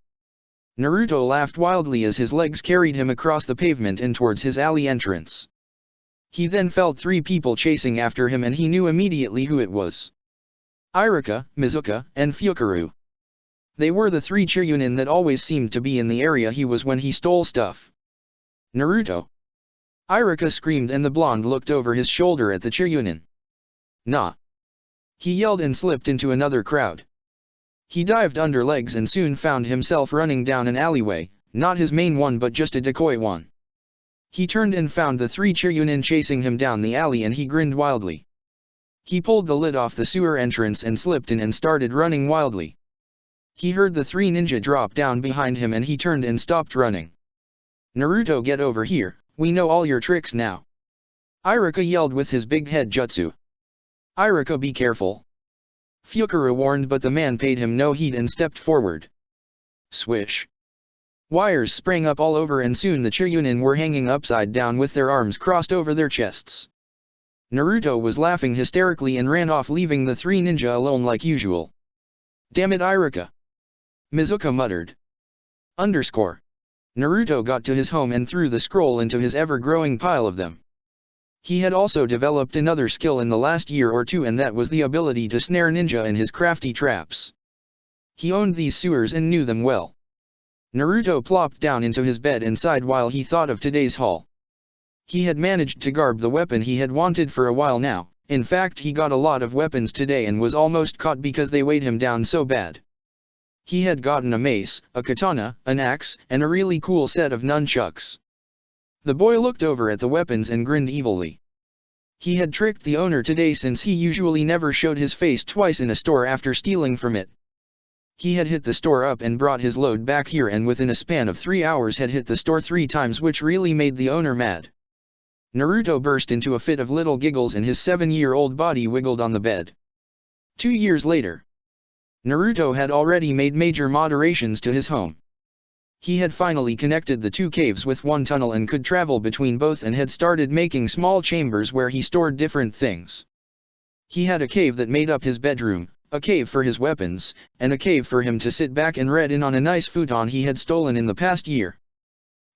Naruto laughed wildly as his legs carried him across the pavement and towards his alley entrance. He then felt 3 people chasing after him and he knew immediately who it was. Iruka, Mizuka, and Fukaru. They were the 3 Chiryunin that always seemed to be in the area he was when he stole stuff. "Naruto!" Iruka screamed and the blonde looked over his shoulder at the Chiryunin. "Nah!" He yelled and slipped into another crowd. He dived under legs and soon found himself running down an alleyway, not his main one but just a decoy one. He turned and found the 3 Chiryunin chasing him down the alley and he grinned wildly. He pulled the lid off the sewer entrance and slipped in and started running wildly. He heard the 3 ninja drop down behind him and he turned and stopped running. "Naruto, get over here, we know all your tricks now." Iruka yelled with his big head jutsu. "Iruka, be careful." Fukaru warned, but the man paid him no heed and stepped forward. Swish. Wires sprang up all over and soon the Chiryunin were hanging upside down with their arms crossed over their chests. Naruto was laughing hysterically and ran off, leaving the 3 ninja alone like usual. "Damn it, Iruka!" Mizuka muttered. Naruto got to his home and threw the scroll into his ever-growing pile of them. He had also developed another skill in the last year or two, and that was the ability to snare ninja in his crafty traps. He owned these sewers and knew them well. Naruto plopped down into his bed and sighed while he thought of today's haul. He had managed to garb the weapon he had wanted for a while now. In fact, he got a lot of weapons today and was almost caught because they weighed him down so bad. He had gotten a mace, a katana, an axe, and a really cool set of nunchucks. The boy looked over at the weapons and grinned evilly. He had tricked the owner today since he usually never showed his face twice in a store after stealing from it. He had hit the store up and brought his load back here, and within a span of 3 hours had hit the store 3 times, which really made the owner mad. Naruto burst into a fit of little giggles and his 7-year-old body wiggled on the bed. 2 years later, Naruto had already made major moderations to his home. He had finally connected the 2 caves with one tunnel and could travel between both, and had started making small chambers where he stored different things. He had a cave that made up his bedroom, a cave for his weapons, and a cave for him to sit back and read in on a nice futon he had stolen in the past year.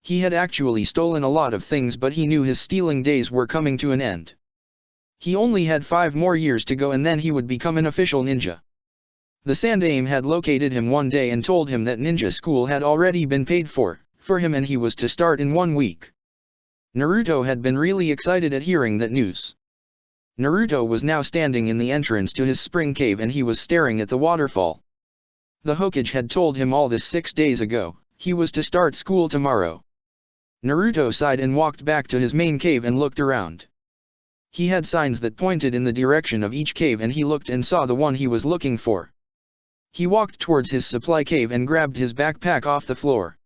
He had actually stolen a lot of things, but he knew his stealing days were coming to an end. He only had 5 more years to go and then he would become an official ninja. The Sandaime had located him one day and told him that ninja school had already been paid for him, and he was to start in 1 week. Naruto had been really excited at hearing that news. Naruto was now standing in the entrance to his spring cave and he was staring at the waterfall. The Hokage had told him all this 6 days ago. He was to start school tomorrow. Naruto sighed and walked back to his main cave and looked around. He had signs that pointed in the direction of each cave, and he looked and saw the one he was looking for. He walked towards his supply cave and grabbed his backpack off the floor.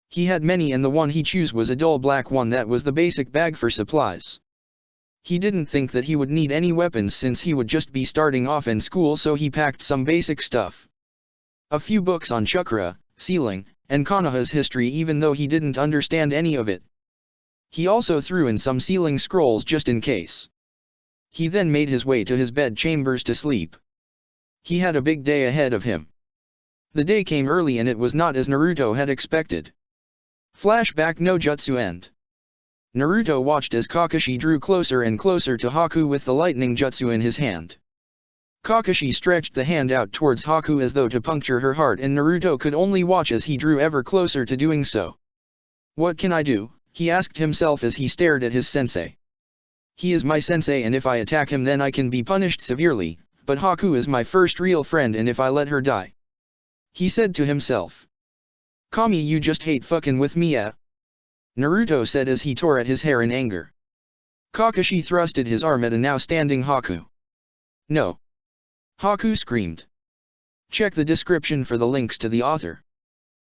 He had many, and the one he chose was a dull black one that was the basic bag for supplies. He didn't think that he would need any weapons since he would just be starting off in school, so he packed some basic stuff. A few books on chakra, sealing, and Konoha's history, even though he didn't understand any of it. He also threw in some sealing scrolls just in case. He then made his way to his bed chambers to sleep. He had a big day ahead of him. The day came early and it was not as Naruto had expected. Flashback no Jutsu end. Naruto watched as Kakashi drew closer and closer to Haku with the lightning jutsu in his hand. Kakashi stretched the hand out towards Haku as though to puncture her heart, and Naruto could only watch as he drew ever closer to doing so. What can I do? He asked himself as he stared at his sensei. He is my sensei, and if I attack him then I can be punished severely, but Haku is my first real friend, and if I let her die. He said to himself. Kami, you just hate fucking with me, eh? Naruto said as he tore at his hair in anger. Kakashi thrusted his arm at a now standing Haku. No! Haku screamed. Check the description for the links to the author.